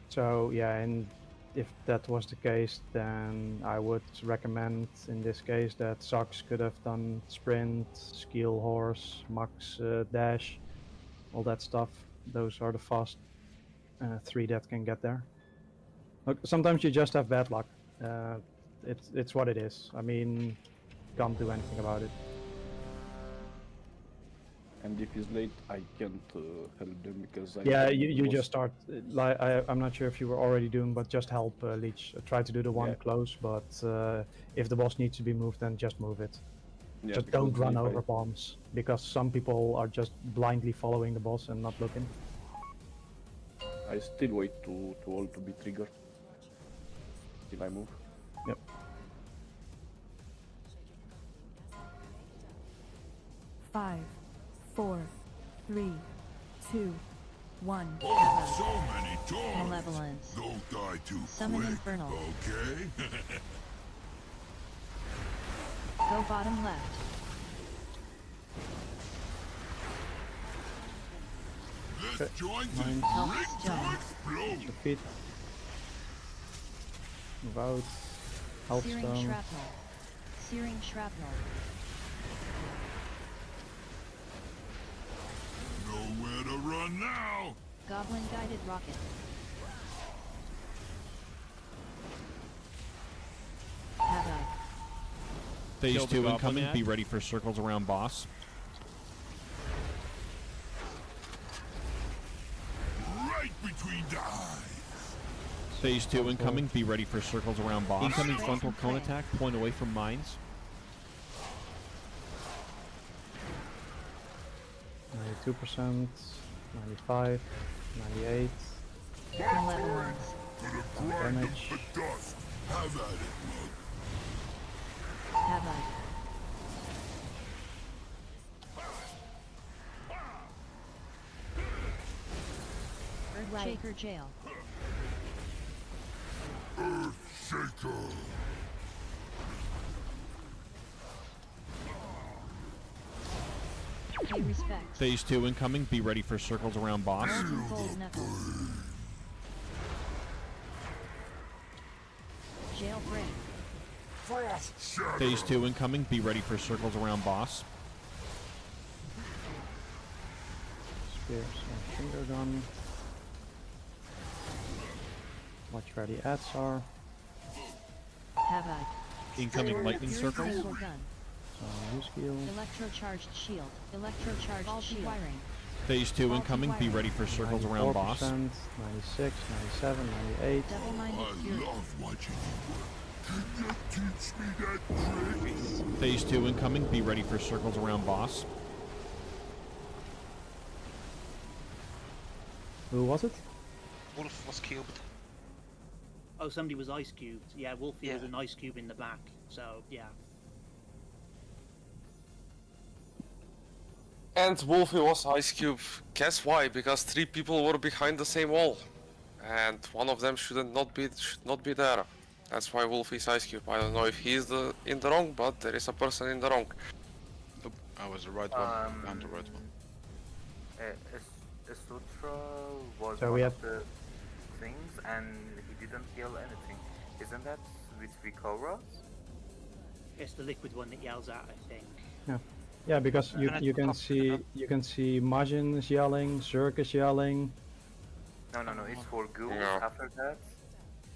so yeah, and if that was the case, then I would recommend in this case that Sox could have done sprint, skill, horse, max, dash, all that stuff. Those are the fast 3 that can get there. Look, sometimes you just have bad luck. It's what it is. I mean, can't do anything about it. And if he's late, I can't help them because I. Yeah, don't you, know you what's- just start. Like I'm not sure if you were already doing, but just help Leech. Try to do the one Yeah. close, but if the boss needs to be moved, then just move it. Yeah, Just because don't run if I- over bombs, because some people are just blindly following the boss and not looking. I still wait to all to be triggered till I move. Yep. Five, 4, 3, 2, 1. Oh, so many doors. Malevolence. Don't die too Summon quick, Infernal. okay? Go bottom left. This joint is Mine. rigged to explode. Defeat. Move out. Help Searing stone. shrapnel. Searing shrapnel. Nowhere to run now. Goblin guided rocket. Havoc. Phase Kill the 2 goblin incoming. ad. Be ready for circles around boss. Right between the eyes. Phase 2 incoming. Be ready for circles around boss. Incoming frontal cone attack. Point away from mines. 92%, 95, 98. Malevolence. To the grind of Damage. the dust. Have at it, Mug. Havoc. Shaker jail. Earth Shaker. Pay respect. Phase 2 incoming. Be ready for circles around boss. Gold knuckles. Jailbreak. Frost Shadow. Phase 2 incoming. Be ready for circles around boss. Spears and finger gun. Watch where the ads are. Havoc. Incoming lightning Fury circles. crystal gun. So use heal. Electrocharged shield. Electrocharged shield. Wiring. Phase 2 incoming. Be ready for circles around boss. 94%, 96, 97, 98. Double-minded I fury. love watching you work. Can you teach me that trick? Phase 2 incoming. Be ready for circles around boss. Who was it? Wolf was cubed. Oh, somebody was ice cubed. Yeah, Wolfie was Yeah. an ice cube in the back. So yeah. And Wolfie was Ice Cube. Guess why? Because 3 people were behind the same wall, and one of them should not be there. That's why Wolfie's Ice Cube. I don't know if he's in the wrong, but there is a person in the wrong. Nope, I was the right one. I'm the right one. Sutra was So one we of have- the things, and he didn't yell anything. Isn't that with Vikora? It's the liquid one that yells out, I think. Yeah. Yeah, because you can see Majin yelling, Zerk yelling. No, it's for ghouls. No. After that,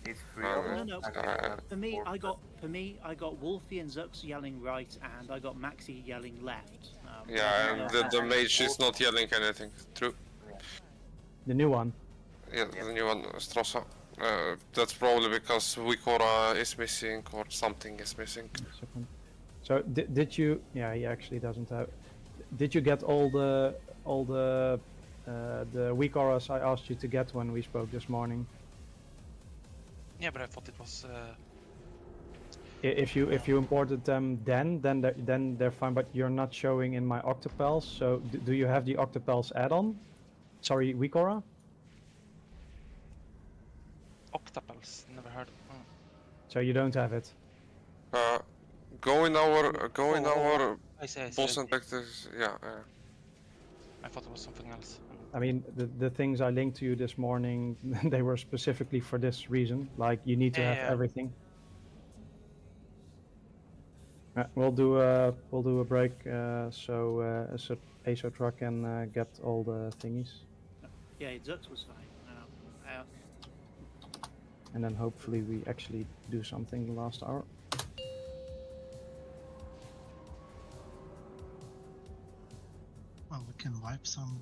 it's free. No. For me, I got Wolfie and Zux yelling right, and I got Maxi yelling left. Yeah, and the mage is not yelling anything. True. The new one. Yeah, the new one, Strossa. That's probably because Vikora is missing or something is missing. Second. So did you? Yeah, he actually doesn't have. Did you get all the weak auras I asked you to get when we spoke this morning? Yeah, but I thought it was. If you imported them then they're fine, but you're not showing in my Octopels. So do you have the Octopels add-on? Sorry, weak aura. Octopels, never heard. So you don't have it. Go in our I see, boss and tactics. Yeah. I thought it was something else. I mean, the things I linked to you this morning, they were specifically for this reason. Like, you need to have everything. We'll do a break, so Aso truck can get all the thingies, Yeah, Zux was fine. and then hopefully we actually do something the last hour. Well, we can wipe some.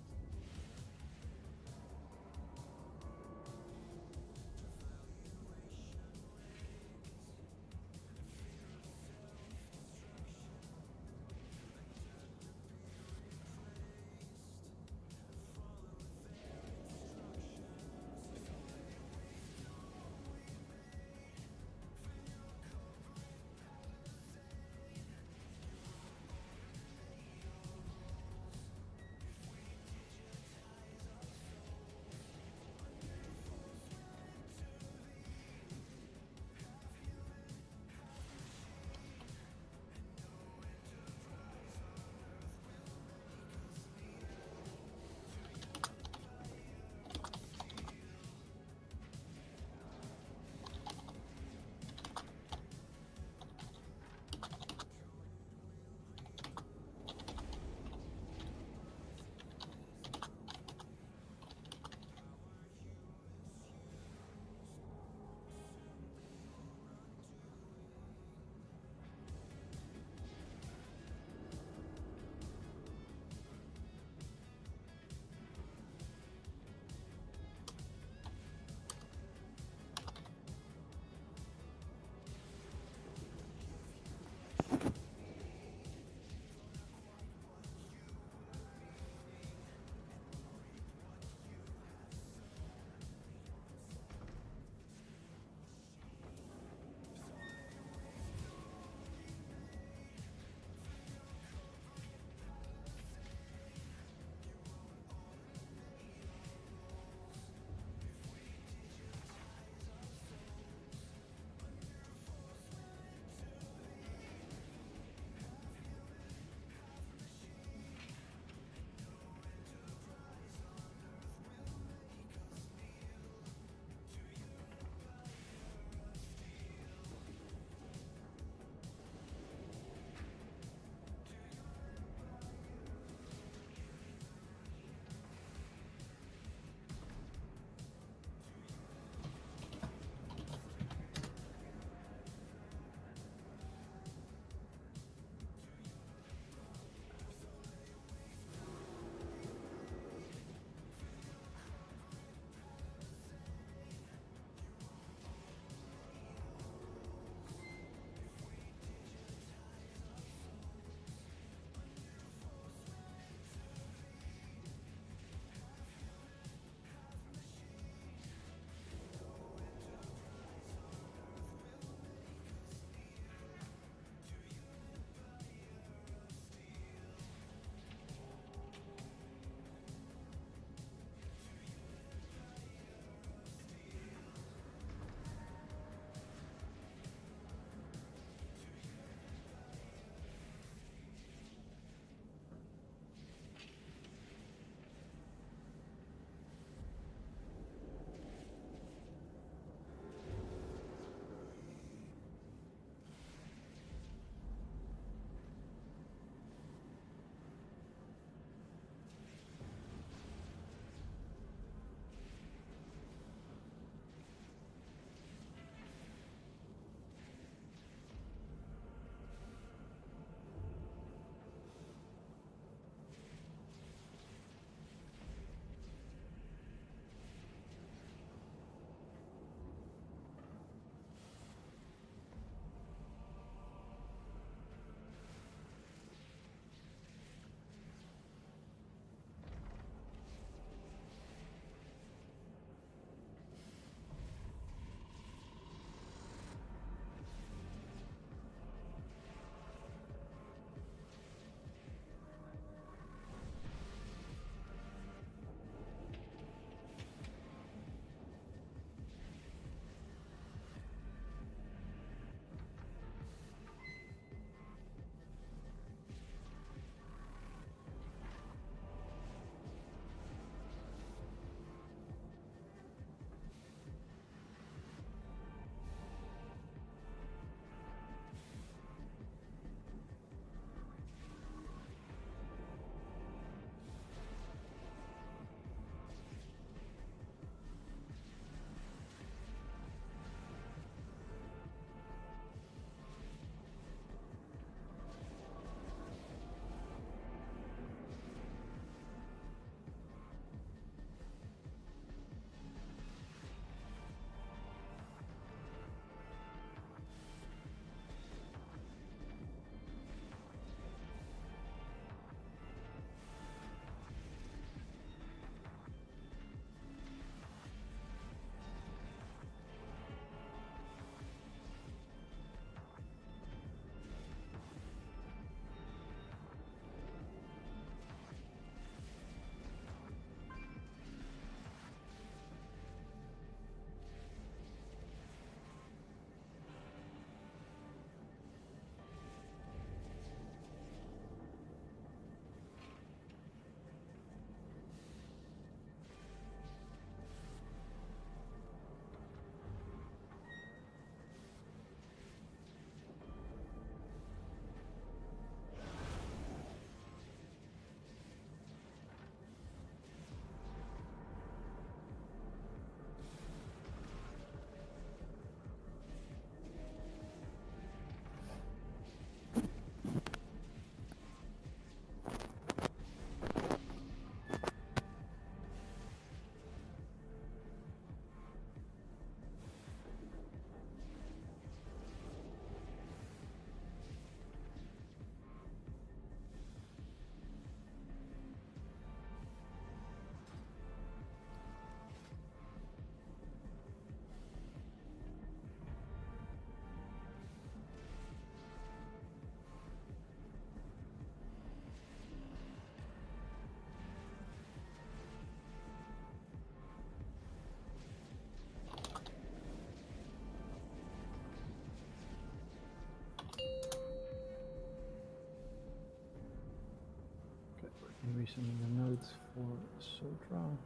Sending a note for Sotra.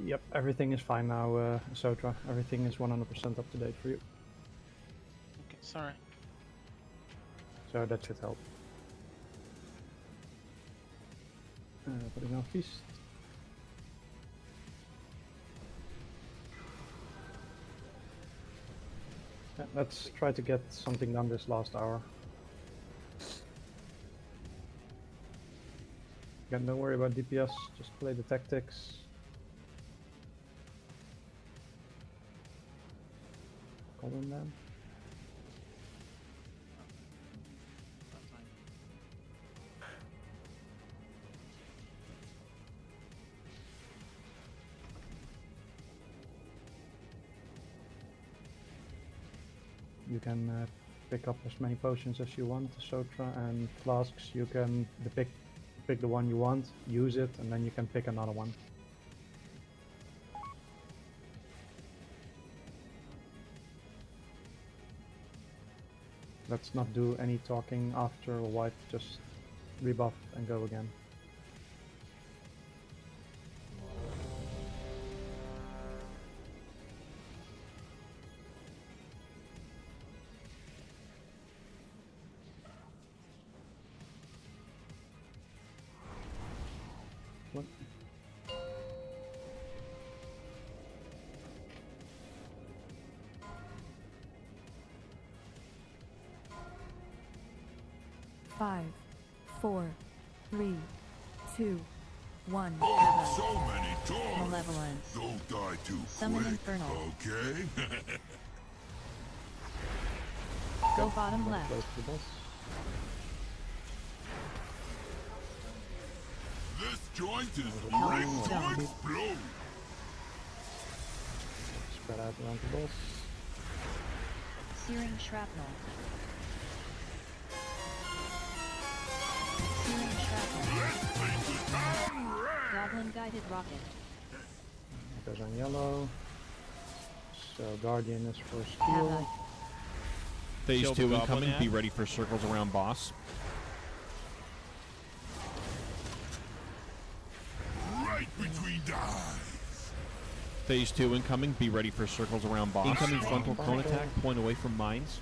Yep, everything is fine now, Sotra. Everything is 100% up to date for you. Okay, sorry. So that should help. Putting on feast. Yeah, let's try to get something done this last hour. Again, don't worry about DPS, just play the tactics. Call them then. You can pick up as many potions as you want, Sotra, and flasks. You can pick the one you want, use it, and then you can pick another one. Let's not do any talking after a wipe, just rebuff and go again. What? Five, 4, 3, 2, 1. Oh, so many toys. Malevolence. Don't die too Summon quick, Infernal. okay? Go bottom left. Close to the boss. This joint is Help ready to zone. explode. Spread out around the boss. Searing shrapnel. Searing shrapnel. Goblin guided rocket. Goes on yellow. So Guardian is for Have skill. Phase Kill 2 the incoming. goblin Be ad. ready for circles around boss. Right between the eyes. Phase 2 incoming. Be ready for circles around boss. Incoming frontal cone attack. Point away from mines.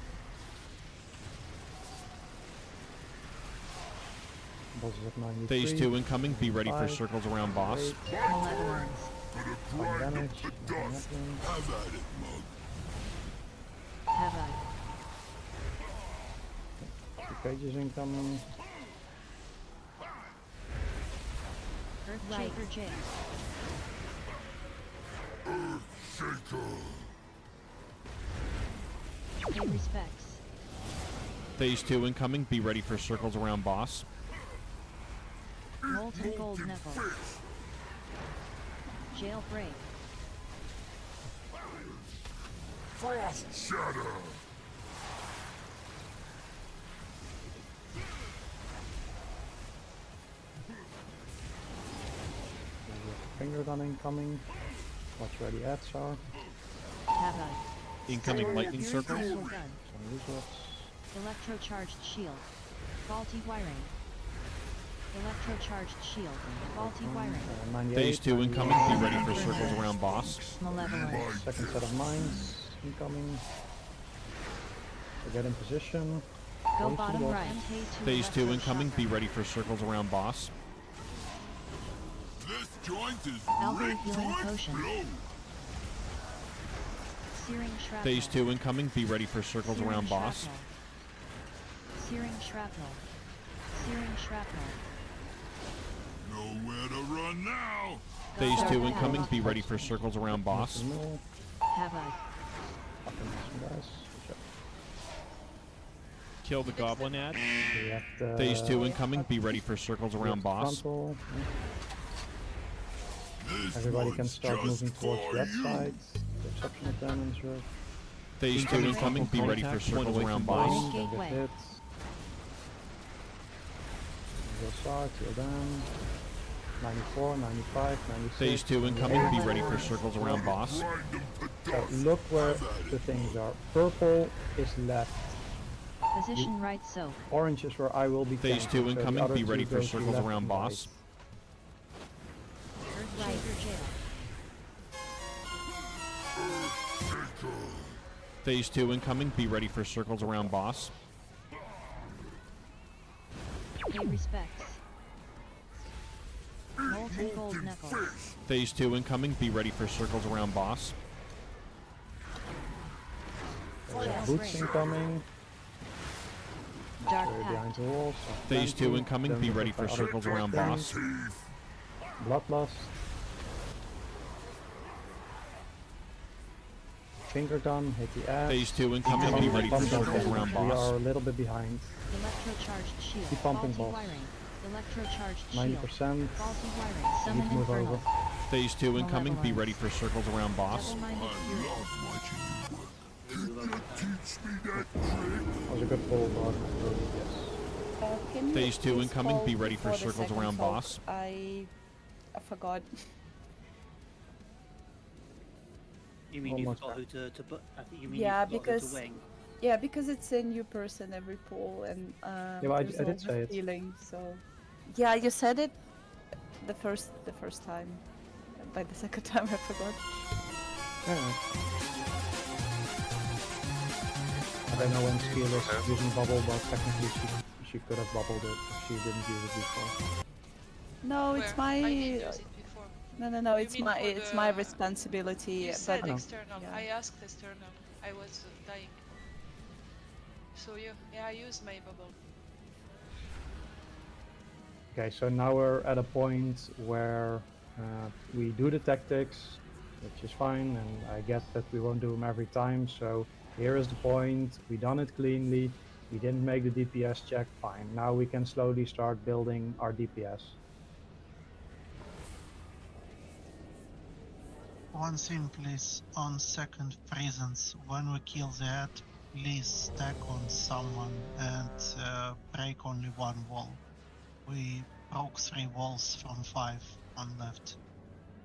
Boss is at 93. Phase 2 incoming. Be ready for 5, circles around boss. 8, Malevolence. For the some pride damage. of the Nothing dust. happening. Have at it, mug. Havoc. 2 pages incoming. Earthshaker jail. Shaker. Pay respects. Phase 2 incoming. Be ready for circles around boss. Molten gold knuckles. Jailbreak. Frost shatter. Finger gun incoming. Watch where the ads are. Havoc. Incoming lightning circles. Missile gun. Some resource. Electrocharged shield. Faulty wiring. Electrocharged shield. Faulty wiring. 98, Phase 2 incoming. 98. Be ready for circles around boss. Malevolence. Second set of mines incoming. So get in position. Go Going to bottom the boss. right. Phase 2 incoming. Be ready for circles around boss. This joint is Algae ready healing to potion. explode. Searing shrapnel. Phase 2 incoming. Be ready for circles Searing around boss. shrapnel. Searing shrapnel. Searing shrapnel. Nowhere to run now. Phase 2 Go incoming. havoc. Be ready for circles around boss. Mill. Havoc. Fucking awesome, guys. Good job. Kill the goblin ad. We have the Phase 2 incoming. Be ready for circles we have around the boss. frontal. This Everybody can one's start just moving towards for that you. side. The exceptional damage of Phase 2 incoming. Be ready for circles around boss. don't get Gateway. hit. Go start, heal down. 94, 95, 96. Phase 2 incoming. Be ready for circles around boss. So look where the things are. Purple is left. Position right soak. Orange is where I will be. Phase 2 tanking, so the incoming. other Be two ready for go to circles left around and boss. Right. Jail. Phase 2 incoming. Be ready for circles around boss. Pay respects. Molten gold knuckles. Phase 2 incoming. Be ready for circles around boss. Boots incoming. Dark Sorry, pact. behind the walls. Phase 2 incoming. Don't Be get ready hit by for other circles around things. boss. Bloodlust. Finger gun, hit the ass. Phase 2 incoming. Be ready for circles around We boss. are a little bit behind. Electrocharged shield. Keep pumping Faulty balls. wiring. Electrocharged 90%. shield. Faulty wiring. Keep Summon move infernal. over. Phase 2 incoming. Be ready for circles around boss. Double-minded fury. That was a good pull, but yes. Can you Phase 2 please incoming. call Be ready for before the circles second around talk? boss. I forgot. You mean you Almost forgot who to put? I think you mean Yeah, you forgot who to because wing. yeah, because it's a new person every pool, and but I there's did always say it. feeling. So yeah, you said it the first time. By the second time, I forgot. Yeah. I don't know when skill is using bubble, but technically she could have bubbled it if she didn't use it before. No, it's Where? my. I did use it before. No. You It's mean my for it's the- my responsibility. You but said know. external. Yeah. I asked external. I was dying. So yeah, I used my bubble. Okay, so now we're at a point where we do the tactics, which is fine, and I get that we won't do them every time, so here is the point, we done it cleanly, we didn't make the DPS check, fine. Now we can slowly start building our DPS. One thing, please, on second presence, when we kill that, please stack on someone and break only one wall. We broke 3 walls from 5 on left.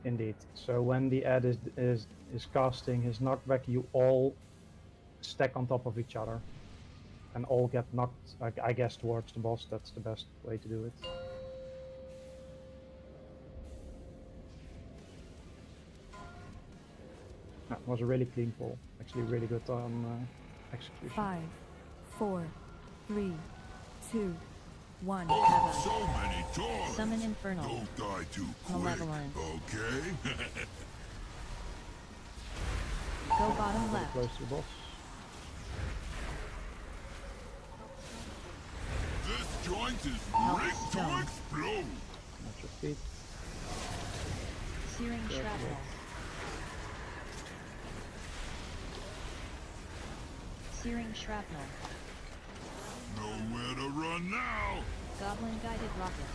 Indeed. So when the ad is casting his knockback, you all stack on top of each other, and all get knocked, I guess, towards the boss. That's the best way to do it. That was a really clean pull. Actually, really good on execution. 5, 4, 3, 2, 1. Oh, so many toys. Summon infernal. Don't die too quick, Malevolence. okay? Go bottom Pretty left. close to the boss. This joint is Help rigged to stone. explode. Watch your feet. Searing shrapnel. Searing shrapnel. Nowhere to run now. Goblin guided rocket.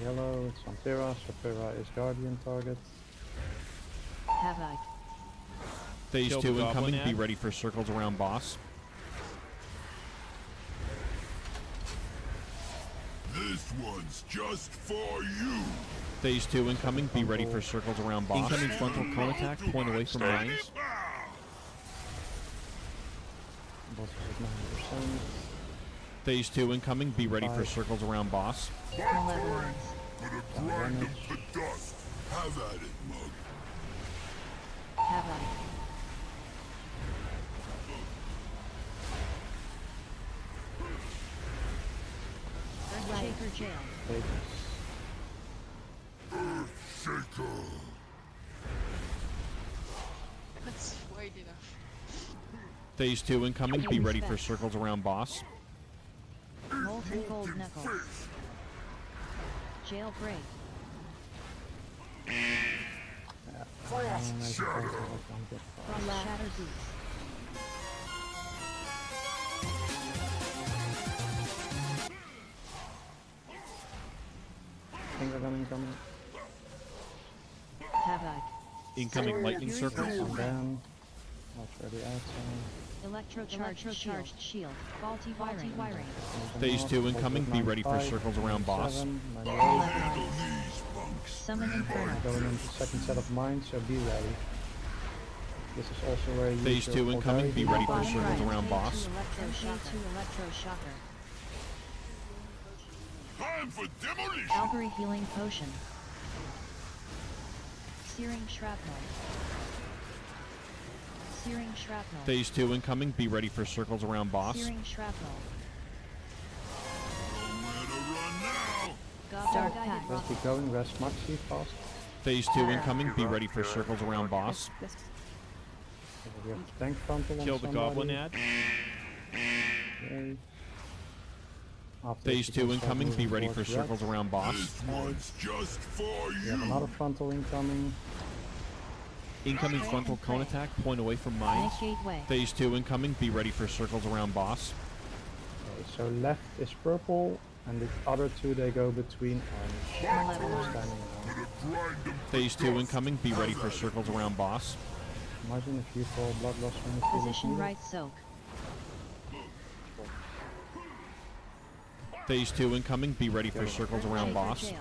Yellow, it's on Pyrrha, so Pyrrha is Guardian target. Havoc. Phase Kill 2 the incoming. goblin Be ad. ready for circles around boss. This one's just for you. Phase 2 incoming. Be ready for circles around boss. Incoming frontal cone attack. Point away from mines. Boss is at 90%. Phase 2 incoming. Be ready for circles around boss. Malevolence. Gonna grind them to dust. Have at it, mug. Havoc. Earthshaker jail. Shaker. That's wide enough. Phase 2 incoming. Be ready for circles around boss. Molten gold knuckles. Jailbreak. Frost Frost shatter boots. Finger gun incoming. Havoc. Incoming lightning circles. And then, watch where the ads Electrocharged shield. Faulty wiring. Phase 2 incoming. Be ready for 95, circles around boss. 97, 98. Handle these, punk. Summon Inferno. Going into second set of mines, so be ready. This is also where you Phase 2 incoming. Be ready for circles around boss. Electroshocker. Time for demolition! Calvary healing potion. Searing shrapnel. Searing shrapnel. Phase 2 incoming. Be ready for circles around boss. Searing shrapnel. Nowhere to run now! Dark pact. Let's keep going, rest maxi fast. Phase 2 incoming. Be ready for circles around boss. We have tank frontal on Kill the somebody. goblin ad. Okay. After Phase this, 2 we can start incoming. Be moving ready for towards circles red. around boss. This one's just for We you! have another frontal incoming. Incoming frontal cone attack. Point away from mines. Gateway. Phase 2 incoming. Be ready for circles around boss. Okay, so left is purple, and the other two they go between orange. So we're standing around. Phase 2 incoming. Be ready for circles around boss. Imagine if you fall blood loss when you feel it Position needed. right soak. Phase 2 incoming. Be ready for circles around Shaker boss. jail.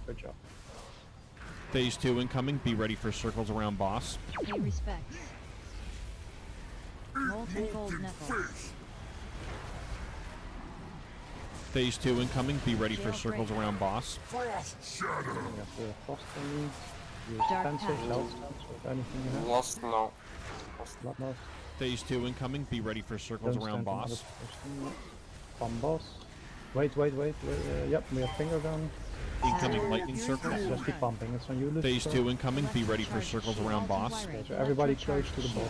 Good job. Phase 2 incoming. Be ready for circles around boss. Pay respects. Molten gold knuckles. Phase 2 incoming. Be ready for Jailbreak. circles around boss. Frost Shadow! We have the frost on you. Use Dark defensive, pact. health stance with anything you have. Lost now. Blood loss. Phase 2 incoming. Be ready for circles Don't around stand on boss. other person. From boss. Wait. Yep, we have finger gun. Incoming lightning circle. Just keep pumping. It's on you, Lucifer. Phase 2 incoming. Be ready for circles around boss. Okay, so everybody close to the boss.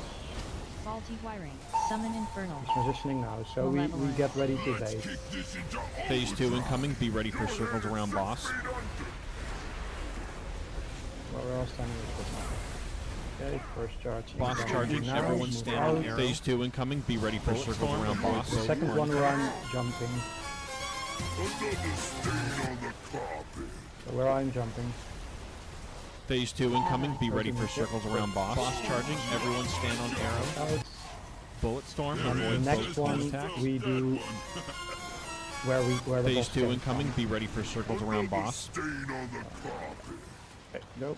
Faulty wiring. Summon infernal. It's positioning now, so we get ready to base. Kick this into Phase 2 incoming. Be ready for circles around boss. Well, we're all standing with this now. Okay, first charge. Boss incoming charging. now, Everyone move stand out. on arrow. Phase 2 incoming. Be ready for circles storm. around boss. The second one run, jumping. another stain on the carpet. So where I'm jumping. Phase 2 incoming. Be ready for circles around boss. Boss charging. Everyone stand on arrow. Out. Bullet storm. And the Avoid next bullet one attack. we do where the Phase boss 2 came incoming. from. Be ready for circles around boss. Stain on the carpet. Okay, go.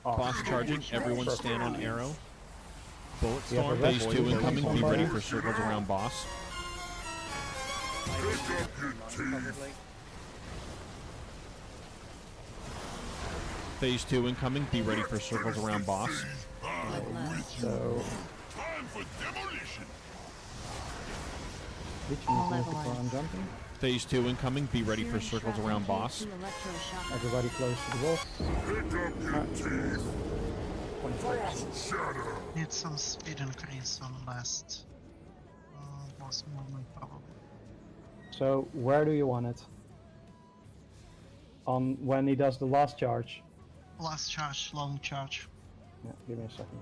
Boss charging. Everyone stand on arrow. Bullet We have a storm. red Phase boy 2 going incoming. Be somewhere. ready for circles around boss. Pick up your teeth. Phase 2 incoming. Be ready for circles around boss. I'm with you. So, Time for demolition. which means before I'm jumping. Phase 2 incoming. Be ready for circles around boss. Electroshocker. Everybody close to the boss. Pick up your teeth. 25. Frost Shadow. Need some speed increase on last boss movement probably. So where do you want it? On when he does the last charge. Last charge, long charge. Yeah, give me a second.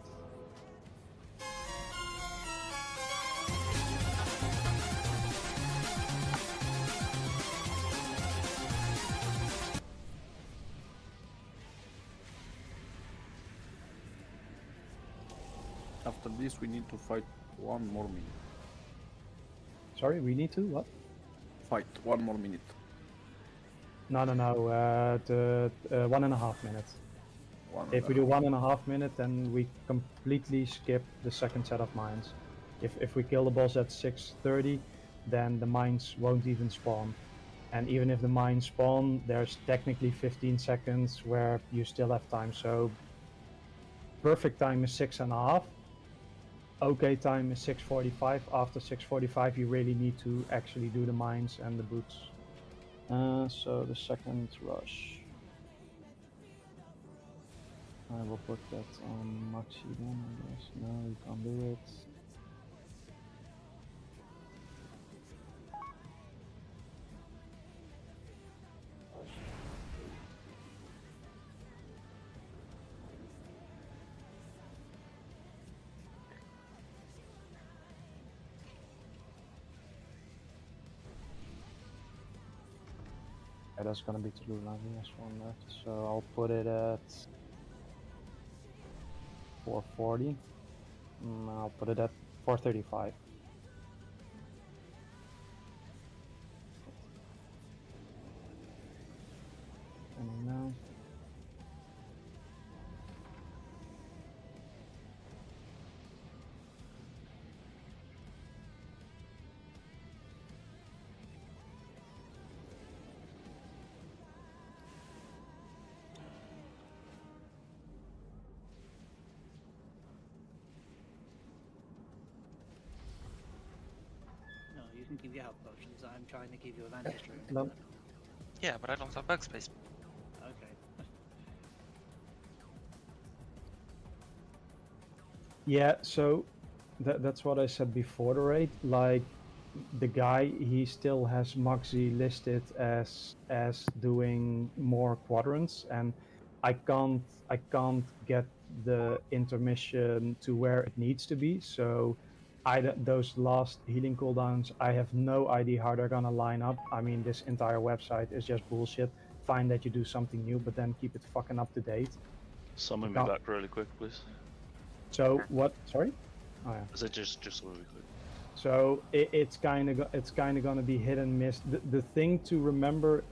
After this, we need to fight 1 more minute. Sorry, we need to what? Fight 1 more minute. No. The 1.5 minutes. If we do 1.5 minutes, then we completely skip the second set of mines. If we kill the boss at 6:30, then the mines won't even spawn. And even if the mines spawn, there's technically 15 seconds where you still have time. So perfect time is 6.5. Okay time is 6:45. After 6:45, you really need to actually do the mines and the boots. So the second rush. I will put that on Maxi then, I guess. No, you can't do it. Yeah, that's gonna be too long. Yes, one left. So I'll put it at 440. I'll put it at 435. health potions. I'm trying to give you advantage during the No. turn. Yeah, but I don't have backspace. Okay. Yeah, so that's what I said before the raid. Like, the guy, he still has Moxie listed as doing more quadrants, and I can't get the intermission to where it needs to be. So those last healing cooldowns, I have no idea how they're gonna line up. I mean, this entire website is just bullshit. Fine that you do something new, but then keep it fucking up to date. Summon me can't- back really quick, please. So what? Sorry. Oh yeah. Is it just really quick? So it's kind of gonna be hit and miss. The thing to remember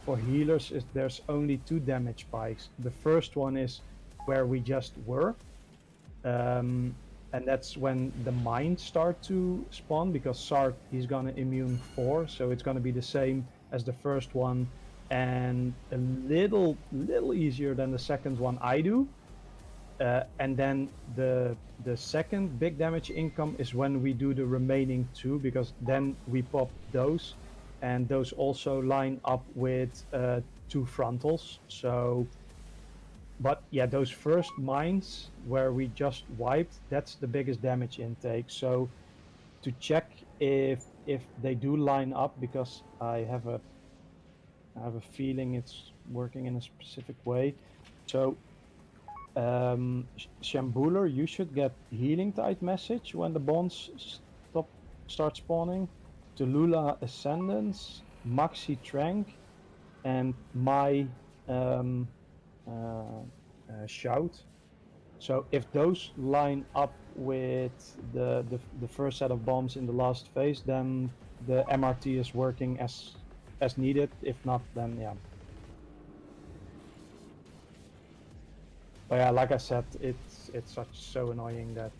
for healers is there's only 2 damage spikes. The first one is where we just were, and that's when the mines start to spawn, because Sark, he's gonna immune 4, so it's gonna be the same as the first one, and a little easier than the second one I do. And then the second big damage income is when we do the remaining 2, because then we pop those, and those also line up with 2 frontals. So, but yeah, those first mines where we just wiped, that's the biggest damage intake. So to check if they do line up, because I have a feeling it's working in a specific way. So Shambuler, you should get healing tide message when the bonds start spawning. Tulula Ascendance, Maxi Trank, and my Shout. So if those line up with the first set of bombs in the last phase, then the MRT is working as needed. If not, then yeah. But yeah, like I said, it's so annoying that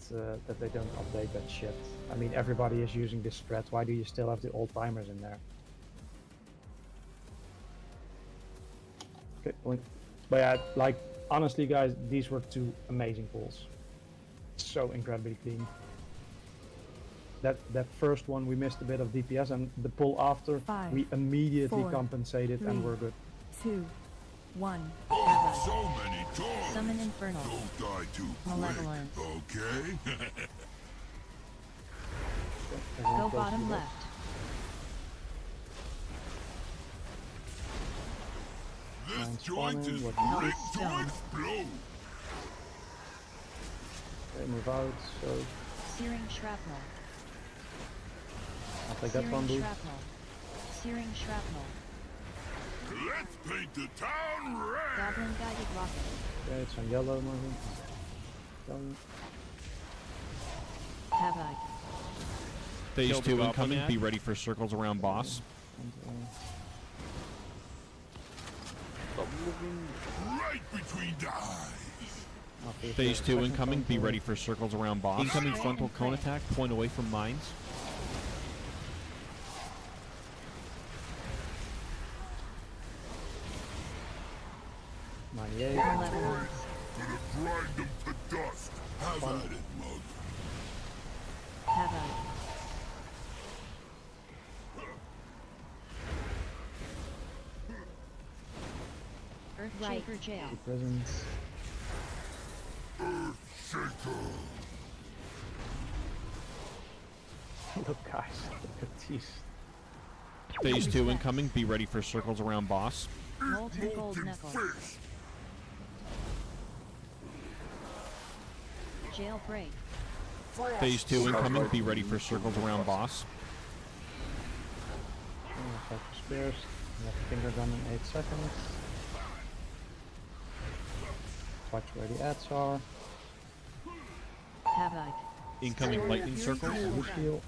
they don't update that shit. I mean, everybody is using this strat. Why do you still have the old timers in there? Okay, point. But yeah, like, honestly, guys, these were 2 amazing pulls. So incredibly clean. That first one we missed a bit of DPS, and the pull after 5, we immediately 4, compensated 3, and we're good. 2, 1. So many dogs. Summon Infernal. Don't die too Malevolent. quick, okay? Go bottom left. This joint is What rigged to explode. Okay, move out. So Searing Shrapnel. I'll take that Searing one, dude. Shrapnel. Searing Shrapnel. Let's paint the town red. Goblin Guided Rocket. Okay, it's on yellow, moving. Done. Havoc. Phase Kill the 2 goblin incoming. ad. Be ready for circles around boss. Right between the eyes. Phase 2 incoming. Be ready for circles around boss. Incoming frontal cone attack. Point away from mines. Malevolent. Gonna grind them to dust. Have at it, mug. Havoc. Earthshaker Jail. Presence. Earthshaker. Look, guys, look at these. Phase 2 incoming. Be ready for circles around boss. Molten Gold Knuckle. Fish. Jailbreak. Phase 2 incoming. Be ready for circles around boss. Attack for spears. We have finger gun in 8 seconds. Watch where the ads are. Havoc. Incoming lightning circles. Heal.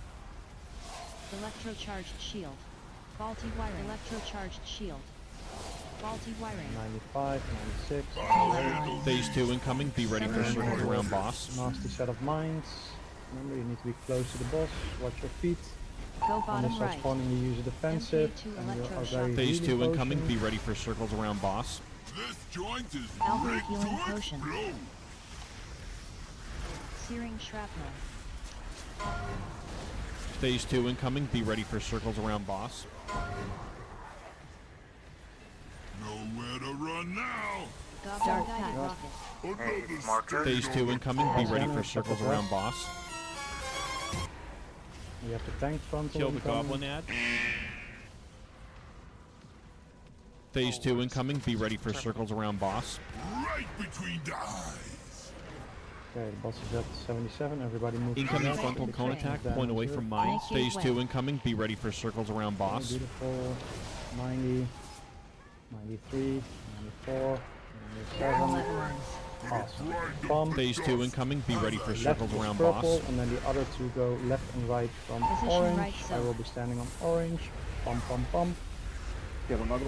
Electrocharged Shield. Faulty wiring. Electrocharged Shield. Faulty wiring. 95, 96. Phase 2 incoming. Be ready for circles around boss. Nasty set of mines. Remember, you need to be close to the boss. Watch your feet. Go When they bottom start right. spawning, you use a defensive. MK2 And you are electroshock. very Phase healing 2 incoming. potion. Be ready for circles around boss. This joint is Alpha rigged healing to potion. explode. Searing Shrapnel. Phase 2 incoming. Be ready for circles around boss. Nowhere to run now. Goblin guided rocket. Hey, it's marker. Phase 2 incoming. Be ready for circles around boss. We have the tank frontal. Kill the incoming. goblin ad. Phase 2 incoming. Be ready for circles around boss. Right between the eyes. Okay, the boss is at 77. Everybody move. Incoming to frontal the cone left. attack. Down Point away to from it. mines. Make Phase it 2 wet. incoming. Be ready for circles around Okay, boss. beautiful. 90, 93, 94, 97. Level lines. Awesome. Bomb. Phase 2 incoming. Be ready for Left circles is around purple, boss. and then the other two go left and right from Position orange. right I zone. will be standing on orange. Pump, pump, pump. Kill another.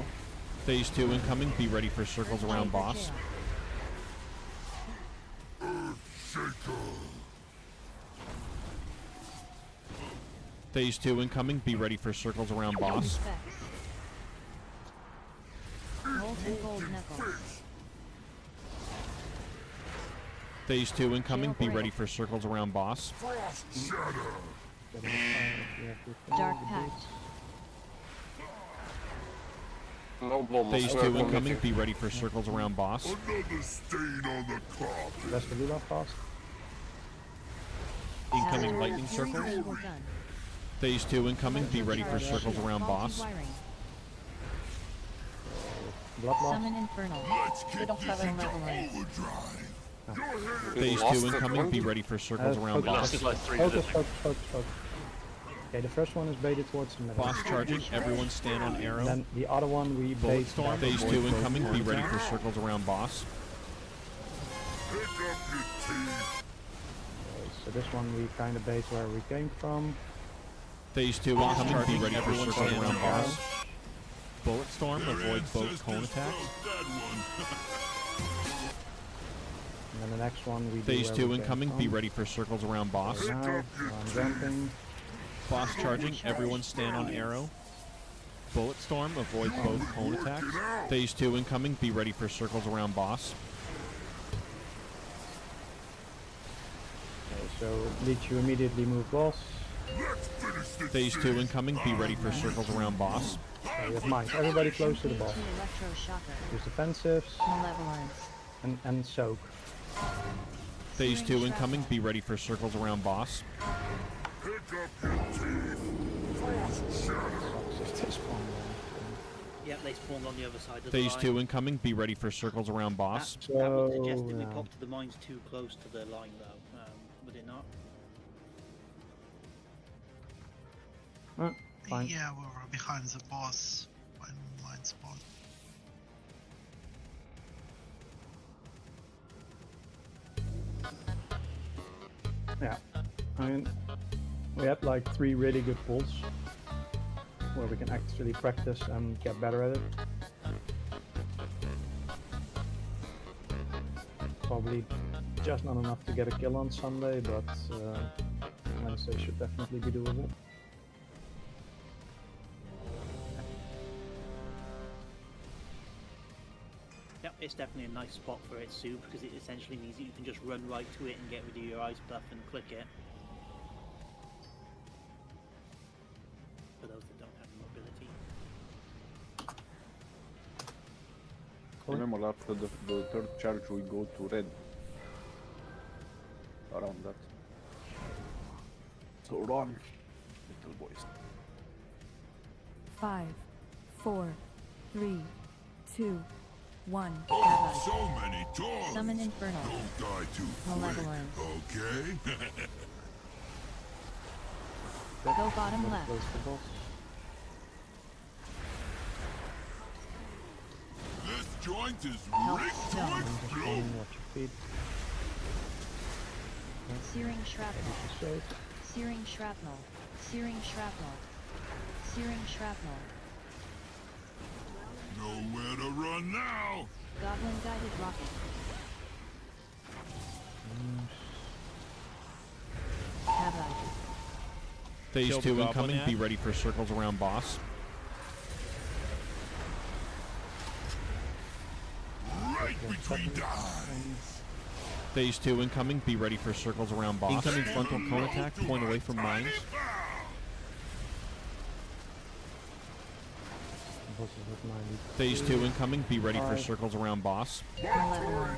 Phase 2 incoming. Be ready for circles around boss. Shaker. Phase 2 incoming. Be ready for circles around boss. Specs. Molten gold knuckles. Phase 2 incoming. Be ready for circles around boss. Frost shatter. Dark pact. No blow. Phase 2 incoming. Be ready for circles around boss. Another stain on the carpet. Rest of you left fast. Incoming lightning circles. Variable gun. Phase 2 incoming. Be ready for circles around Faulty boss. wiring. Blood loss. Summon infernal. Let's They kick don't this have into any level lines. overdrive. Phase Lost 2 it, incoming. one. Be ready for circles around We lost boss. it like 3 Focus, minutes. focus, focus, focus. Okay, the first one is baited towards the middle. Boss charging. Everyone stand on arrow. Then the other one we Bullet bait storm. down. Phase 2 incoming. Be ready for circles around boss. Pick up your teeth. Okay, so this one we kind of bait where we came from. Phase 2 Boss incoming. Be charging. ready for Everyone circles stand around on boss. arrow. Bullet storm. Avoid both cone attacks. That one. And then the next one we do Phase where 2 we came incoming. Be from. ready for circles around boss. Now, I'm jumping. Boss charging. Everyone stand on arrow. Bullet storm. Avoid both cone attacks. Phase 2 incoming. Be ready for circles around boss. Okay, so Leech, you immediately move boss. Let's finish this. Phase 2 incoming. Be ready for circles around boss. Okay, we have mines. Everybody close to the boss. Electroshocker. Use defensives Malevolence. and soak. Phase 2 incoming. Be ready for circles around boss. Pick up your teeth. Frost shatter. Just this one. Yeah, they spawned on the other side of the Phase line. 2 incoming. Be ready for circles around boss. That would So, suggest that we yeah. popped the mines too close to the line, though. Would it not? Fine. Yeah, we were behind the boss when mine spawned. Yeah. I mean, we had like 3 really good pulls where we can actually practice and get better at it. Probably just not enough to get a kill on Sunday, but Wednesday should definitely be doable. Yep, it's definitely a nice spot for it, Sue, because it essentially means that you can just run right to it and get rid of your ice buff and click it. For those that don't have mobility. Remember after the third charge we go to red. Around that. So run, little boys. 5, 4, 3, 2, 1. Oh, so many dogs. Summon infernal. Don't die too Malevolence. quick, okay? Go bottom Very left. close to boss. This joint is Help rigged to stone. explode. Watch your feet. Searing shrapnel. Safe. Searing shrapnel. Searing shrapnel. Searing shrapnel. Nowhere to run now. Goblin guided rocket. Havoc. Phase Kill the 2 goblin incoming. ad. Be ready for circles around boss. Right between the eyes. Phase 2 incoming. Be ready for circles around boss. Incoming frontal cone attack. Point away from mines. boss is at 90. Phase 2 incoming. Be ready for Alright. circles around boss. My turn!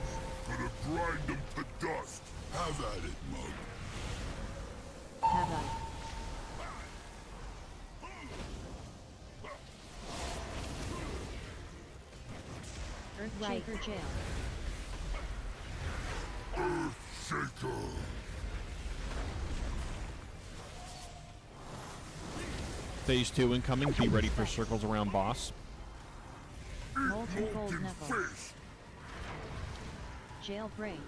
Gonna grind them to dust. Have at it, mug. Havoc. Earthshaker jail. Earthshaker! Phase 2 incoming. Be ready for circles around boss. Molten gold knuckles. Fish! Jailbreak.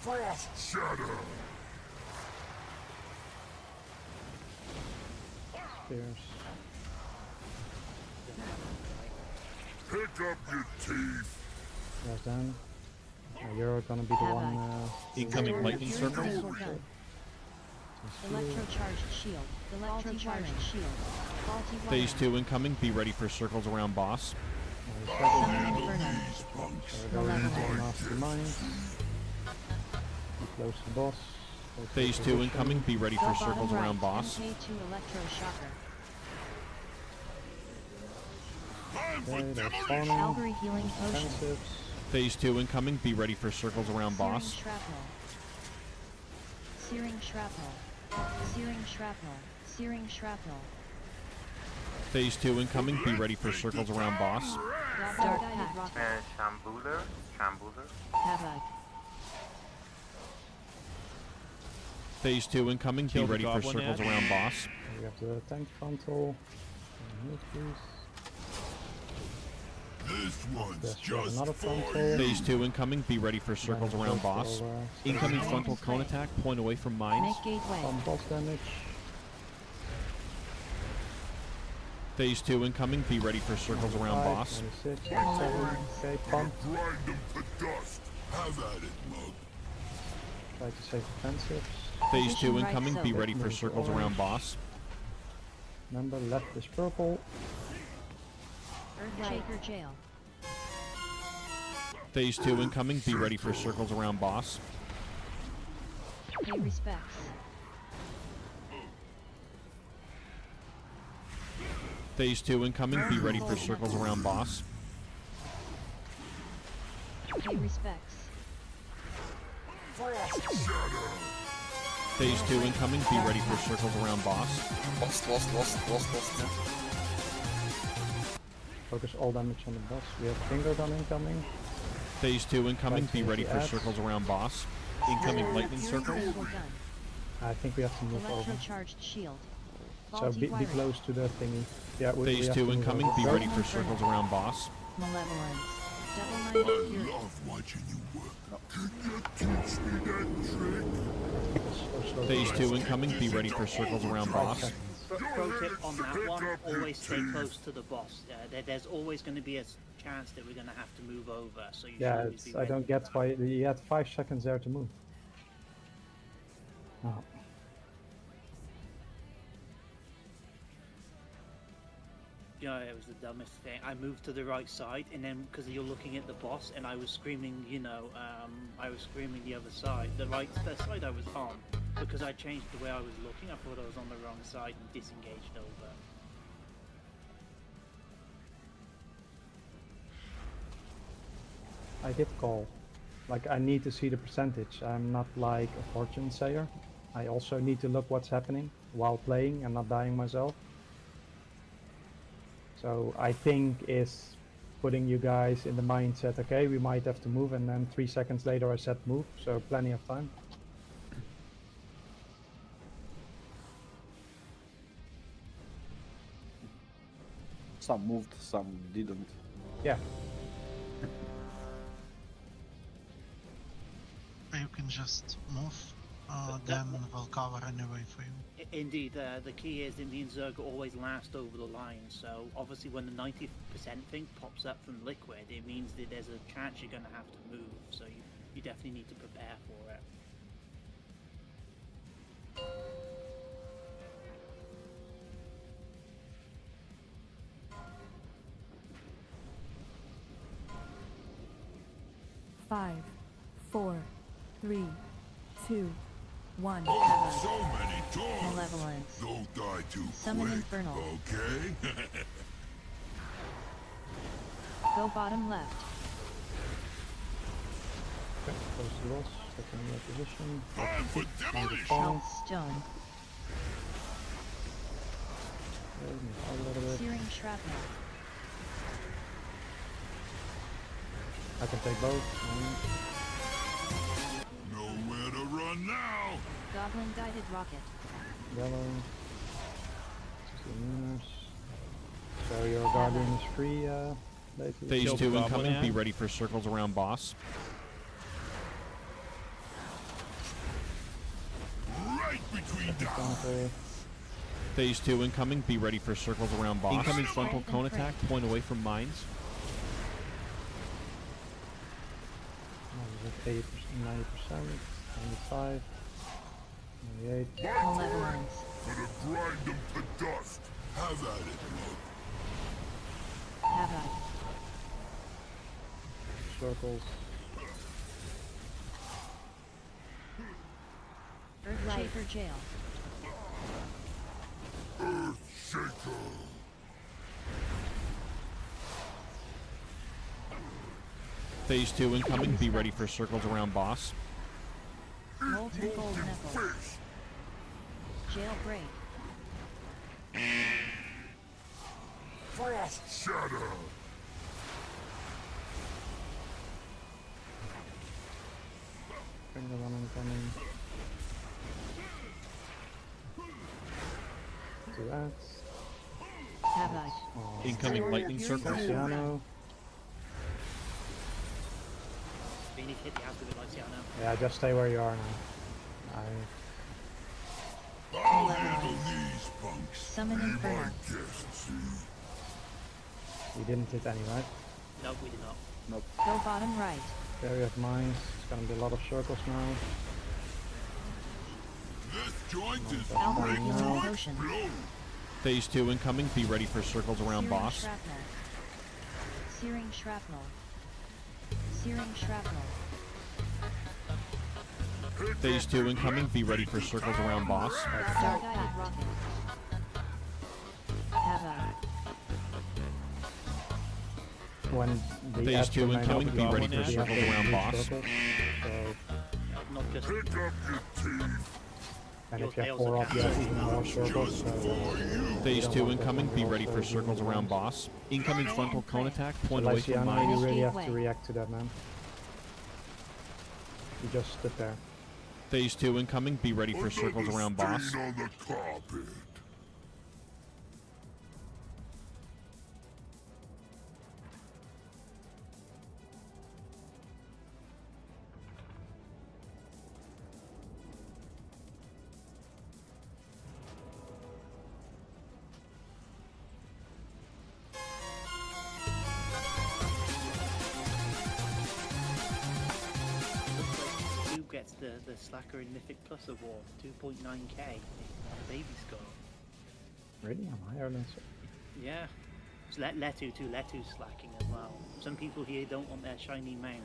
Frost Shadow! Spears. Pick up your teeth! That's done. You're gonna be the one. Incoming lightning circle. Electrocharged shield. Electrocharged shield. Faulty Phase wiring. 2 incoming. Be ready for circles around boss. Summon inferno. Go into the mastermind. Close the boss. Go to Phase the 2 position. incoming. Be ready Go for bottom circles right. around boss. MK2 electroshocker. Okay, they're spawning. Calgary healing potion. Defensives. Phase 2 incoming. Be ready for circles around boss. Searing shrapnel. Searing shrapnel. Searing shrapnel. Searing shrapnel. Phase 2 incoming. Be ready for circles around boss. Dark pact. Shambooler. Havoc. Phase 2 incoming. Be Kill the ready for goblin circles ad. around boss. We have the tank frontal. Move, please. This one's There's just another for frontal. Phase 2 incoming. Be ready for circles Then around go boss. for, Incoming frontal cone attack. Point away from mines. Make gateway. some boss damage. Phase 2 incoming. Be ready for circles around 95, boss. 96, 97. Okay, pump. grind them to dust. Have at it, mug. Try to save defensives. Phase 2 Position right incoming. Be silver. ready for Move to circles orange. around boss. Remember, left is purple. Earthshaker jail. Phase 2 incoming. Be ready for circles around boss. Pay respects. Phase 2 incoming. Be ready for circles around boss. Pay respects. Frost Shadow! Phase 2 incoming. Be ready for circles around boss. Lost. Focus all damage on the boss. We have finger gun incoming. Phase 2 incoming. Be ready for Ads. circles around boss. Incoming lightning circle. Critical gun. I think we have to move over. Electrocharged shield. So Faulty be wiring. close to the thingy. Yeah, we Phase have to 2 move incoming. over. Be Go. ready for circles around boss. Malevolence. Double I minded fury. love watching you work. Can you teach me that trick? So Phase 2 incoming. Be ready for circles around boss. Pro tip on that one: always stay close to the boss. There's always going to be a chance that we're going to have to move over, so you should Yeah, always it's, be I ready don't for get that. why you had 5 seconds there to move. Oh. You know, it was the dumbest thing. I moved to the right side, and then because you're looking at the boss, and I was screaming, I was screaming the other side, the side I was on, because I changed the way I was looking. I thought I was on the wrong side and disengaged over. I did call. Like, I need to see the percentage. I'm not like a fortune sayer. I also need to look what's happening while playing and not dying myself. So I think is putting you guys in the mindset, okay, we might have to move, and then 3 seconds later I said move, so plenty of time. Some moved, some didn't. Yeah. You can just move, then we'll cover anyway for you. Indeed, the key is that me and Zerg always last over the line, so obviously when the 90% thing pops up from Liquid, it means that there's a chance you're going to have to move, so you definitely need to prepare for it. Five, 4, 3, 2, 1. Oh, so many dogs. Malevolence. Don't die too Summon quick, Infernal. okay? Go bottom left. Okay, close the boss, taking your position. Time for demolition! Health stone. Okay, move out a little bit. Searing shrapnel. I can take both. Nowhere to run now! Goblin guided rocket. Yellow. Just the Luminous. So your Guardian is free, later. Phase Kill the 2 goblin incoming. ad. Be ready for circles around boss. Right between the Counter. Phase 2 incoming. Be ready for circles around boss. Incoming frontal Golden cone attack. Point away from mines. What is it? 80%, 90%, 95, 98. Malevolence. Gonna grind them to dust. Have at it, look. Have I. Circles. Earthshaker jail. Earth Shaker. Phase 2 incoming. Be ready for circles around boss. Molten gold knuckle. Fish. Jailbreak. Frost Shadow. Finger one incoming. Do that. Have I. Oh, Incoming lightning circles. Luciano. You need to hit the house with a Luciano. Yeah, just stay where you are now. I'll handle these punks. Summon Be my Inferno. guest, see? You didn't hit any, right? No, we did not. Nope. Go bottom right. There we have mines. It's gonna be a lot of circles now. This joint is Alpha ready healing to potion. explode. Phase 2 incoming. Be ready for circles around Searing boss. shrapnel. Searing shrapnel. Searing shrapnel. Phase 2 incoming. Be ready for circles around boss. Dark guided rocket. Have I. When the Phase Astro 2 main incoming. Be opens, ready we for have circles the around blue boss. circles. So, Not just. Pick up your teeth. and Your if you have tails 4 are up, you have cancelled. even more circles. So, Phase don't 2 want that incoming. one Be also ready for doing circles the around ones. boss. Incoming frontal cone attack. Point away from Luciano, mines. you really have to Gateway. react to that, man. You just stood there. Phase 2 incoming. Be ready for Another circles around boss. stain on the carpet. Who gets the Slacker in Mythic Plus award? 2.9k. Baby score. Really? I'm higher than so. Yeah. It's Letu too. Letu's slacking as well. Some people here don't want their shiny mount.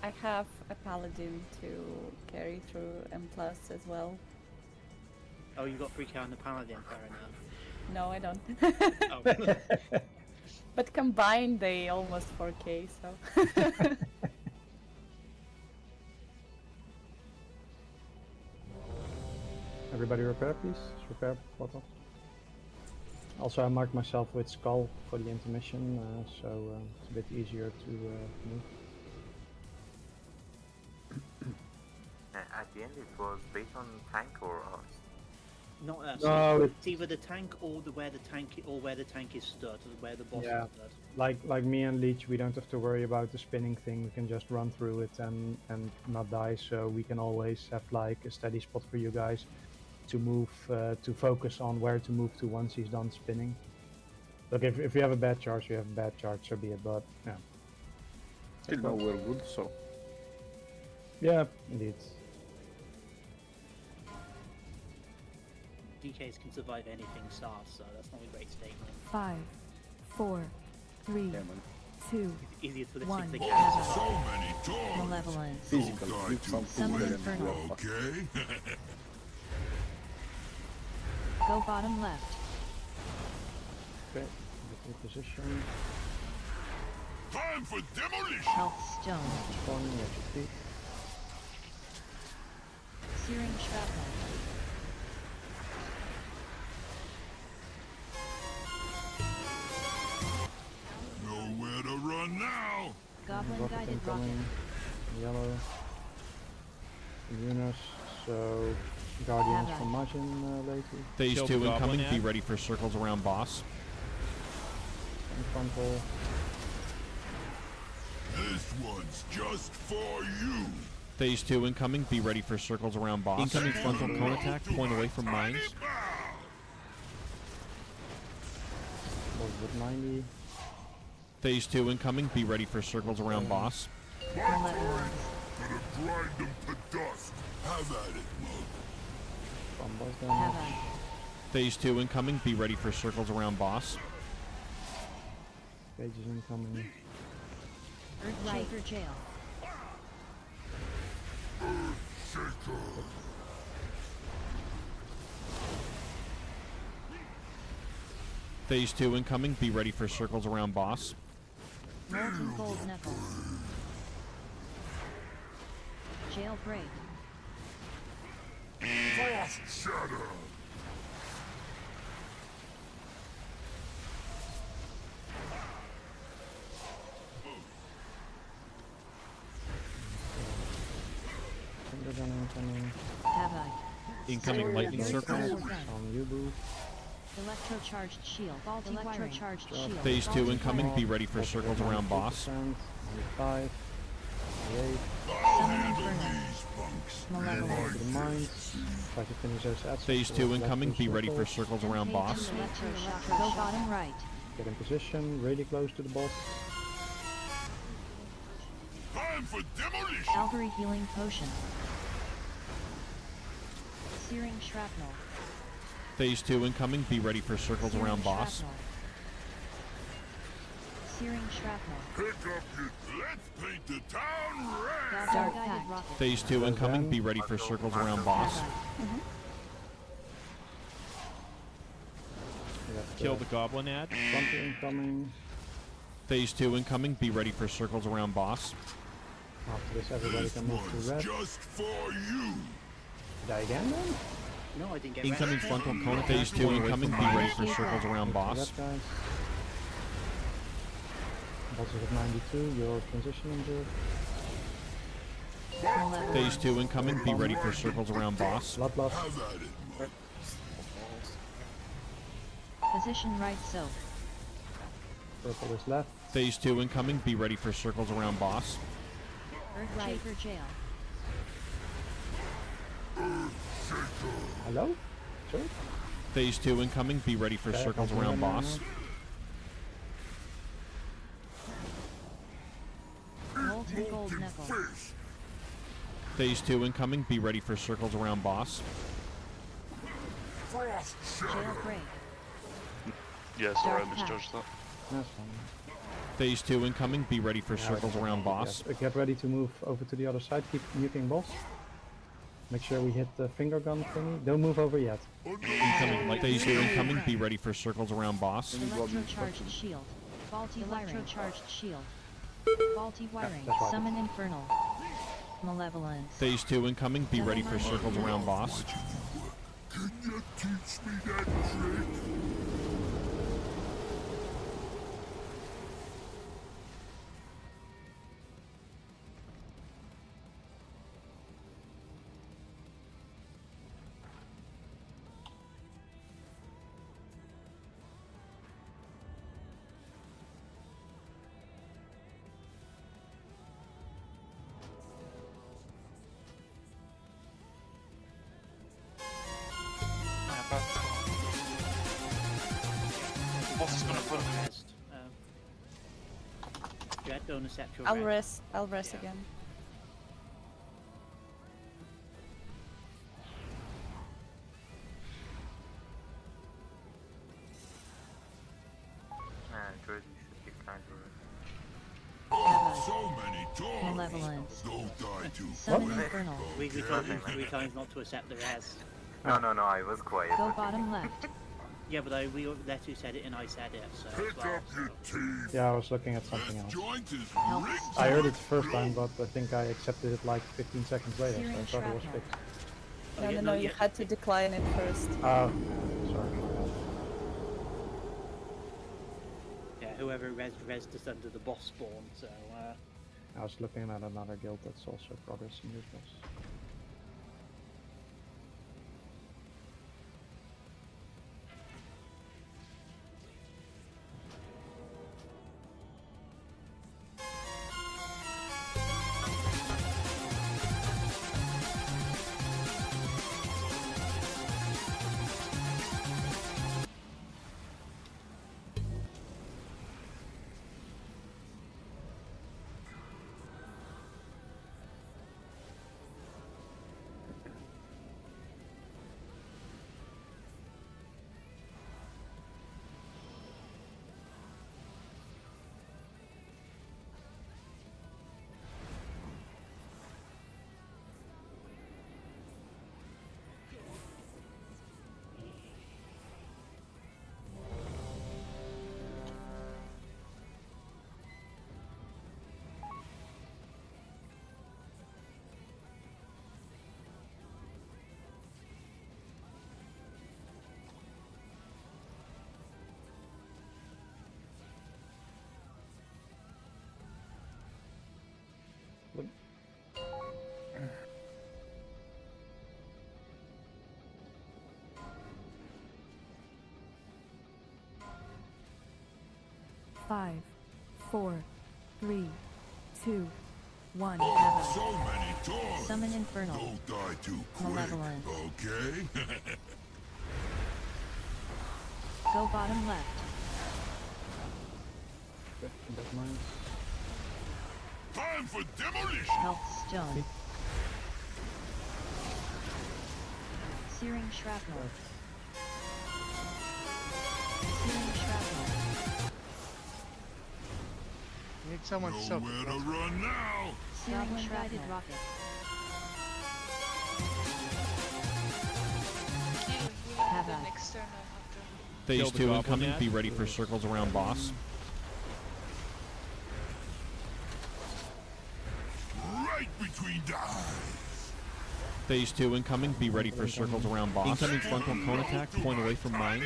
I have a paladin to carry through M+ as well. Oh, you got 3k on the Paladin, fair enough. No, I don't. Oh. But combined, they almost 4k, so. Everybody repair, please. Just repair bottle. Also, I marked myself with skull for the intermission, so it's a bit easier to move. At the end, it was based on tank or us. Not us. No, It's either the tank or where the tank is stood, or where the boss Yeah. is stood. Like me and Leech, we don't have to worry about the spinning thing. We can just run through it and not die. So we can always have like a steady spot for you guys to move, to focus on where to move to once he's done spinning. Look, if you have a bad charge, you have a bad charge, so be it. But yeah. Till now we're good, so. Yeah, indeed. DKs can survive anything soft, so that's not a great statement. 5, 4, 3, Yeah, man. 2, Easier for this 1. thing to Havoc. So many dogs. Malevolence. Physical, Don't die with to some Summon physical Inferno. and Okay? Go bottom left. Okay, get in position. Time for demolition! Health Stone. Spawning at your feet. Searing Shrapnel. Nowhere to run now! Goblin Rocket Guided incoming. Rocket. Yellow. Lunas. So Guardians Havoc. from Margin lately. Phase Kill 2 the incoming. goblin Be ad. ready for circles around boss. And frontal. This one's just for you! Phase 2 incoming. Be ready for circles around boss. Incoming frontal cone attack. Point away from mines. Was with 90. Phase 2 incoming. Be ready for circles around boss. Malevolence. Gonna grind them to dust! Have at it, mug! From boss damage. Havoc. Phase 2 incoming. Be ready for circles around boss. Cages incoming. Earthshaker Jail. Shaker! Phase 2 incoming. Be ready for circles around boss. Molten Gold Knuckle. Jailbreak. Frost Shadow! Finger gun incoming. Havoc. Incoming lightning circle. On Yubu. Electrocharged Shield. Faulty Electrocharged Shield. Phase 2 Faulty incoming. wiring. Be ready for circles around boss. 95. 98. Summon Inferno. Malevolence. To the mines. Try to finish those ads. Phase 2 incoming. Be ready for circles around boss. Electroshock. Go bottom right. Get in position. Really close to the boss. Time for demolition! Calvary Healing Potion. Searing Shrapnel. Phase 2 incoming. Be ready for circles Searing around boss. Shrapnel. Searing Shrapnel. Pick up your... Let's paint the town red! Dark Guided Rocket. Phase 2 incoming. Be ready for circles around boss. Havoc. Kill the goblin ad. Frontal incoming. Phase 2 incoming. Be ready for circles around boss. After this, everybody This can move one's to red. just for you! Die again then? No, I didn't get Incoming red. frontal cone attack. Phase 2 incoming. Be ready for circles around boss. Red guys. Boss is at 92. Your transition injured. Malevolence. Phase 2 incoming. Be ready for circles around boss. Bloodlust. Have at it, mug! Position right soak. Purple is left. Phase 2 incoming. Be ready for circles around boss. Earthshaker Jail. Hello? Sure. Phase 2 incoming. Be ready for Okay, circles I'm around doing that boss. Molten Gold Knuckle. Face! Phase 2 incoming. Be ready for circles around boss. Frost Shadow! Jailbreak. Yeah, sorry, I Dark misjudged that. That's fine. Phase 2 incoming. Be ready for circles around boss. Yes, get ready to move over to the other side. Keep nuking boss. Make sure we hit the finger gun thingy. Don't move over yet. Incoming light. Phase 2 incoming. Be ready for circles around boss. Electrocharged Shield. Faulty Electrocharged Shield. Faulty wiring. that's right. Summon Infernal. Malevolence. Phase 2 incoming. Be ready for circles around boss. Can you teach me that trick? Boss is gonna put Rest. Jet, don't accept your I'll red. rest. I'll rest again. Nah, George, you should be kind to her. Malevolence. Don't die too Summon quick. Infernal. We told you 3 times not to accept the res. No, I was quiet. Go bottom left. Yeah, but we Letu said it and I said it, so Pick as well. up your teeth. Yeah, I was looking at something else. Joint is Help. rigged. I heard it the first time, but I think I accepted it like 15 seconds later, so I Searing thought it was shrapnel. fixed. Oh, No, yeah, no, no, you yeah. had to decline it first. Oh, sorry. Yeah, whoever resed us under the boss spawn, so I was looking at another guild that's also progressing this boss. Five, 4, 3, 2, 1. Oh, so many doors. Summon Infernal. Don't die too quick. Malevolence. Okay. Go bottom left. That mine. Time for demolition. Health Stone. Searing Shrapnel. Searing Shrapnel. Need someone soak. Nowhere to run now. Searing Shrapnel. Rocket. Have an external after. Phase Kill the 2 goblin incoming. ad. Be ready for circles around boss. Right between the eyes. Phase 2 incoming. Be ready for circles around boss. Incoming frontal cone attack. Point away from mines.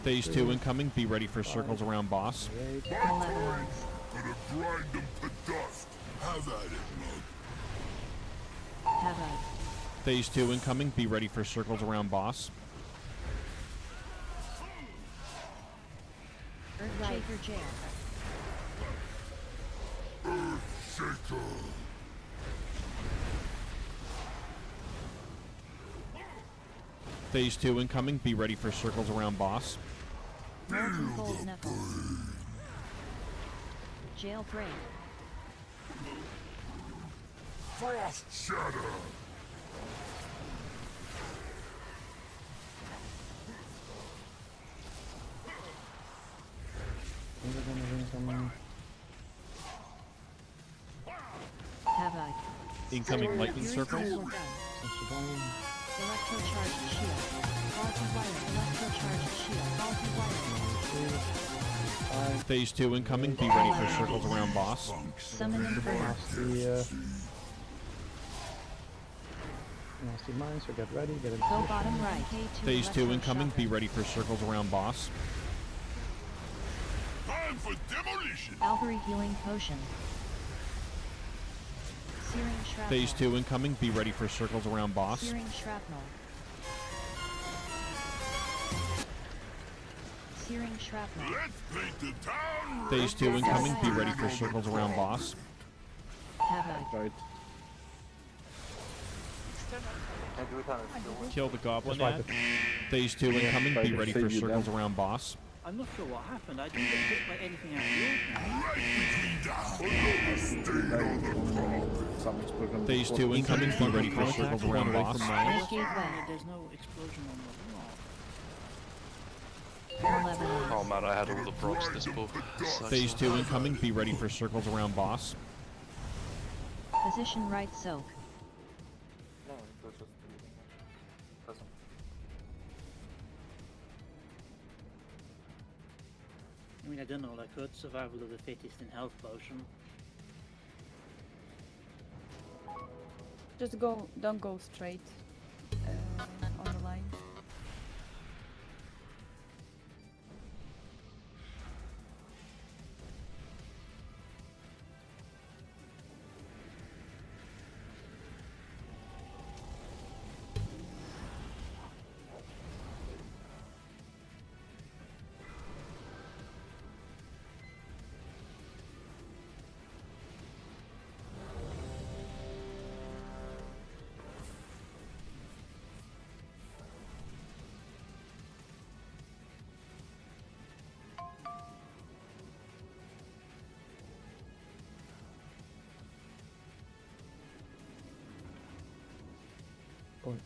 Phase 2 incoming. Be ready for circles around boss. Malevolence. Gonna grind them to dust. Have at it, mug. Havoc. Phase 2 incoming. Be ready for circles around boss. Earthshaker Jail. Earthshaker. Phase 2 incoming. Be ready for circles around boss. Molten Cold Knuckle. Jailbreak. Frost shatter. Havoc. Incoming lightning circles. Electrocharged shield. Faulty wire. Electrocharged shield. Faulty wire. Phase 2 incoming. Be ready for circles around boss. Summon Infernal. Nasty mines, so get ready, get in Go position. bottom right. Phase 2 incoming. Be ready for circles around boss. Time for demolition. Albury healing potion. Searing shrapnel. Phase 2 incoming. Be ready for circles around boss. Searing shrapnel. Searing shrapnel. Let's paint the town. Phase 2 incoming. Be ready for circles around boss. Havoc. Right. Kill the goblin Just ad. wipe Phase 2 incoming. try Be to ready save for you circles then. around boss. I'm not sure what happened. I didn't get hit by anything out of the ordinary. Some explosion. Phase 2 incoming. Be ready for circles around boss. Gateway. There's no explosion on the wall. Malevolence. Oh man, I had all the procs this bull. Phase 2 incoming. Be ready for circles around boss. Position right soak. No, it was just doesn't. I mean, I done all I could. Survival of the fittest in health potion. Just go, don't go straight on the line. Point.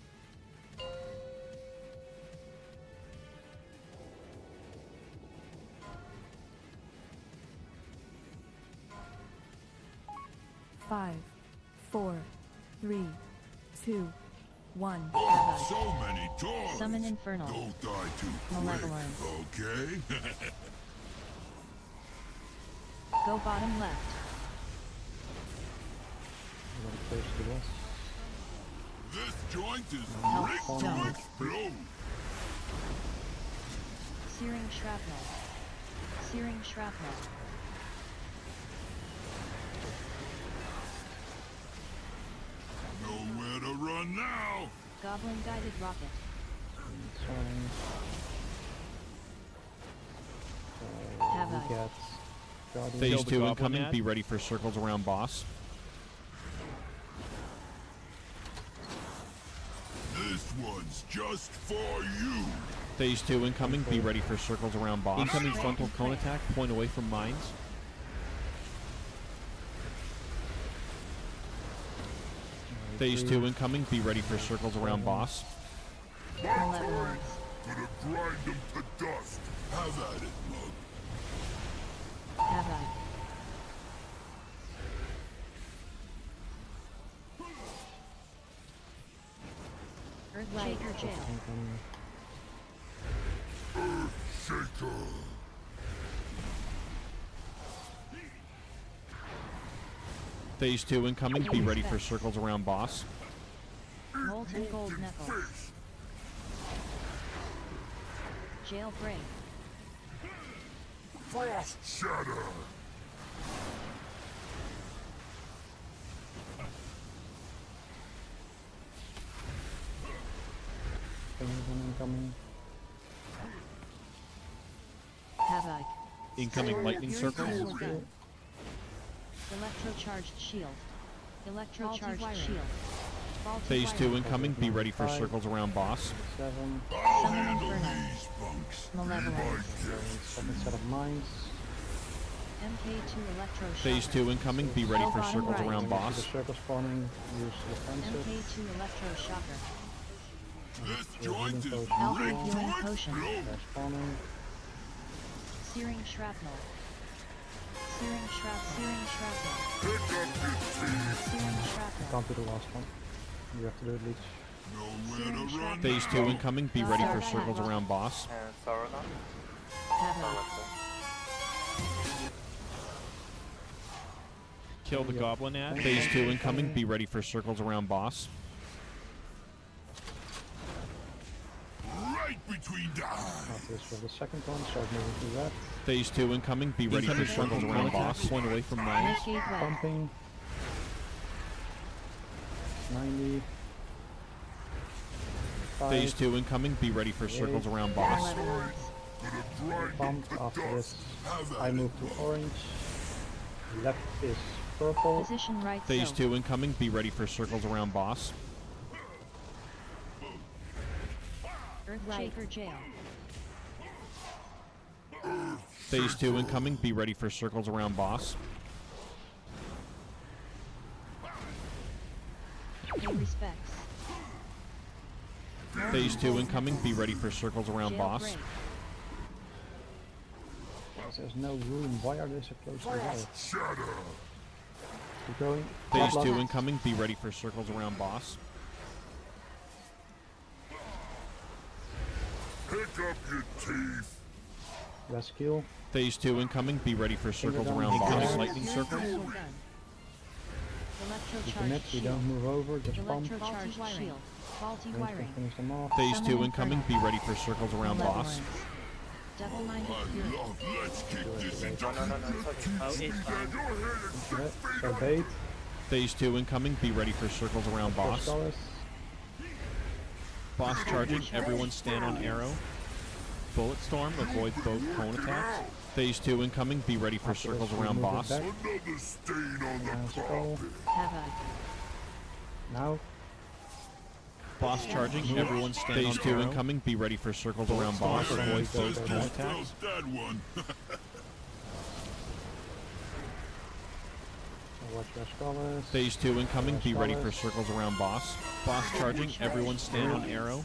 Five, 4, 3, 2, 1. Oh, so many toys. Summon Infernal. Don't die too quick, Malevolence. okay? Go bottom left. This joint is Help rigged zone. to explode. Searing shrapnel. Searing shrapnel. Nowhere to run now. Goblin guided rocket. Havoc. Phase 2 goblin incoming. ad. Be ready for circles around boss. This one's just for you. Phase 2 incoming. Be ready for circles around boss. Incoming frontal cone attack. Point away from mines. Phase 2 incoming. Be ready for circles around boss. Malevolence. Gonna grind them to dust. Have at it, mug. Havoc. Earthshaker jail. Earthshaker. Phase 2 incoming. Be ready for circles around boss. Molten gold knuckles. Jailbreak. Frost shatter. Incoming. Havoc. Incoming lightning circles. Electrocharged shield. Electrocharged shield. Faulty Phase 2 wiring. incoming. Be ready for circles around boss. 7. Summon Inferno. Malevolence. Second set of mines. MK2 electro Phase 2 incoming. Be ready for Bottom circles right. around The boss. circle spawning. Use defensive. MK2 electro shocker. This joint is Alpha rigged healing to potion. explode. They're spawning. Searing shrapnel. Searing shrapnel. Searing shrapnel. Pick up your teeth. Searing shrapnel. Can't do the last one. You have to do it leech. Nowhere to run Phase 2 now. incoming. Be ready for circles around boss. And Sauron? Havoc. Kill the goblin ad. Phase 2 incoming. Be ready for circles around boss. Right between the eyes. After this for the second one, start moving through that. Phase 2 incoming. Be ready for Incoming circles frontal around cone attack. boss. Point away from mines. Renegade web. Pumping. 90. Phase 2 incoming. Be ready for circles around boss. Malevolence. Gonna grind them Pump. to After dust. this, Have at I it, move mug. to orange. Left is purple. Position right Phase soak. 2 incoming. Be ready for circles around boss. Earthshaker jail. Phase 2 incoming. Be ready for circles around boss. Pay respects. Phase 2 incoming. Be ready for circles around boss. Jailbreak. There's no room. Why are they so close together? Shadow. Keep going. Phase Bloodlust. 2 incoming. Be ready for circles around boss. Pick up your teeth. Rescue. Phase 2 incoming. Be ready for circles Finger around gun. boss. Yeah. Lightning circles. We commit, we don't move over, just pump. Electrocharged shield. Faulty And we can wiring. finish them off. Phase 2 incoming. Be ready for circles around boss. Double-minded fury. Let's kick this into No, it's okay. Oh, it's fine. Yeah, so bait. Phase 2 incoming. Be ready for circles around boss. Scholars. Boss charging. Everyone stand on arrow. Bullet storm. Avoid both cone attacks. Phase 2 incoming. Be ready for After circles this, we around move it boss. back. Another stain on the And skull. carpet. Now. Boss charging. Everyone stand on Phase 2 arrow. incoming. Be ready for circles around boss. Avoid both cone How's attacks. that one? So watch your scholars. Phase 2 incoming. Be ready for circles around boss. Boss charging. Everyone stand on arrow.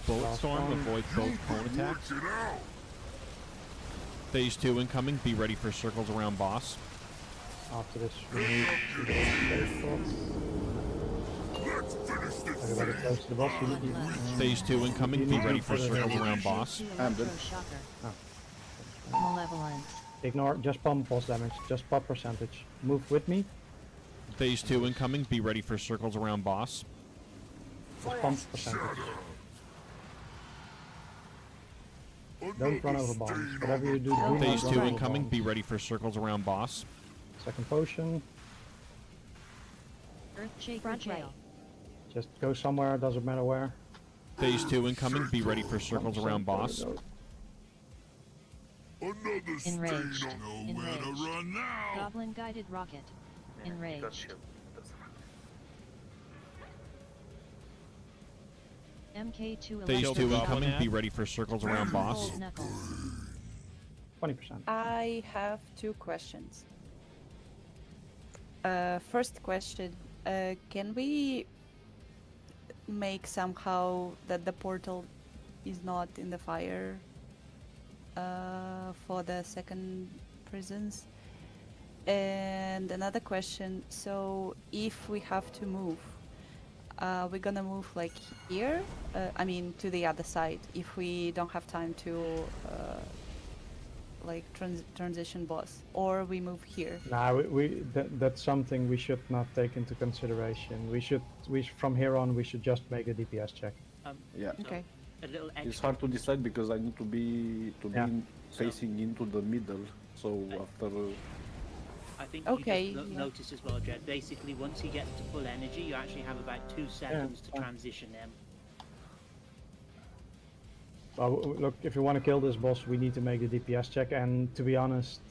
Bullet storm. Avoid both cone attacks. Work it out. Phase 2 incoming. Be ready for circles around boss. After this, we need to go safe spots. Let's finish this Everybody thing. close to the boss. Phase 2 incoming. You Be need ready to for put it circles in. around boss. I'm dead. Oh. Malevolent. Ignore, just pump boss damage. Just pop percentage. Move with me. Phase 2 incoming. Be ready for circles around boss. Just pump percentage. Don't run over bombs. Whatever you do, do not Phase run 2 over incoming. bombs. Be ready for circles around boss. Second potion. Earthshaker jail. Just go somewhere, doesn't matter where. Phase 2 incoming. Be ready for circles around boss. Another stain Enraged. on nowhere to Enraged. run now. Goblin guided rocket. Yeah, he got Enraged. shield. Doesn't matter. MK2 Phase 2 electric incoming. shock. Be ready for circles around boss. Cold knuckles. 20%. I have two questions. First question, can we make somehow that the portal is not in the fire for the second prisons? And another question, so if we have to move, we're gonna move like here, I mean to the other side, if we don't have time to like transition boss, or we move here. Nah, that's something we should not take into consideration. From here on, we should just make a DPS check. Yeah. Okay. A little extra. It's hard to decide because I need to be facing into the middle. So after I think Okay, you just notice as well, Jed. Basically, once he gets to full energy, you actually have about 2 seconds to fine. transition him. Well, look, if you want to kill this boss, we need to make the DPS check, and to be honest,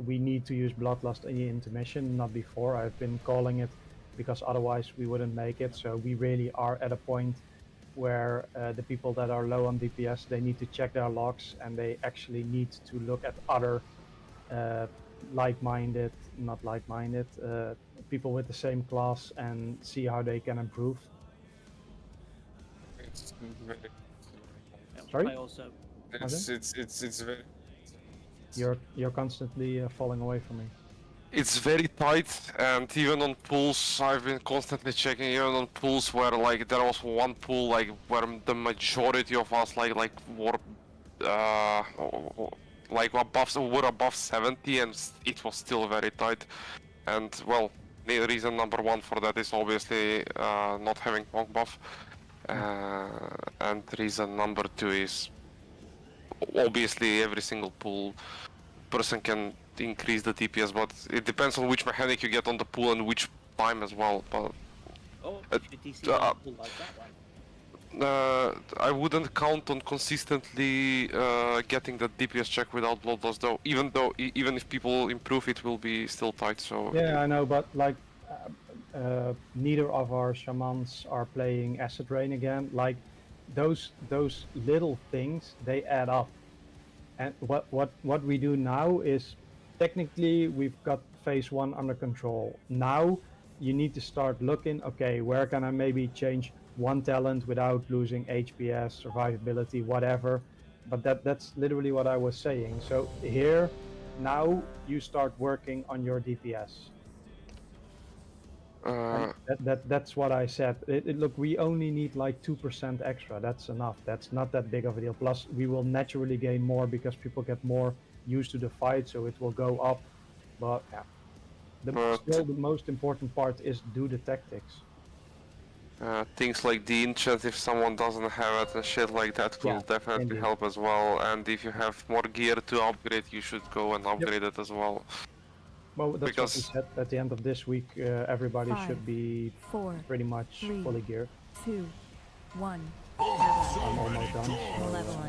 we need to use Bloodlust in the intermission, not before. I've been calling it because otherwise we wouldn't make it, so we really are at a point where the people that are low on DPS, they need to check their logs, and they actually need to look at other like-minded, not like-minded, people with the same class and see how they can improve. Sorry? I also. It's very. You're constantly falling away from me. It's very tight, and even on pools, I've been constantly checking. Even on pools where like there was one pool like where the majority of us like were were above 70, and it was still very tight. And well, the reason number one for that is obviously not having Monk buff, and reason number two is obviously every single pool person can increase the DPS, but it depends on which mechanic you get on the pool and which time as well. But I wouldn't count on consistently getting the DPS check without Bloodlust though. Even if people improve, it will be still tight. So yeah, I know, but like neither of our shamans are playing Acid Rain again. Like those little things, they add up. And what we do now is technically we've got phase 1 under control. Now you need to start looking, okay, where can I maybe change one talent without losing HPS, survivability, whatever, but that's literally what I was saying. So here, now you start working on your DPS. And that's what I said. Look, we only need like 2% extra. That's enough. That's not that big of a deal. Plus, we will naturally gain more because people get more used to the fight, so it will go up. But yeah, still the most important part is do the tactics. Things like the enchant, if someone doesn't have it and shit like that, will definitely help as well. And if you have more gear to upgrade, you should go and upgrade it as well. Well, that's what we said. At the end of this week, everybody should be pretty much fully geared. 2, 1. I'm almost done. So,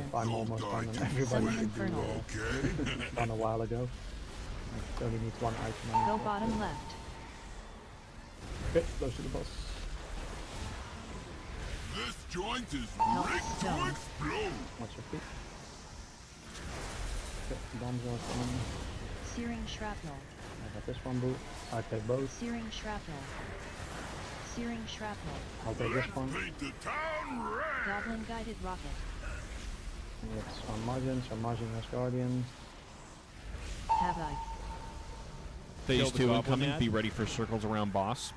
if I'm almost done, then everybody should be done a while ago. It only needs one item. Go bottom left. Okay, close to the boss. This joint is rigged to explode. Watch your feet. Okay, bombs are coming. Searing shrapnel. I got this one, boo. I take both. Searing shrapnel. Searing shrapnel. I'll take this one. Goblin guided rocket. It's on Margin, so Margin has Guardian. Havoc. Phase 2 incoming. Be ready for circles around boss.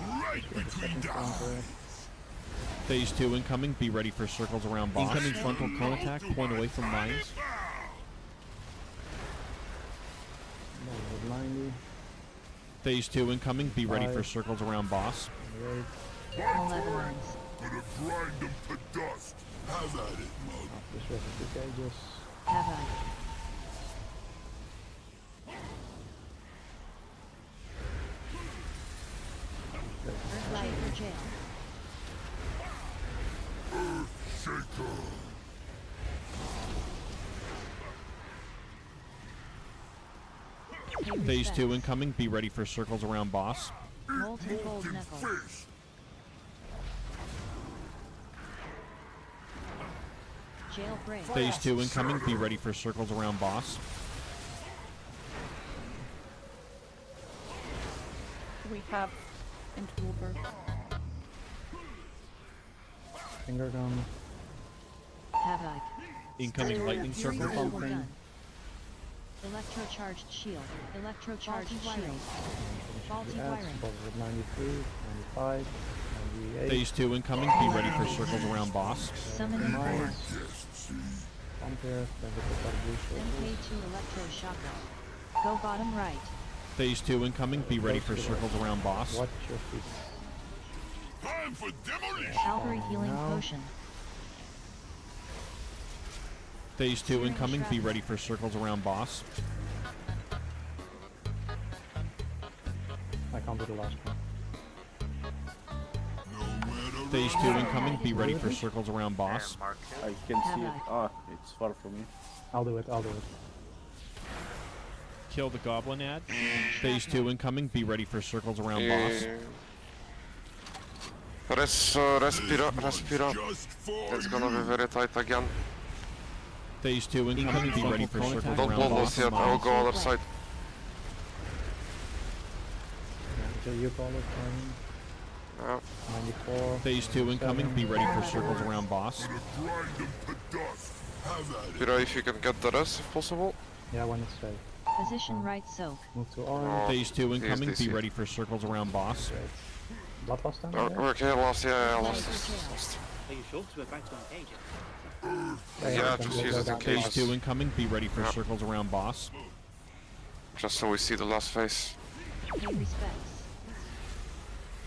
Right between the eyes. Phase 2 incoming. Be ready for circles around boss. Incoming frontal cone attack. Point away from mines. 90. Phase 2 incoming. Be ready for circles around boss. Malevolence. Gonna grind them to dust. Have at it, mug. This was the cages. Havoc. Earthshaker jail. Shaker. Phase 2 incoming. Be ready for circles around boss. Molten gold knuckle. Jailbreak. Phase 2 incoming. Be ready for circles around boss. We have Interloper. Finger gun. Havoc. Incoming lightning circle. Gun. Electrocharged shield. Electrocharged wiring. Faulty wiring. 93, 95, 98. Phase 2 incoming. Be ready for circles around boss. Summoning form. Pump here. MK2 electroshocker. Go bottom right. Phase 2 incoming. Be ready for circles around boss. Watch your feet. Time for demolition. Calvary healing potion. Phase 2 incoming. Be ready for circles around boss. I can't do the last one. Phase 2 incoming. Be ready for circles around boss. I can see it. Ah, it's far from me. I'll do it. I'll do it. Kill the goblin ad. Phase 2 incoming. Be ready for circles around boss. Respira. It's gonna be very tight again. Phase 2 incoming. Be ready for circles Don't around blow boss. those yet. I'll go other side. Until you call it. 94. Phase 2 incoming. Be ready for circles around boss. Grind them to dust. Have at it. Pira, if you can get the rest if possible. Yeah, when it's safe. Position right soak. Move to orange. Phase 2 incoming. Be ready for circles around boss. Bloodlust then? Okay, lost. Yeah, lost. Are you sure? Because we're about to engage it. Yeah, just use it in Phase case. 2 incoming. Be ready for circles around boss. Just so we see the last phase. Pay respects.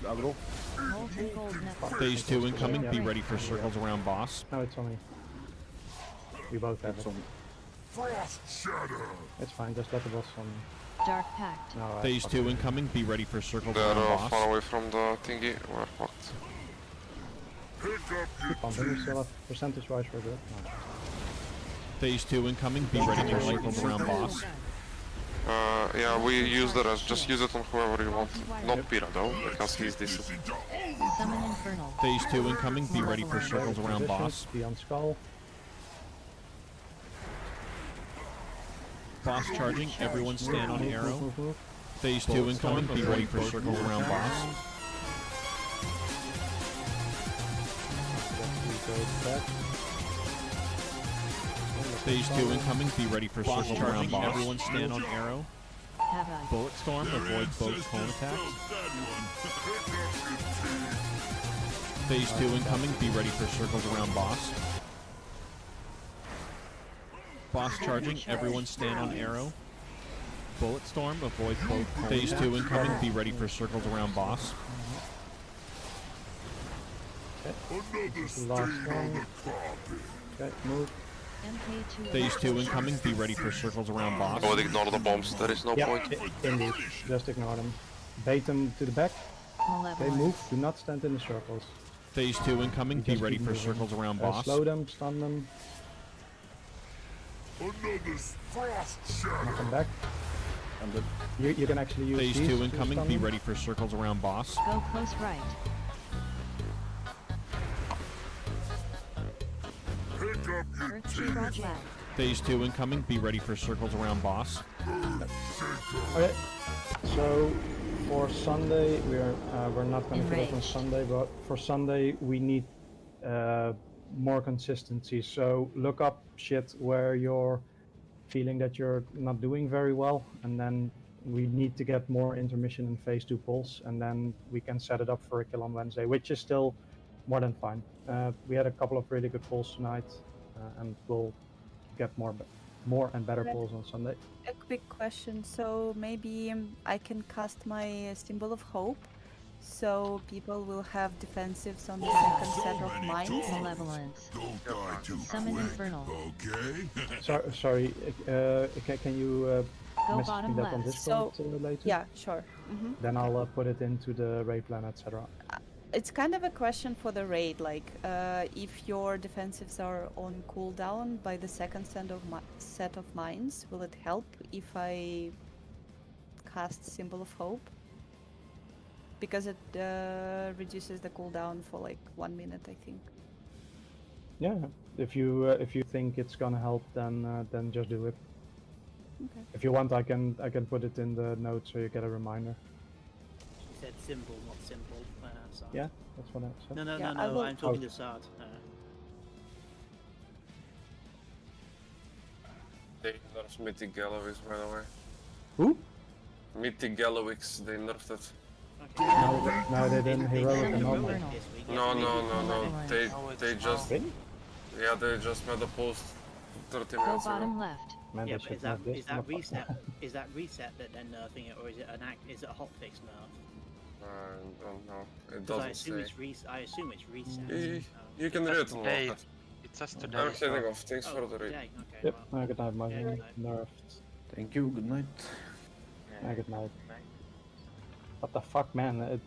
Aggro. Molten gold knuckle. Phase 2 incoming. Be ready for circles around boss. No, it's on me. We both have it. Frost shatter. It's fine, just let the boss on me. Dark pact. No, I Phase fucked 2 it. incoming. Be ready for circles They're around boss. far away from the thingy. We're fucked. Pick up your Keep pumping, we still have percentage-wise we're good. No. Phase 2 incoming. Be ready for circles around boss. Yeah, we use the rest. Just use it on whoever you want. Not Pira though, because he's decent. Summon infernal. Phase 2 incoming. Be ready for circles around boss. Be on skull. Boss charging. Everyone stand on arrow. Move, move. Phase 2 incoming. Be ready for circles around boss. go back. Phase 2 incoming. Be ready for Boss circles around charging. boss. Everyone stand on arrow. Have I? Bullet storm. Avoid both cone attacks. Phase 2 incoming. Be ready for circles around boss. Boss charging. Everyone stand on arrow. Bullet storm. Avoid both cone Phase 2 incoming. Be ready for circles around boss. Another stain Last on one. the carpet. Okay, move. MK2. Phase 2 incoming. Be ready for circles around boss. I would ignore the bombs, there is no Yeah, point. indeed. Just ignore them. Bait them to the back. Okay, Malevolent. move. Do not stand in the circles. Phase 2 incoming. Be Just ready keep for moving. circles around boss. Slow them, stun them, Another frost shadow. knock them back. I'm dead. You can actually use Phase these 2 to incoming. stun Be them. ready for circles around boss. Go close right. Pick up your Earth Shield left. Phase 2 incoming. Be ready for circles around boss. Okay, so for Sunday we're not going to put up on Enraged. Sunday, but for Sunday we need more consistency. So look up shit where you're feeling that you're not doing very well, and then we need to get more intermission in phase 2 pulls, and then we can set it up for a kill on Wednesday, which is still more than fine. We had a couple of really good pulls tonight, and we'll get more and better Okay. pulls on Sunday. A quick question. So maybe I can cast my symbol of hope, so people will have defensives on the second set of mines. Malevolence. Don't die too Summon quick, Infernal. okay? Sorry, can you Go message bottom me that on left. Discord later? Yeah, sure. Then I'll put it into the raid plan, etc. It's kind of a question for the raid, like if your defensives are on cooldown by the second set of mines, will it help if I cast Symbol of Hope? Because it reduces the cooldown for like 1 minute, I think. Yeah, if you think it's gonna help, then just do it. Okay. If you want, I can put it in the notes so you get a reminder. She said symbol, not simple. Sard. Yeah, that's what I said. No, Yeah, I will- I'm talking to Sard. They nerfed Mythic Gallowix, by the way. Who? Mythic Gallowix, they nerfed it. No, they didn't heroic and normal. No. They just Really? yeah, they just made a post 30 Go minutes bottom ago. left. Man, Yeah, they but should nerf this is that motherfucker. reset? Is that reset that they're nerfing it, or is it is it a hotfix nerf? I don't know. It 'Cause I doesn't assume say. it's I assume it's reset. You can read it on today. Warcraft. It says today. I'm heading off. Thanks for the read. Okay, okay. Yep, Well, good night, my yeah, good night. nerfed. Thank you, good night. Good night. What the fuck, man?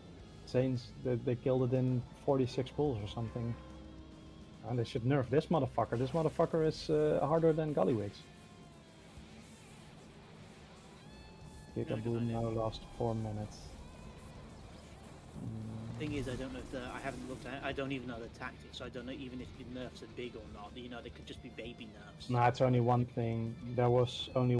Saints, they killed it in 46 pulls or something. And they should nerf this motherfucker. This motherfucker is harder than Gallywix. Gigaboom now lost 4 minutes. Thing is, I don't know if I haven't looked at it. I don't even know the tactics, so I don't know even if the nerfs are big or not. You know, they could just be baby nerfs. Nah, it's only one thing. There was only